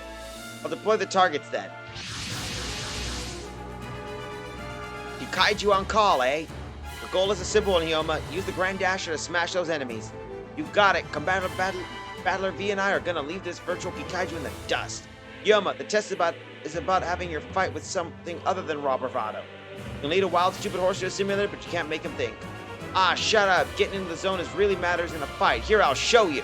I'll deploy the targets then. You kaiju on call, eh? The goal is a simple one, Hyoma. Use the Grand Dasher to smash those enemies. You've got it. Battler V and I are gonna leave this virtual Pikachu in the dust. Hyoma, the test is about having your fight with something other than raw bravado. You'll need a wild, stupid horse to a simulator, but you can't make him think. Ah, shut up. Getting into the zone is really matters in a fight. Here, I'll show you.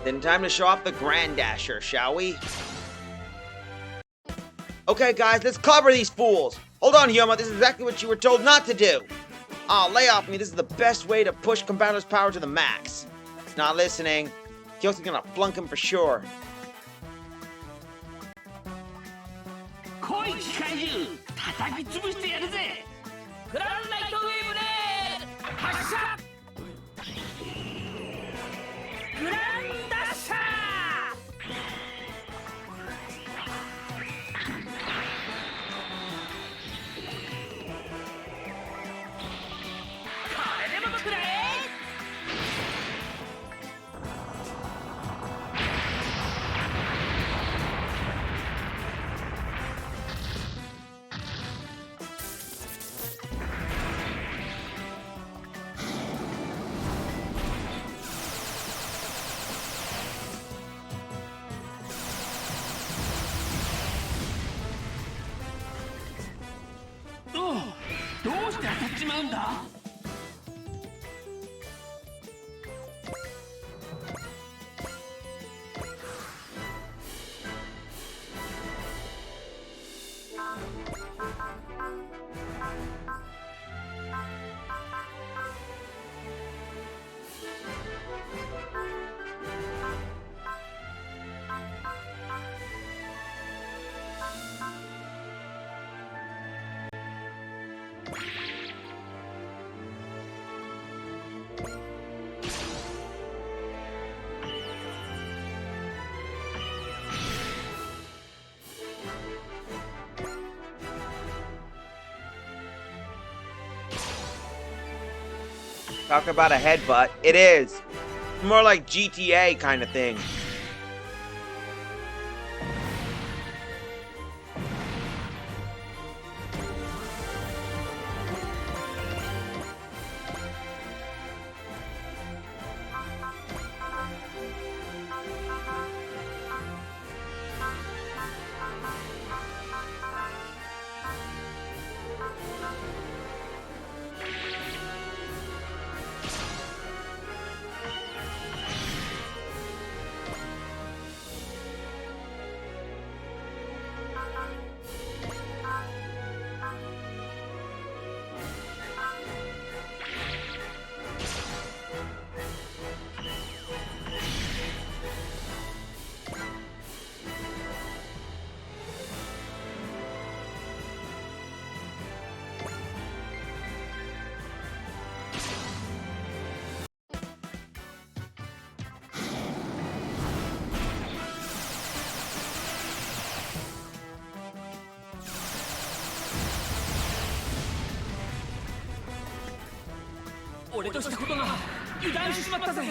Then time to show off the Grand Dasher, shall we? Okay, guys, let's cover these fools. Hold on, Hyoma, this is exactly what you were told not to do. Aw, lay off me. This is the best way to push Combator's power to the max. Not listening. Kyo's gonna flunk him for sure. 来い機械獣叩き潰してやるぜクラウンライトウェーブで発射グランダッシャーこれでも食らえどうして当たっちまうんだTalk about a headbutt. It is. More like GTA kind of thing. 俺としたことが油断しちまったぜ。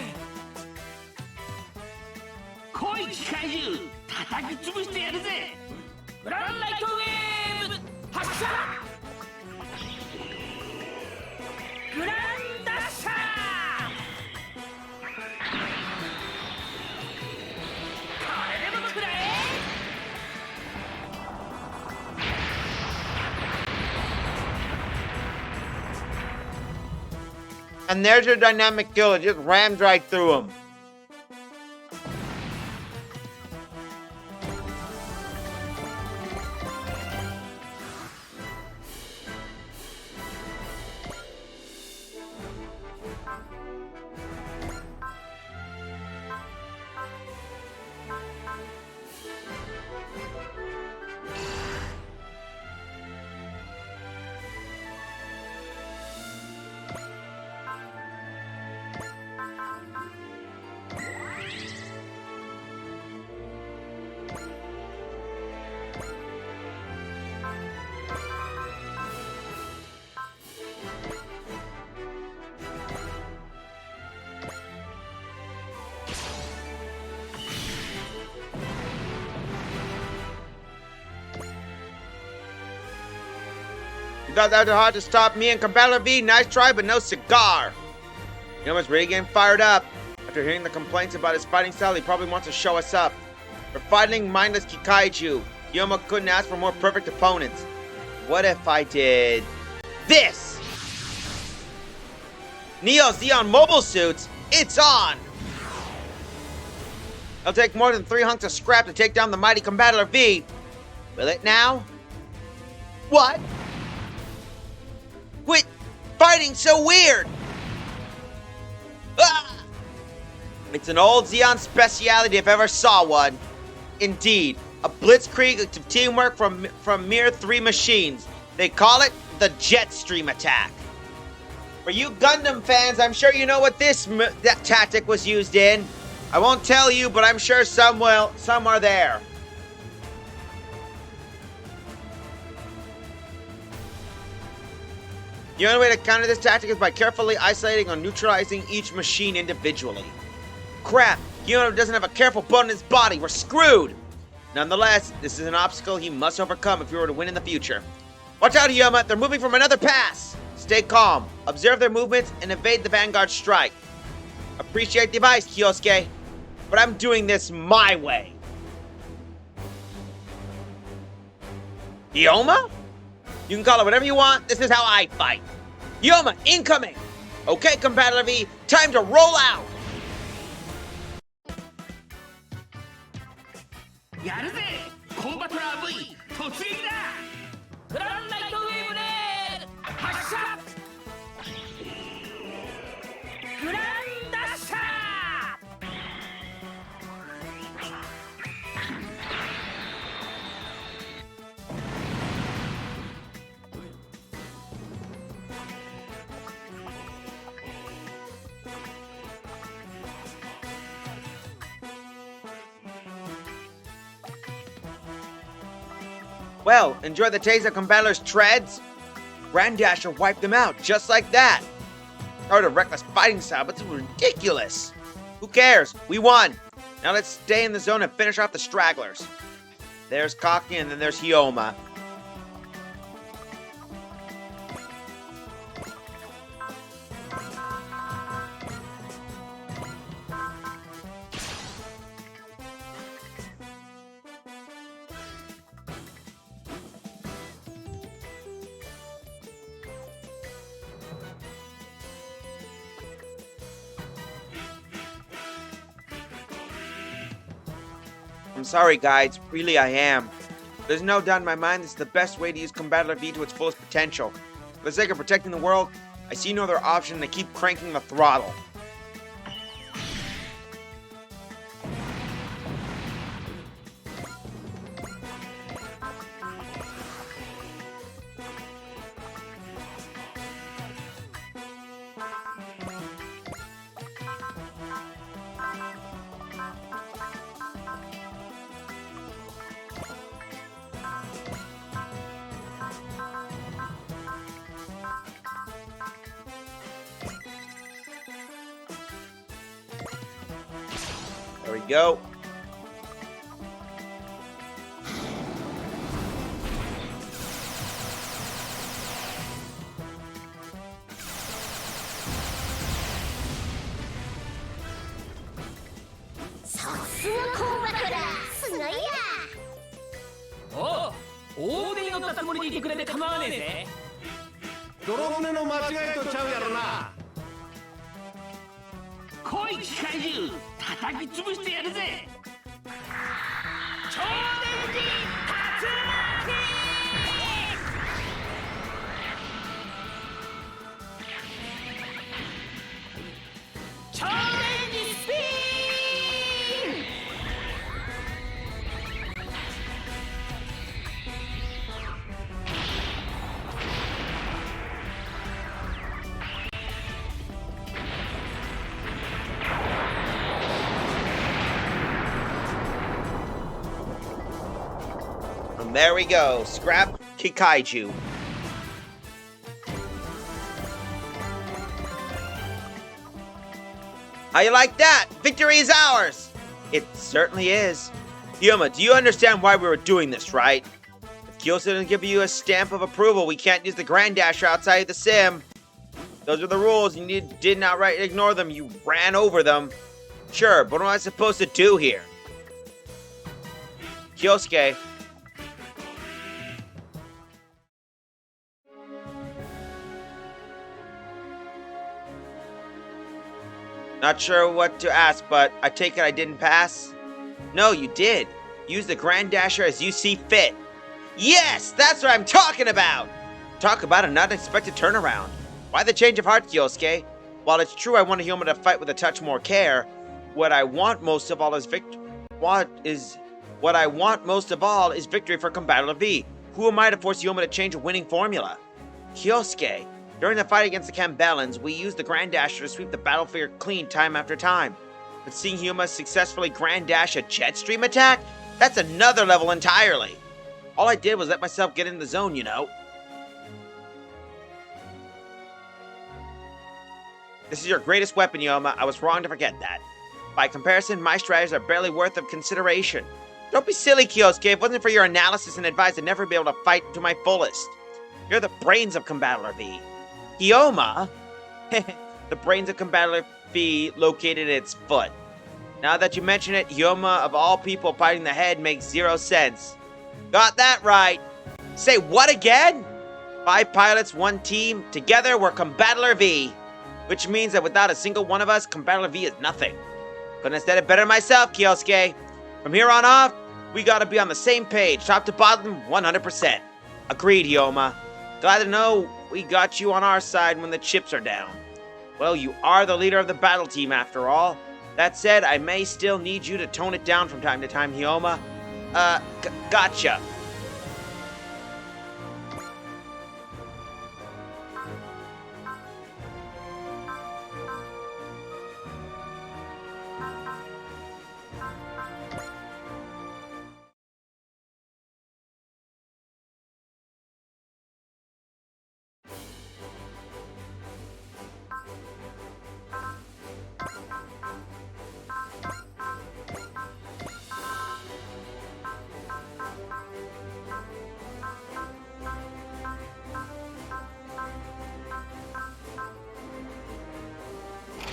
来い機械獣、叩き潰してやるぜ。グランライトウェーブ発射。グランダッシャー。これでも食らえ。And there's your dynamic kill. It just rammed right through him. You thought that was hard to stop me and Competitor V? Nice try, but no cigar. Yoma's really getting fired up. After hearing the complaints about his fighting style, he probably wants to show us up. We're fighting mindless Kikaiju. Yoma couldn't ask for more perfect opponents. What if I did this? Neo Zeon mobile suits, it's on! It'll take more than 3 hunks of scrap to take down the mighty Competitor V. Will it now? What? Quit fighting so weird! Ah! It's an old Zeon speciality if ever saw one. Indeed, a blitzkrieg of teamwork from mere 3 machines. They call it the Jetstream attack. For you Gundam fans, I'm sure you know what that tactic was used in. I won't tell you, but I'm sure some will. Some are there. The only way to counter this tactic is by carefully isolating or neutralizing each machine individually. Crap, Yuma doesn't have a careful bone in his body. We're screwed. Nonetheless, this is an obstacle he must overcome if he were to win in the future. Watch out, Yuma. They're moving from another pass. Stay calm, observe their movements, and evade the Vanguard strike. Appreciate the advice, Kyosuke, but I'm doing this my way. Yoma? You can call it whatever you want. This is how I fight. Yoma, incoming! Okay, Competitor V, time to roll out! やるぜコンバトラー V 突撃だ。グランライトウェーブレール発射。グランダッシャー。Well, enjoy the taste of Competitor's treads? Grandasher wiped them out just like that. Heard of reckless fighting style, but this was ridiculous. Who cares? We won. Now let's stay in the zone and finish off the stragglers. There's Kaki and then there's Hyoma. I'm sorry, guys. Really, I am. There's no doubt in my mind this is the best way to use Competitor V to its fullest potential. For the sake of protecting the world, I see no other option than to keep cranking the throttle. we go. Oh, 大手に乗ったつもりでいてくれて構わねえぜ。泥船の間違いとちゃうやろな。来い機械獣、叩き潰してやるぜ。超電磁竜巻。超電磁スピン。And there we go. Scrap Kikaiju. How you like that? Victory is ours! It certainly is. Yuma, do you understand why we were doing this, right? If Kyosa didn't give you a stamp of approval, we can't use the Grand Dasher outside the sim. Those are the rules, and you didn't outright ignore them. You ran over them. Sure, but what am I supposed to do here? Kyosuke. Not sure what to ask, but I take it I didn't pass? No, you did. Use the Grand Dasher as you see fit. Yes, that's what I'm talking about! Talk about an unexpected turnaround. Why the change of heart, Kyosuke? While it's true I want a human to fight with a touch more care, what I want most of all is victory for Combattler V. Who am I to force Yoma to change a winning formula? Kyosuke, during the fight against the Cambellans, we used the Grand Dasher to sweep the battlefield clean time after time. But seeing Yuma successfully Grand Dash a jet stream attack? That's another level entirely. All I did was let myself get in the zone, you know. This is your greatest weapon, Yoma. I was wrong to forget that. By comparison, my strategies are barely worth of consideration. Don't be silly, Kyosuke. If it wasn't for your analysis and advice, I'd never be able to fight to my fullest. You're the brains of Combattler V. Yoma? The brains of Combattler V located at its foot. Now that you mention it, Yoma, of all people, fighting the head makes 0 sense. Got that right. Say what again? 5 pilots, 1 team. Together, we're Combattler V. Which means that without a single one of us, Combattler V is nothing. Couldn't have said it better myself, Kyosuke. From here on off, we gotta be on the same page, top to bottom, 100%. Agreed, Yoma. Glad to know we got you on our side when the chips are down. Well, you are the leader of the battle team after all. That said, I may still need you to tone it down from time to time, Hyoma. Gotcha.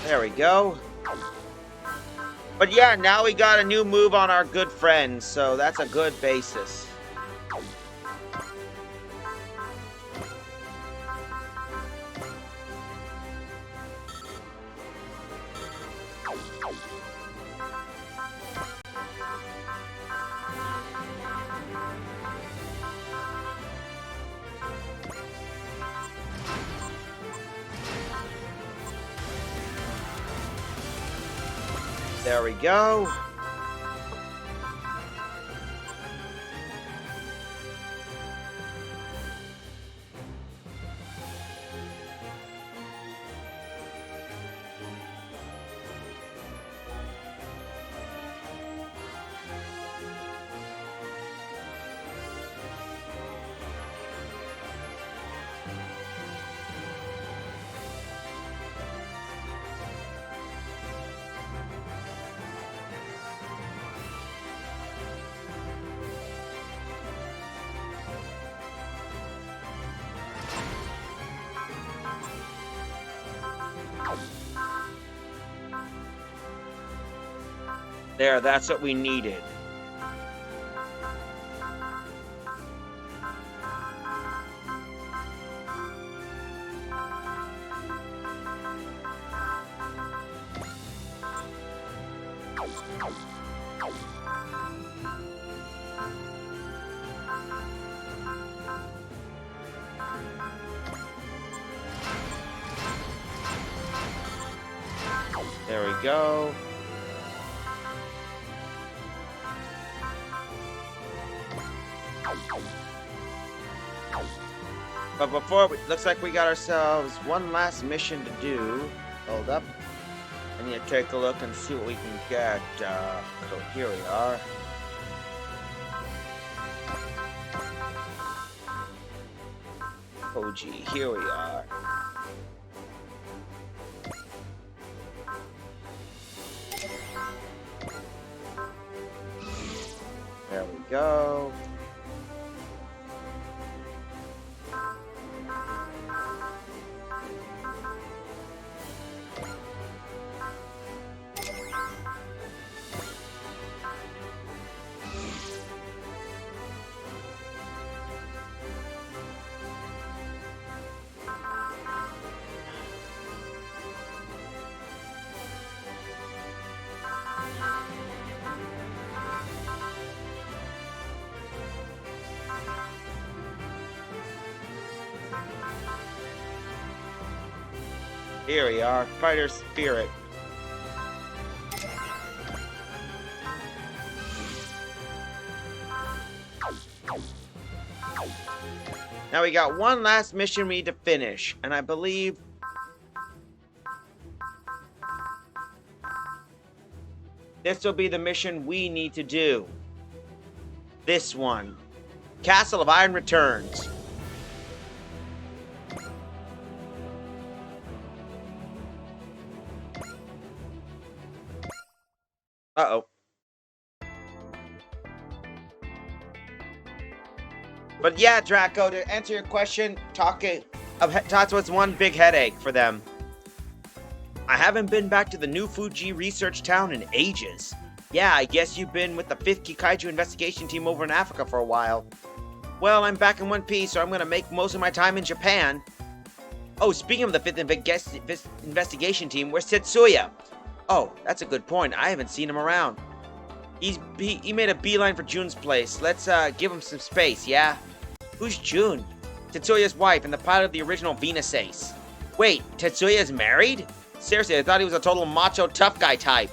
There we go. But yeah, now we got a new move on our good friends, so that's a good basis. There we go. There, that's what we needed. There we go. But before, looks like we got ourselves one last mission to do. Hold up. I need to take a look and see what we can get. So here we are. Koji, here we are. There we go. Here we are, fighter spirit. Now we got one last mission we need to finish, and I believe this will be the mission we need to do. This one. Castle of Iron returns. Uh-oh. But yeah, Draco, to answer your question, Tatsuo's one big headache for them. I haven't been back to the New Fuji research town in ages. Yeah, I guess you've been with the 5th Kikaiju investigation team over in Africa for a while. Well, I'm back in one piece, so I'm gonna make most of my time in Japan. Oh, speaking of the 5th investigation team, where's Tetsuya? Oh, that's a good point. I haven't seen him around. He made a beeline for Jun's place. Let's give him some space, yeah? Who's Jun? Tetsuya's wife and the pilot of the original Venus Ace. Wait, Tetsuya's married? Seriously, I thought he was a total macho tough guy type.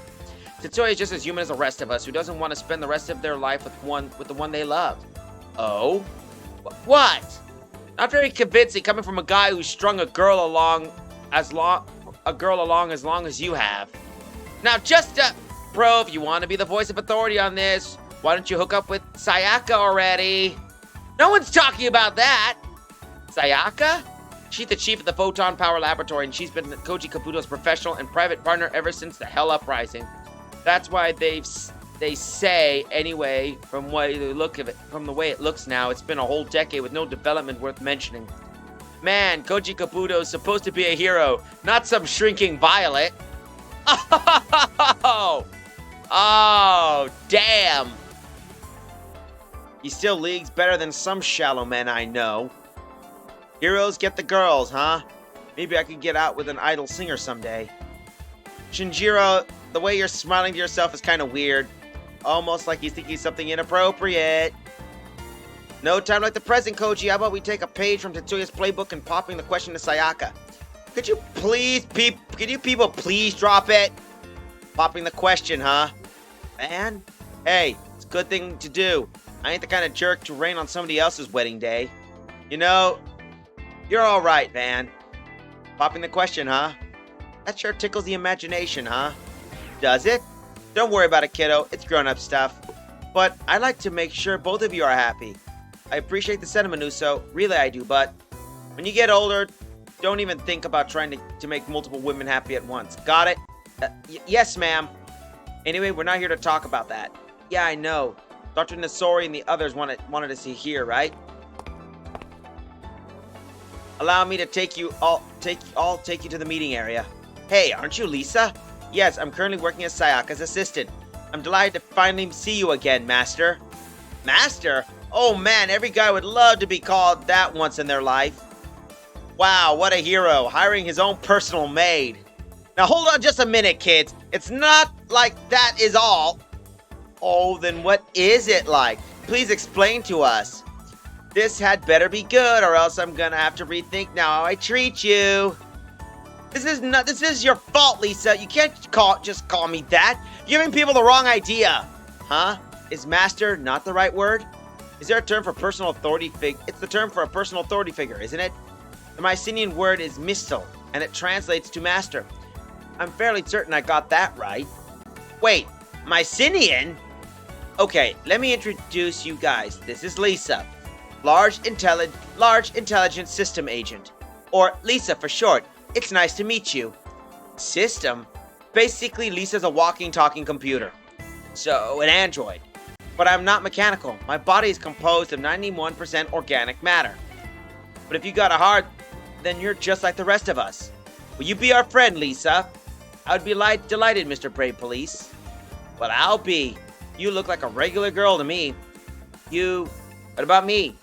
Tetsuya is just as human as the rest of us, who doesn't want to spend the rest of their life with the one they love. Oh? What? Not very convincing coming from a guy who strung a girl along as long as you have. Now, bro, if you want to be the voice of authority on this, why don't you hook up with Sayaka already? No one's talking about that! Sayaka? She's the chief of the Photon Power Laboratory, and she's been Koji Kabuto's professional and private partner ever since the Hell Uprising. That's why they say, anyway, from the way it looks now, it's been a whole decade with no development worth mentioning. Man, Koji Kabuto's supposed to be a hero, not some shrinking violet. Oh, damn. He still leagues better than some shallow men I know. Heroes get the girls, huh? Maybe I could get out with an idol singer someday. Shinjiro, the way you're smiling to yourself is kind of weird. Almost like he's thinking something inappropriate. No time like the present, Koji. How about we take a page from Tetsuya's playbook and popping the question to Sayaka? Could you people please drop it? Popping the question, huh? Man? Hey, it's a good thing to do. I ain't the kind of jerk to rain on somebody else's wedding day. You know, you're alright, man. Popping the question, huh? That sure tickles the imagination, huh? Does it? Don't worry about it, kiddo. It's grown-up stuff. But I like to make sure both of you are happy. I appreciate the sentiment, Uso. Really, I do, but when you get older, don't even think about trying to make multiple women happy at once. Got it? Yes, ma'am. Anyway, we're not here to talk about that. Yeah, I know. Dr. Nasori and the others wanted us to hear, right? Allow me to take you to the meeting area. Hey, aren't you Lisa? Yes, I'm currently working as Sayaka's assistant. I'm delighted to finally see you again, Master. Master? Oh man, every guy would love to be called that once in their life. Wow, what a hero, hiring his own personal maid. Now hold on just a minute, kids. It's not like that is all. Oh, then what is it like? Please explain to us. This had better be good, or else I'm gonna have to rethink now how I treat you. This is your fault, Lisa. You can't just call me that. You're giving people the wrong idea. Huh? Is master not the right word? Is there a term for personal authority figure? It's the term for a personal authority figure, isn't it? The Mycenaean word is mistel, and it translates to master. I'm fairly certain I got that right. Wait, Mycenaean? Okay, let me introduce you guys. This is Lisa, large intelligent system agent, or Lisa for short. It's nice to meet you. System? Basically, Lisa's a walking, talking computer. So, an android. But I'm not mechanical. My body is composed of 91% organic matter. But if you got a heart, then you're just like the rest of us. Will you be our friend, Lisa? I would be delighted, Mr. Brave Police. Well, I'll be. You look like a regular girl to me. What about me?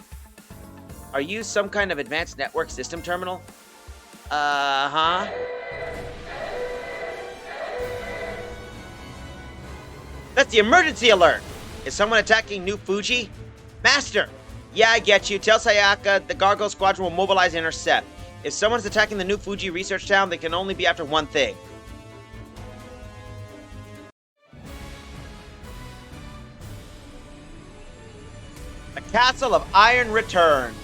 Are you some kind of advanced network system terminal? Uh-huh. That's the emergency alert! Is someone attacking New Fuji? Master! Yeah, I get you. Tell Sayaka the Gargoyle Squadron will mobilize and intercept. If someone's attacking the New Fuji research town, they can only be after one thing. The Castle of Iron returns.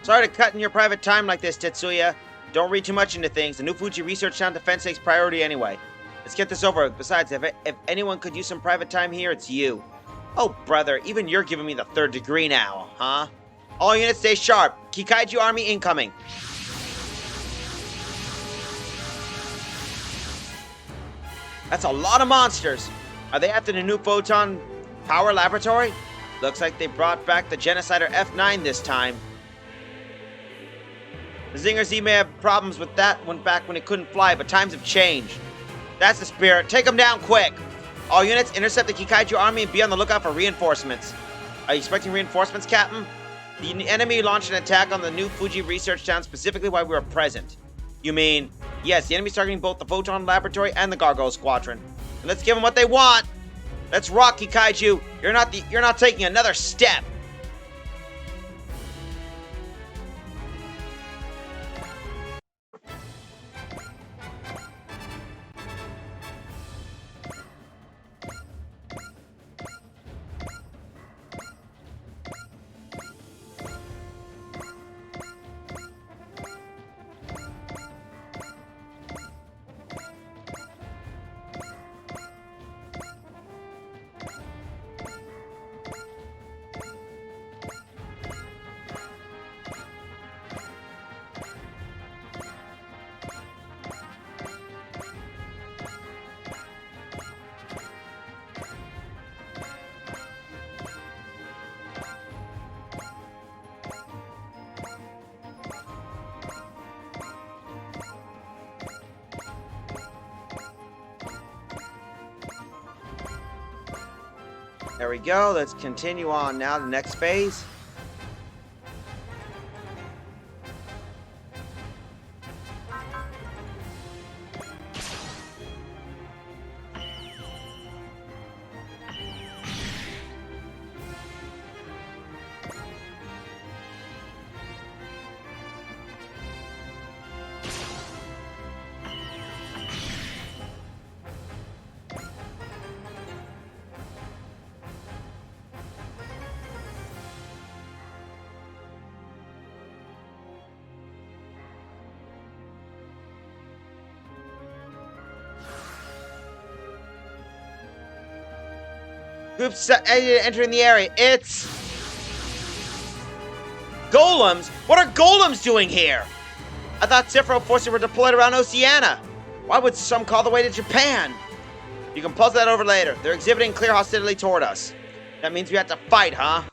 Sorry to cut in your private time like this, Tetsuya. Don't read too much into things. The New Fuji Research Town defense takes priority anyway. Let's get this over with. Besides, if anyone could use some private time here, it's you. Oh, brother, even you're giving me the third degree now, huh? All units stay sharp. Kikaiju Army incoming. That's a lot of monsters. Are they after the new Photon Power Laboratory? Looks like they brought back the Genocider F9 this time. The Zinger Z may have problems with that one back when it couldn't fly, but times have changed. That's the spirit. Take them down quick. All units, intercept the Kikaiju Army and be on the lookout for reinforcements. Are you expecting reinforcements, Captain? The enemy launched an attack on the New Fuji Research Town specifically while we were present. You mean, yes, the enemy's targeting both the Photon Laboratory and the Gargoyle Squadron. And let's give them what they want. Let's rock, Kaiju. You're not taking another step. There we go. Let's continue on now to the next phase. Groups entering the area. It's golems. What are golems doing here? I thought Sephiroth forces were deployed around Oceania. Why would some call the way to Japan? You can puzzle that over later. They're exhibiting clear hostility toward us. That means we have to fight, huh?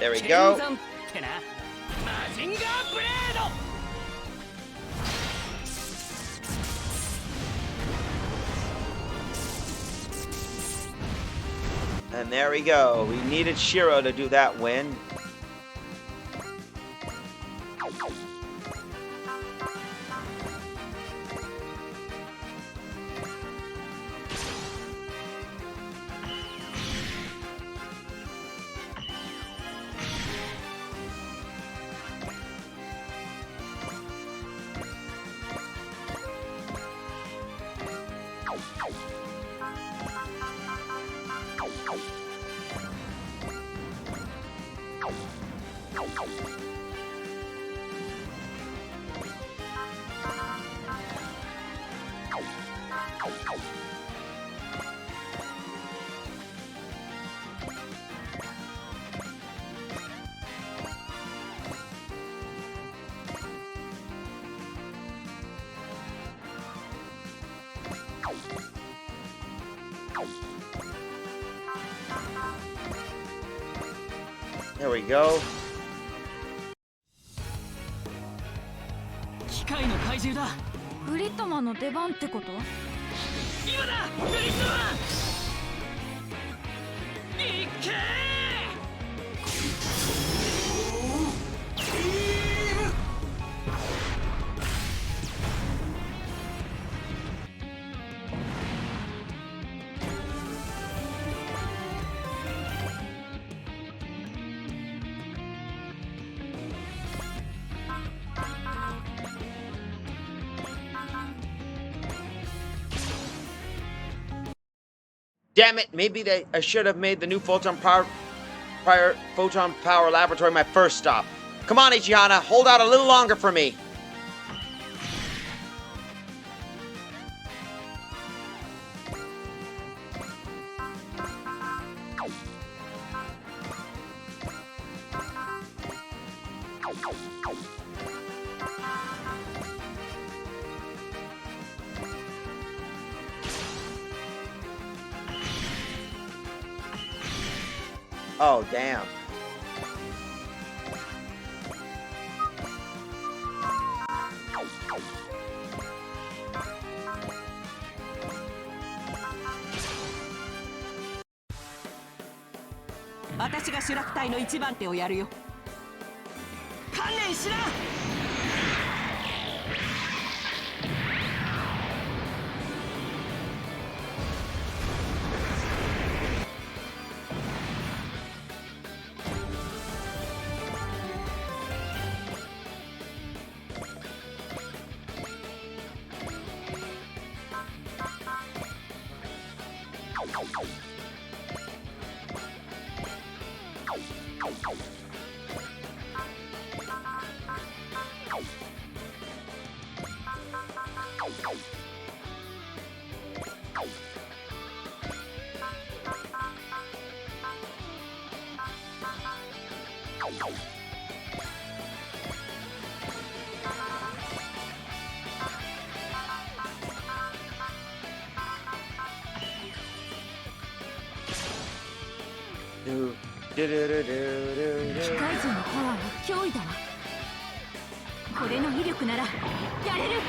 There we go. And there we go. We needed Shiro to do that win. There we go. 機械の怪獣だ。グリッドマンの出番ってこと？今だ、グリッドマン。いっけー。Damn it, maybe I should have made the new Photon Power Laboratory my first stop. Come on, Ichihana, hold out a little longer for me. Oh, damn. Do, do, do, do, do, do, 機械人のパワーは脅威だわ。これの威力ならやれる。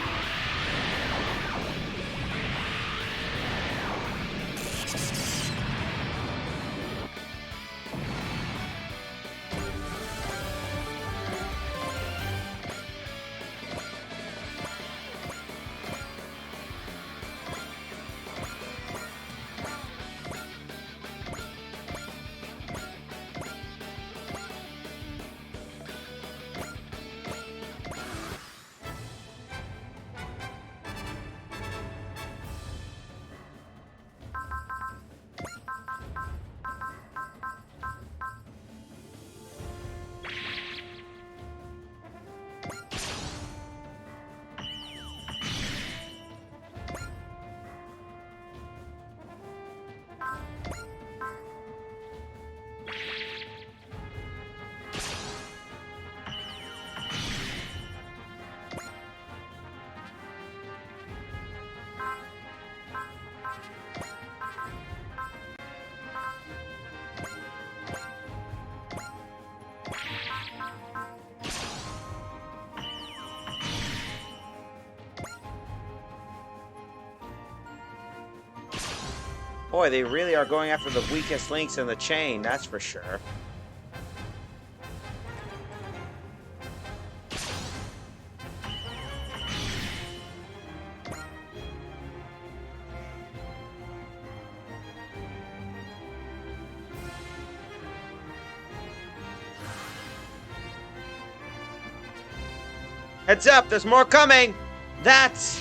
Boy, they really are going after the weakest links in the chain, that's for sure. Heads up, there's more coming! That's...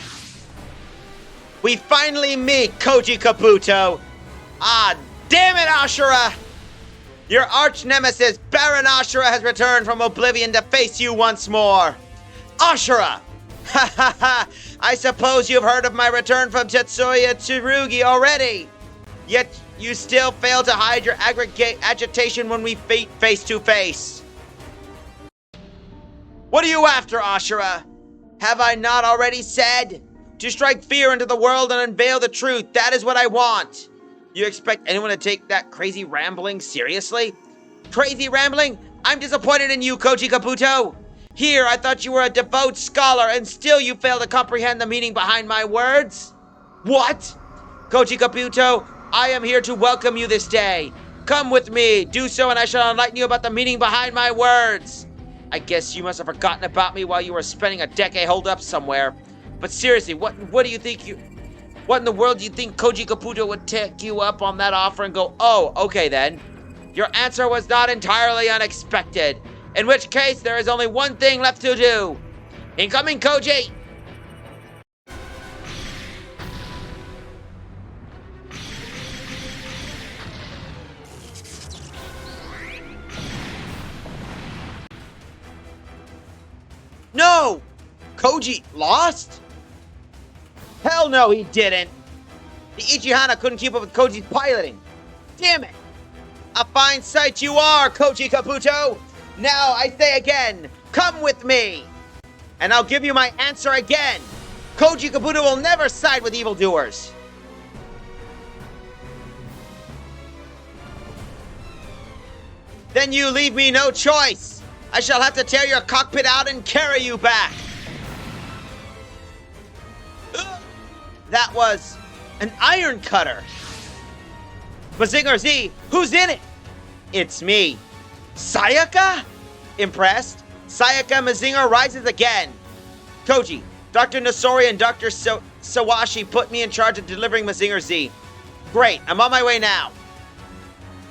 We finally meet Koji Kabuto! Ah, damn it, Ashura! Your arch nemesis, Baron Ashura, has returned from Oblivion to face you once more! Ashura! Ha ha ha! I suppose you've heard of my return from Tetsuya Tsurugi already! Yet you still fail to hide your agitation when we meet face to face! What are you after, Ashura? Have I not already said? To strike fear into the world and unveil the truth, that is what I want! You expect anyone to take that crazy rambling seriously? Crazy rambling? I'm disappointed in you, Koji Kabuto! Here, I thought you were a devout scholar, and still you fail to comprehend the meaning behind my words? What? Koji Kabuto, I am here to welcome you this day. Come with me, do so and I shall enlighten you about the meaning behind my words. I guess you must have forgotten about me while you were spending a decade holed up somewhere. But seriously, what do you think what in the world do you think Koji Kabuto would take you up on that offer and go, oh, okay then. Your answer was not entirely unexpected. In which case, there is only one thing left to do. Incoming, Koji! No! Koji lost? Hell no, he didn't. The Ichihana couldn't keep up with Koji's piloting. Damn it! A fine sight you are, Koji Kabuto! Now, I say again, Come with me! And I'll give you my answer again! Koji Kabuto will never side with evildoers! Then you leave me no choice! I shall have to tear your cockpit out and carry you back! That was an iron cutter! Mazinger Z, who's in it? It's me. Sayaka? Impressed? Sayaka Mazinger rises again. Koji, Dr. Nasori and Dr. Sawashi put me in charge of delivering Mazinger Z. Great, I'm on my way now.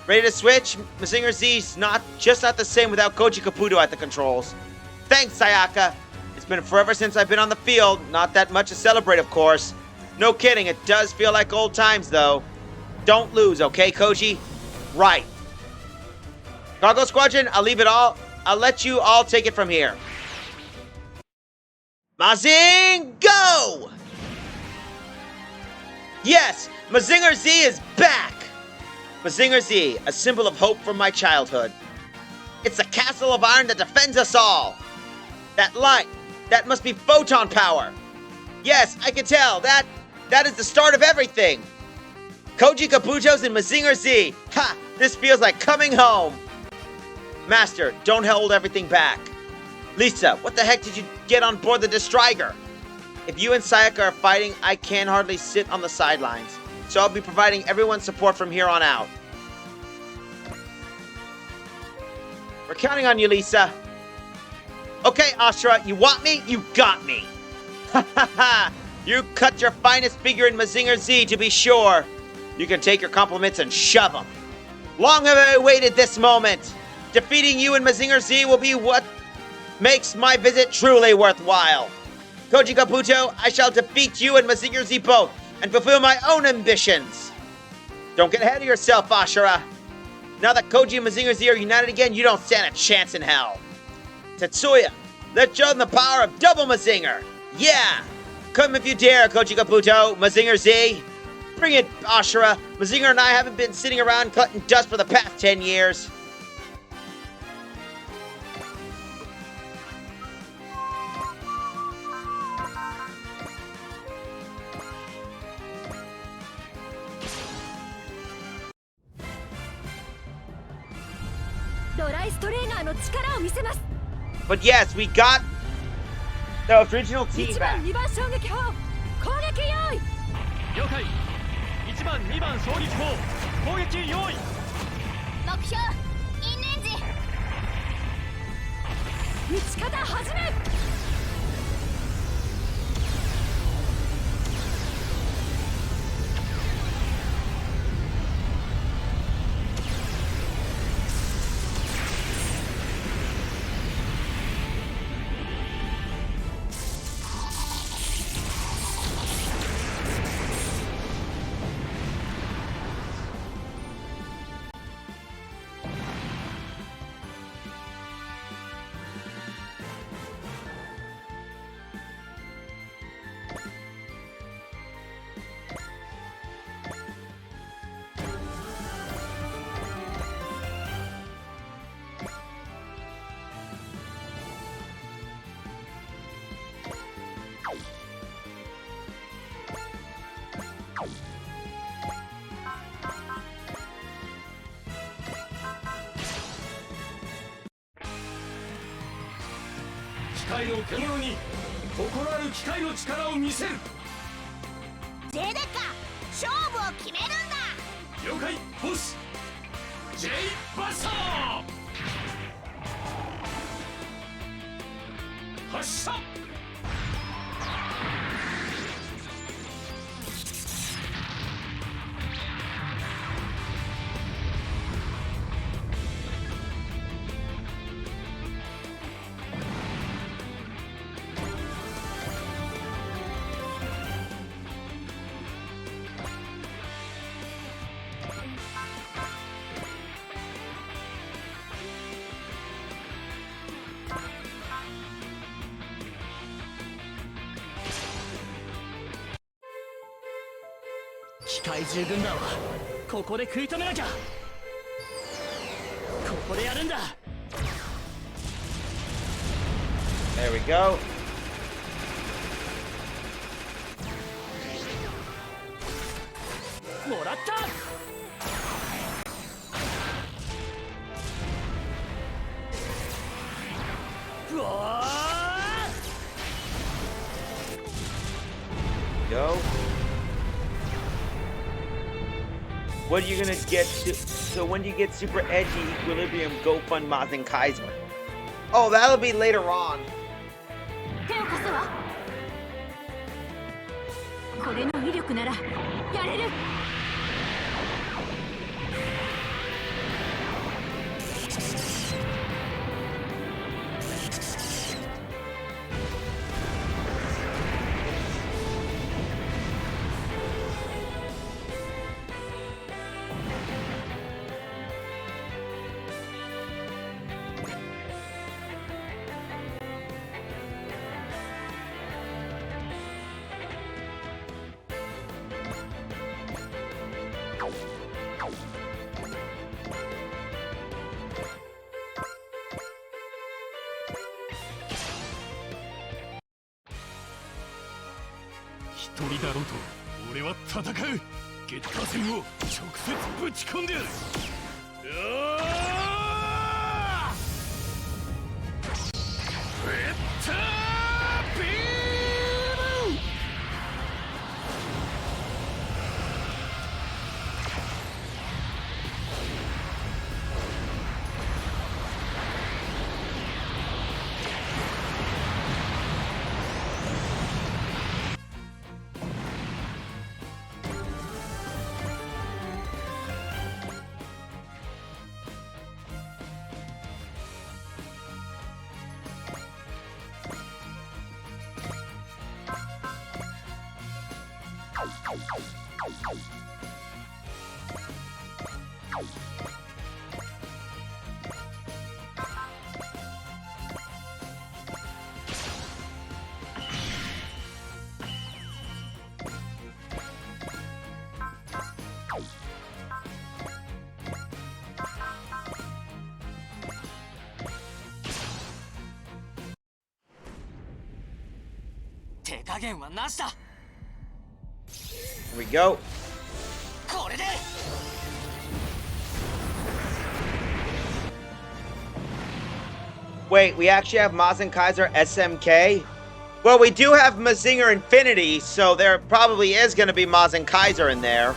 Ready to switch? Mazinger Z's not the same without Koji Kabuto at the controls. Thanks, Sayaka. It's been forever since I've been on the field. Not that much to celebrate, of course. No kidding, it does feel like old times, though. Don't lose, okay, Koji? Right. Cargo Squadron, I'll let you all take it from here. Mazing, go! Yes, Mazinger Z is back! Mazinger Z, a symbol of hope from my childhood. It's a castle of iron that defends us all. That light, that must be photon power. Yes, I can tell, that is the start of everything. Koji Kabuto's in Mazinger Z. Ha! This feels like coming home. Master, don't hold everything back. Lisa, what the heck did you get on board the Destriger? If you and Sayaka are fighting, I can hardly sit on the sidelines. So I'll be providing everyone's support from here on out. We're counting on you, Lisa. Okay, Ashura, you want me? You got me. Ha ha ha! You cut your finest figure in Mazinger Z, to be sure. You can take your compliments and shove them. Long have I awaited this moment. Defeating you in Mazinger Z will be what makes my visit truly worthwhile. Koji Kabuto, I shall defeat you and Mazinger Z both and fulfill my own ambitions. Don't get ahead of yourself, Ashura. Now that Koji and Mazinger Z are united again, you don't stand a chance in hell. Tetsuya, let's show them the power of double Mazinger. Yeah! Come if you dare, Koji Kabuto, Mazinger Z. Bring it, Ashura. Mazinger and I haven't been sitting around collecting dust for the past 10 years. But yes, we got the original team back. 了解1番2番衝撃砲攻撃用意目標因縁時撃ち方始め機械の獣に心ある機械の力を見せる。ジェデカ勝負を決めるんだ。了解ボス。J バスター発射。機械獣軍団はここで食い止めなきゃ。ここでやるんだ。There we go. Go. What are you gonna get? So when do you get super edgy equilibrium? Go fund Mazen Kaiser. Oh, that'll be later on. 手を貸すわ。これの威力ならやれる。一人だろうと俺は戦う。ゲッター戦を直接ぶち込んでやる。手加減はなしだ。 Here we go. これで Wait, we actually have Mazen Kaiser SMK? Well, we do have Mazinger Infinity, so there probably is going to be Mazen Kaiser in there.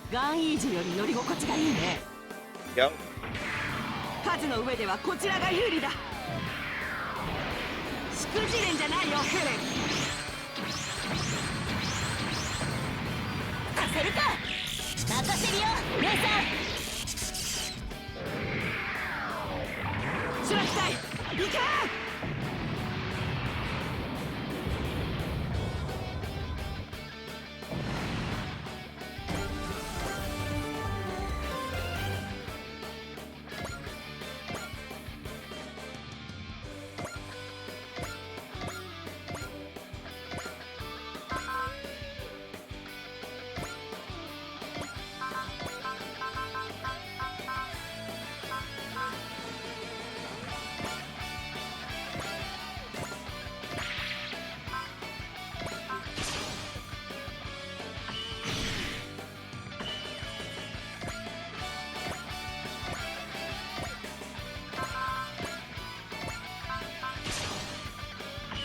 ガンイージーより乗り心地がいいね。 Go. 数の上ではこちらが有利だ。しくじれんじゃないよヘレン。させるか。任せるよ姉さん。シュラキ隊行け。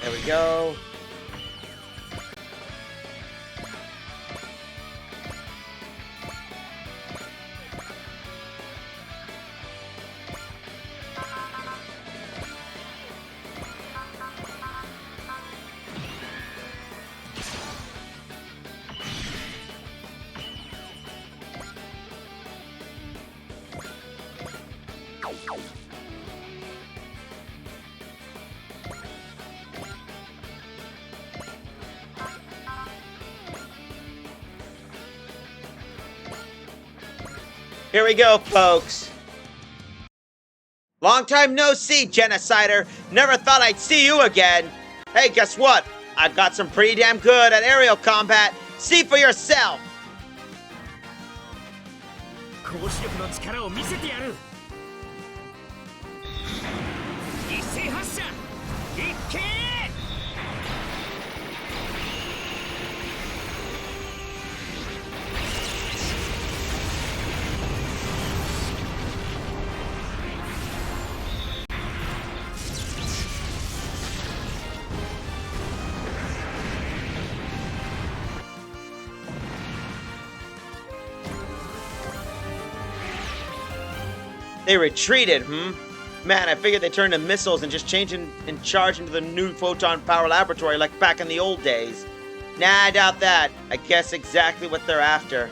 There we go. Here we go, folks. Long time no see, Genocider. Never thought I'd see you again. Hey, guess what? I've got some pretty damn good at aerial combat. See for yourself. 高視力の力を見せてやる。一斉発射。一気。They retreated, Man, I figured they turned to missiles and just changed in charge into the new photon power laboratory like back in the old days. Nah, I doubt that. I guess exactly what they're after.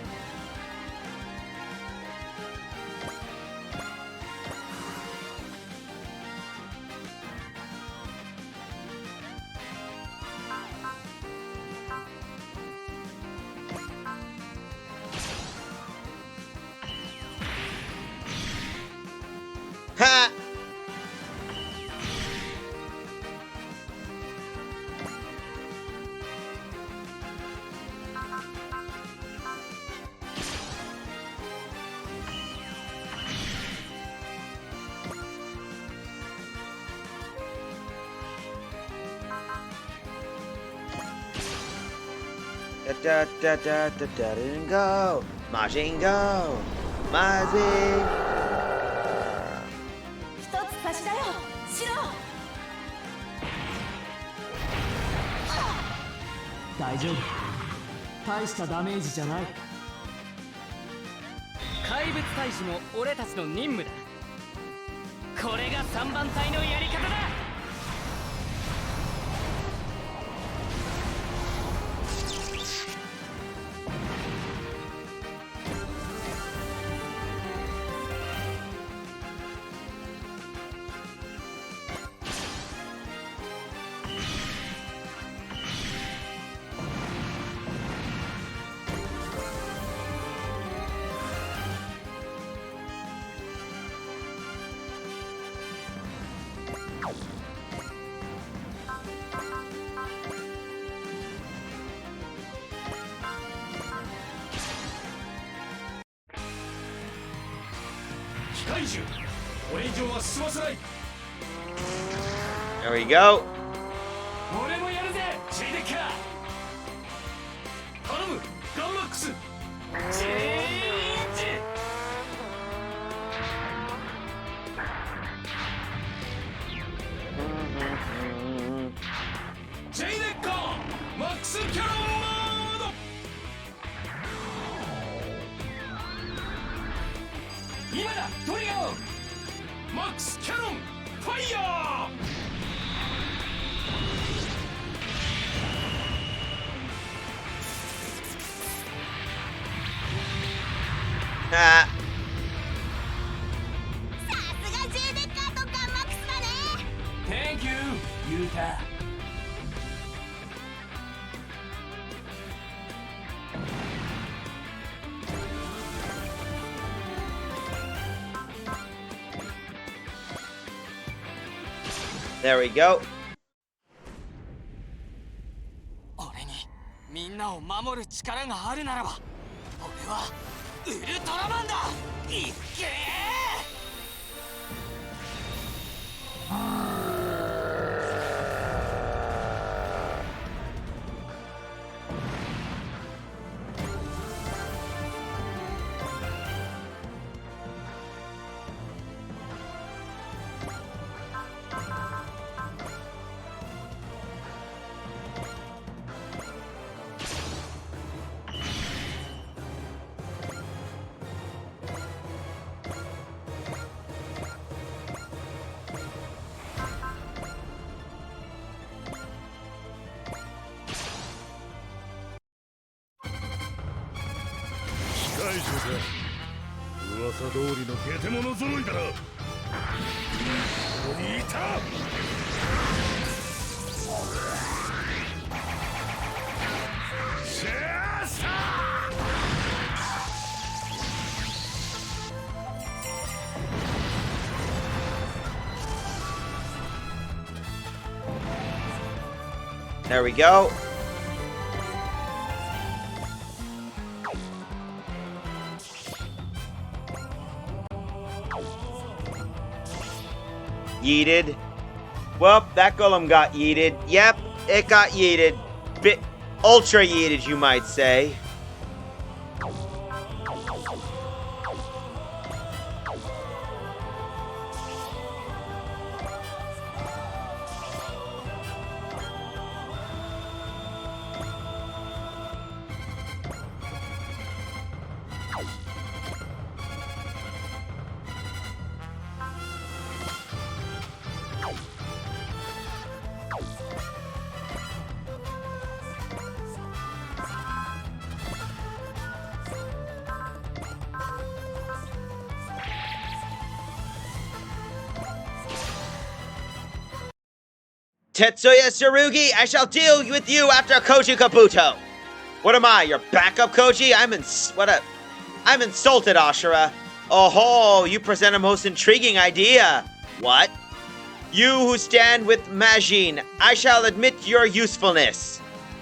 Ha! Da da da da da didn't go. Majin go. Majin. 一つ差しだよ白。大丈夫、大したダメージじゃない。怪物退治も俺たちの任務だ。これが3番隊のやり方だ。機械獣これ以上は進ませない。 There we go. 俺もやるぜチェイデッカー。頼むガンマックスチェンジ。チェイデッカーマックスキャノンモード。今だトリガーマックスキャノンファイヤー。Ah. さすが J デッカーとガンマックスだね。 Thank you ユータ。There we go. 俺にみんなを守る力があるならば、俺はウルトラマンだ。いっけ大丈夫か。噂通りのゲテモノ揃いだな。There we go. Yeeted. Well, that golem got yeeted. Yep, it got yeeted. Bit ultra yeeted, you might say. Tetsuya Tsurugi, I shall deal with you after Koji Kabuto. What am I, your backup Koji? I'm insulted, Ashura. Oh, you present a most intriguing idea. What? You who stand with Majin, I shall admit your usefulness.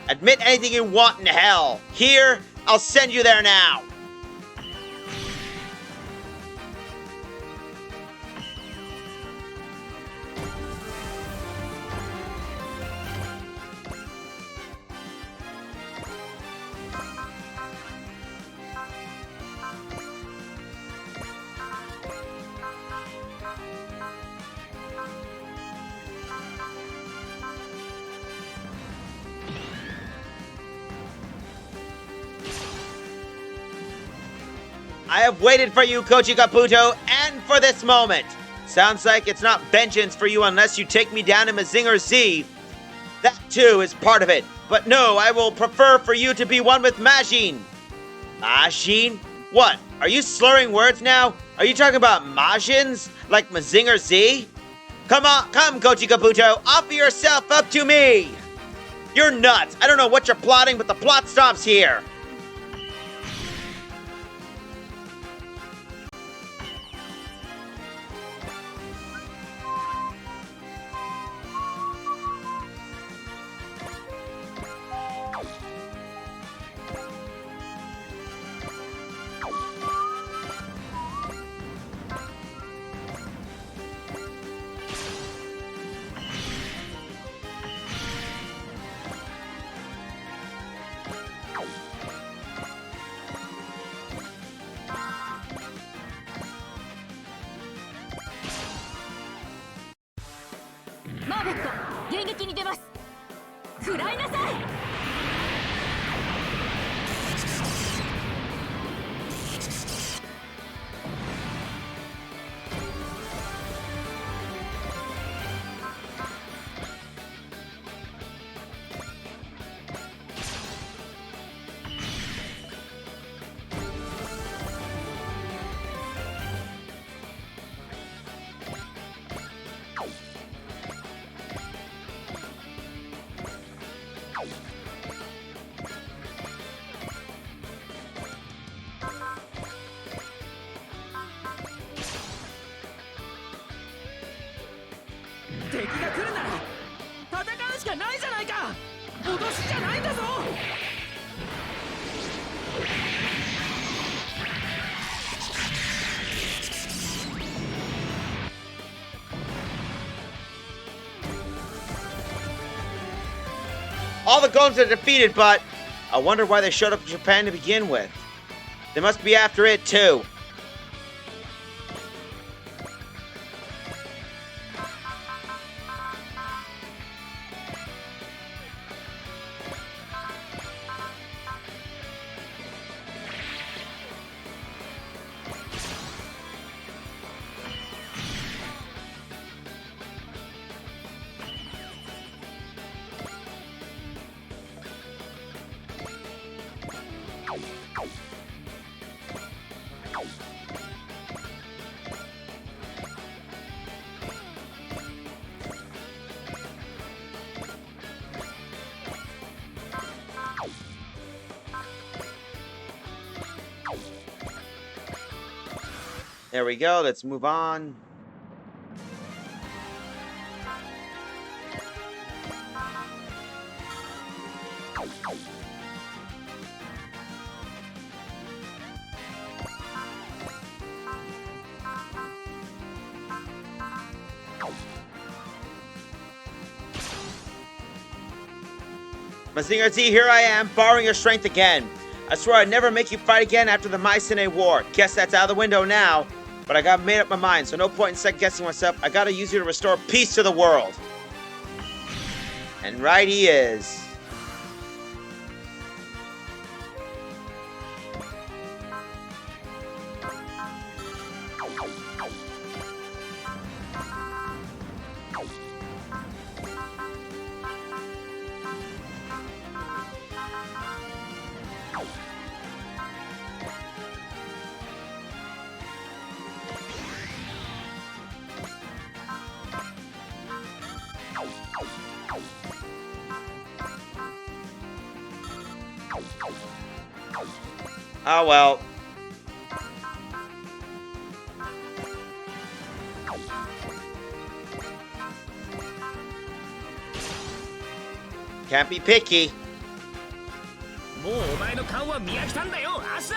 Admit anything you want in hell. Here, I'll send you there now. I have waited for you, Koji Kabuto, and for this moment. Sounds like it's not vengeance for you unless you take me down to Mazinger Z. That too is part of it. But no, I will prefer for you to be one with Majin. Majin? What? Are you slurring words now? Are you talking about Majins? Like Mazinger Z? Come on, come, Koji Kabuto, offer yourself up to me. You're nuts. I don't know what you're plotting, but the plot stops here. All the golems are defeated, but I wonder why they showed up in Japan to begin with. They must be after it, too. There we go. Let's move on. Mazinger Z, here I am, borrowing your strength again. I swear I'd never make you fight again after the Mycenae War. Guess that's out of the window now. But I got made up my mind, so no point in second-guessing myself. I gotta use you to restore peace to the world. And right he is. Oh well. Can't be picky. もうお前の顔は見飽きたんだよ、アシャ。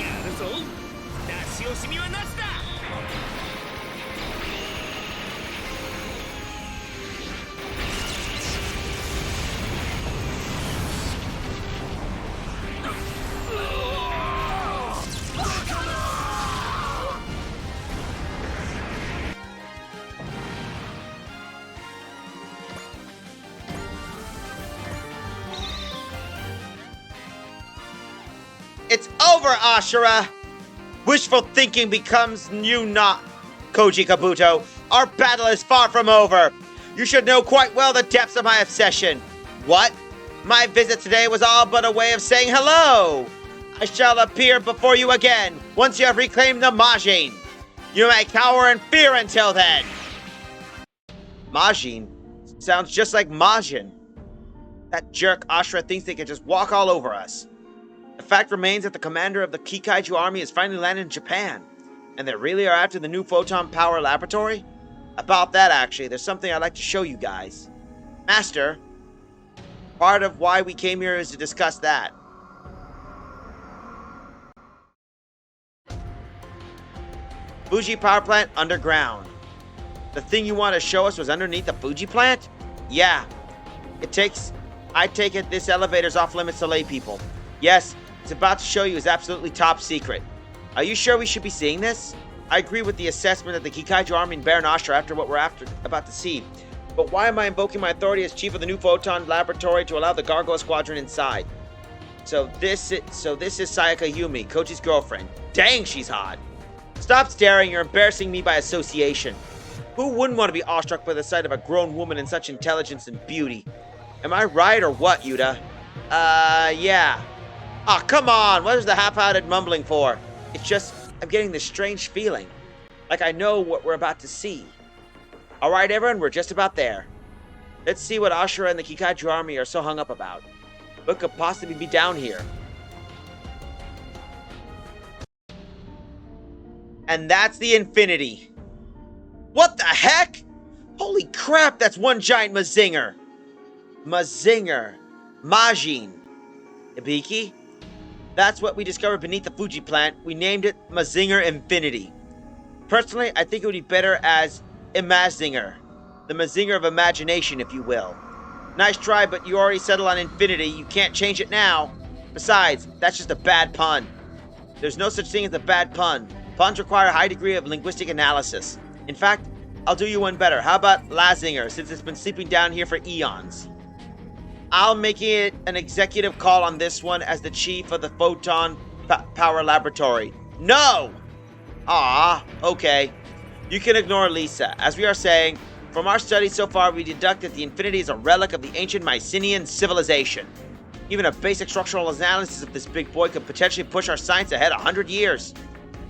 やるぞ。出し惜しみはなしだ。It's over, Ashura! Wishful thinking becomes you not, Koji Kabuto. Our battle is far from over. You should know quite well the depths of my obsession. What? My visit today was all but a way of saying hello. I shall appear before you again, once you have reclaimed the Majin. You may cower in fear until then. Majin? Sounds just like Majin. That jerk Ashura thinks they can just walk all over us. The fact remains that the commander of the Kikaiju army has finally landed in Japan, and they really are after the new Photon Power Laboratory? About that, actually, there's something I'd like to show you guys. Master, part of why we came here is to discuss that. Fuji Power Plant underground. The thing you want to show us was underneath the Fuji plant? Yeah. I take it this elevator's off limits to lay people. Yes, it's about to show you is absolutely top secret. Are you sure we should be seeing this? I agree with the assessment of the Kikaiju army and Baron Ashura after what we're about to see. But why am I invoking my authority as chief of the new Photon Laboratory to allow the Gargoyle Squadron inside? So this is Sayaka Yumi, Koji's girlfriend. Dang, she's hot. Stop staring, you're embarrassing me by association. Who wouldn't want to be awestruck by the sight of a grown woman in such intelligence and beauty? Am I right or what, Yuta? Yeah. Aw, oh, come on! What is the half-hearted mumbling for? It's just, I'm getting this strange feeling. Like I know what we're about to see. Alright, everyone, we're just about there. Let's see what Ashura and the Kikaiju army are so hung up about. What could possibly be down here? And that's the Infinity. What the heck? Holy crap, that's one giant Mazinger. Mazinger. Majin. Ibiki? That's what we discovered beneath the Fuji plant. We named it Mazinger Infinity. Personally, I think it would be better as Imazinger. The Mazinger of imagination, if you will. Nice try, but you already settled on Infinity. You can't change it now. Besides, that's just a bad pun. There's no such thing as a bad pun. Puns require a high degree of linguistic analysis. In fact, I'll do you one better. How about Lazinger, since it's been sleeping down here for eons? I'll make it an executive call on this one as the chief of the Photon Power Laboratory. No! Ah, okay. You can ignore Lisa. As we are saying, from our studies so far, we deduct that the Infinity is a relic of the ancient Mycenaean civilization. Even a basic structural analysis of this big boy could potentially push our science ahead 100 years.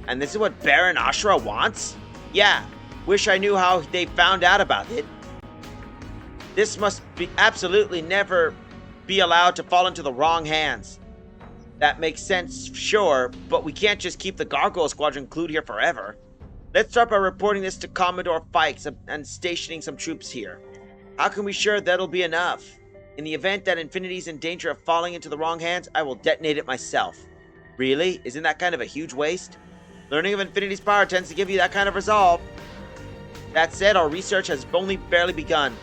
And this is what Baron Ashura wants? Yeah, wish I knew how they found out about it. This must be absolutely never be allowed to fall into the wrong hands. That makes sense, sure, but we can't just keep the Gargoyle Squadron glued here forever. Let's start by reporting this to Commodore Fikes and stationing some troops here. How can we be sure that'll be enough? In the event that Infinity's in danger of falling into the wrong hands, I will detonate it myself. Really? Isn't that kind of a huge waste? Learning of Infinity's power tends to give you that kind of resolve. That said, our research has only barely begun.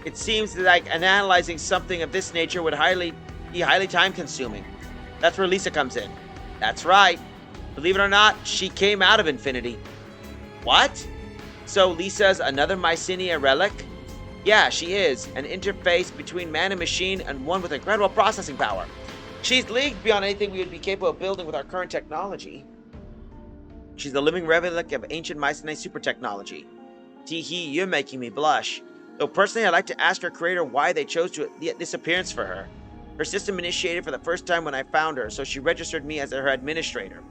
It seems like analyzing something of this nature would be highly time-consuming. That's where Lisa comes in. That's right. Believe it or not, she came out of Infinity. What? So Lisa's another Mycenae relic? Yeah, she is. An interface between man and machine, and one with incredible processing power. She's leagued beyond anything we would be capable of building with our current technology. She's the living relic of ancient Mycenae super technology. Tee-hee, you're making me blush. Though personally, I'd like to ask her creator why they chose this appearance for her. Her system initiated for the first time when I found her, so she registered me as her administrator.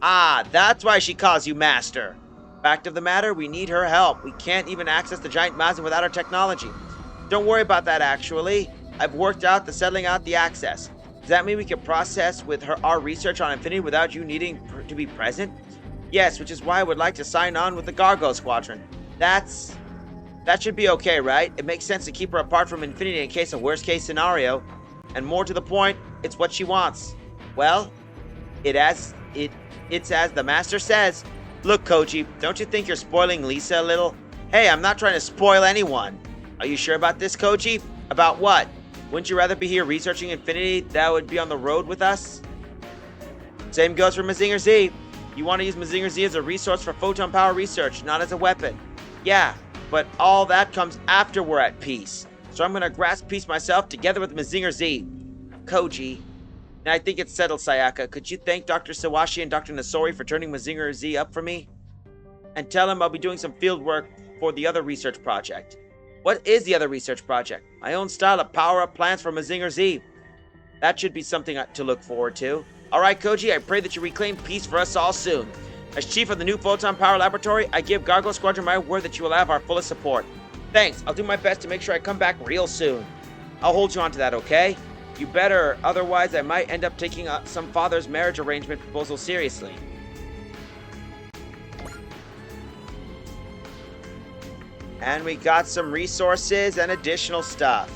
Ah, that's why she calls you Master. Fact of the matter, we need her help. We can't even access the giant mountain without her technology. Don't worry about that, actually. I've worked out the settling out the access. Does that mean we can process with our research on Infinity without you needing to be present? Yes, which is why I would like to sign on with the Gargoyle Squadron. That should be okay, right? It makes sense to keep her apart from Infinity in case of worst-case scenario. And more to the point, it's what she wants. Well, it's as the Master says. Look, Koji, don't you think you're spoiling Lisa a little? Hey, I'm not trying to spoil anyone. Are you sure about this, Koji? About what? Wouldn't you rather be here researching Infinity that would be on the road with us? Same goes for Mazinger Z. You want to use Mazinger Z as a resource for photon power research, not as a weapon. Yeah, but all that comes after we're at peace. So I'm going to grasp peace myself together with Mazinger Z. Koji. Now I think it's settled, Sayaka. Could you thank Dr. Sawashi and Dr. Nasori for turning Mazinger Z up for me? And tell him I'll be doing some field work for the other research project. What is the other research project? My own style of power-up plans for Mazinger Z. That should be something to look forward to. Alright, Koji, I pray that you reclaim peace for us all soon. As chief of the new Photon Power Laboratory, I give Gargoyle Squadron my word that you will have our fullest support. Thanks, I'll do my best to make sure I come back real soon. I'll hold you on to that, okay? You better, otherwise I might end up taking some father's marriage arrangement proposal seriously. And we got some resources and additional stuff.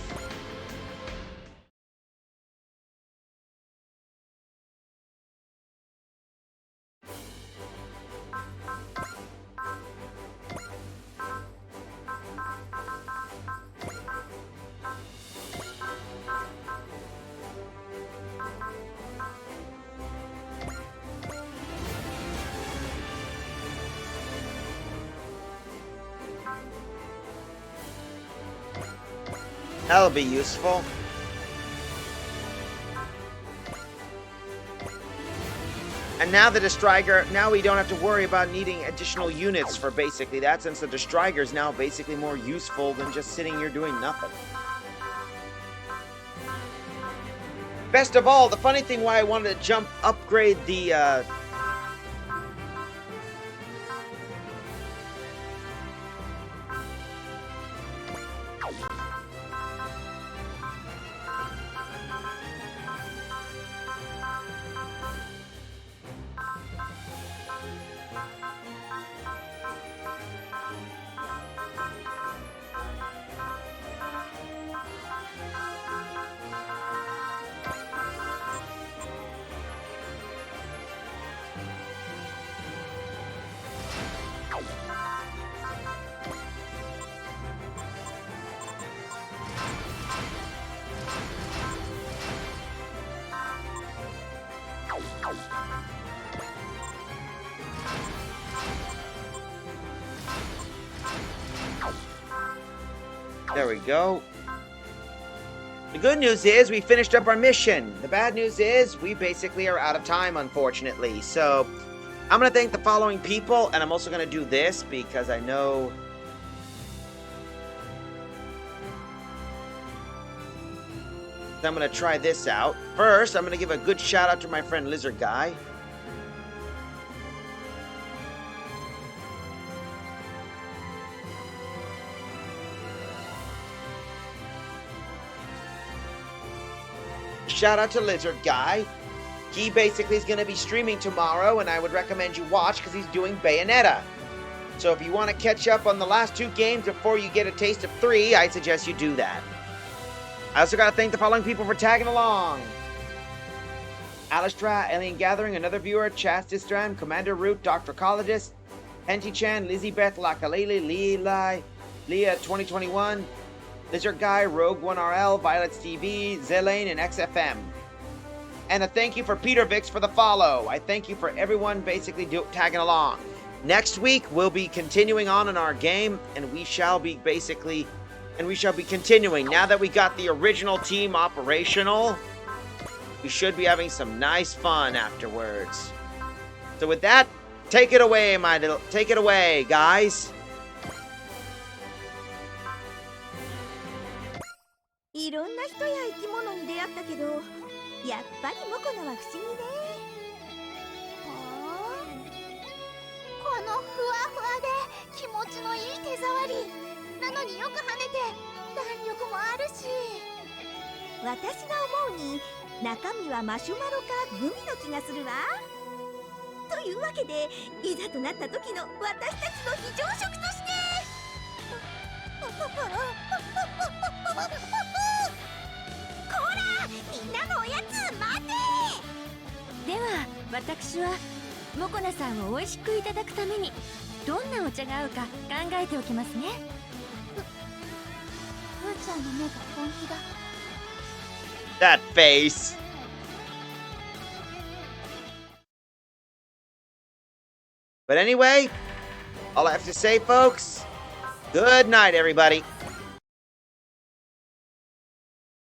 That'll be useful. And now the Destriger, now we don't have to worry about needing additional units for basically that, since the Destriger is now basically more useful than just sitting here doing nothing. Best of all, the funny thing why I wanted to upgrade the, there we go. The good news is we finished up our mission. The bad news is we basically are out of time, unfortunately. So I'm going to thank the following people, and I'm also going to do this because I know... I'm going to try this out. First, I'm going to give a good shout out to my friend Lizard Guy. Shout out to Lizard Guy. He basically is going to be streaming tomorrow, and I would recommend you watch because he's doing Bayonetta. So if you want to catch up on the last 2 games before you get a taste of 3, I suggest you do that. I also got to thank the following people for tagging along. Alistra, Alien Gathering, another viewer, Chastistram, Commander Root, Dr. Ecologist, Henty-chan, Lizzie-Beth, Lakalele, Leah 2021, Lizard Guy, Rogue 1RL, Violet's TV, Zelane, and XFM. And a thank you for Peter Vix for the follow. I thank you for everyone basically tagging along. Next week, we'll be continuing on in our game, and we shall be continuing. Now that we got the original team operational, we should be having some nice fun afterwards. So with that, take it away, guys. いろんな人や生き物に出会ったけど、やっぱりモコナは不思議ね。このふわふわで気持ちのいい手触りなのによく跳ねて弾力もあるし、私が思うに中身はマシュマロかグミの気がするわ。というわけで、いざとなった時の私たちの非常食としてこら、みんなのおやつ待て。では私はモコナさんを美味しくいただくためにどんなお茶が合うか考えておきますね。ふーちゃんの目が本気だ。 That face. But anyway, all I have to say, folks, good night, everybody.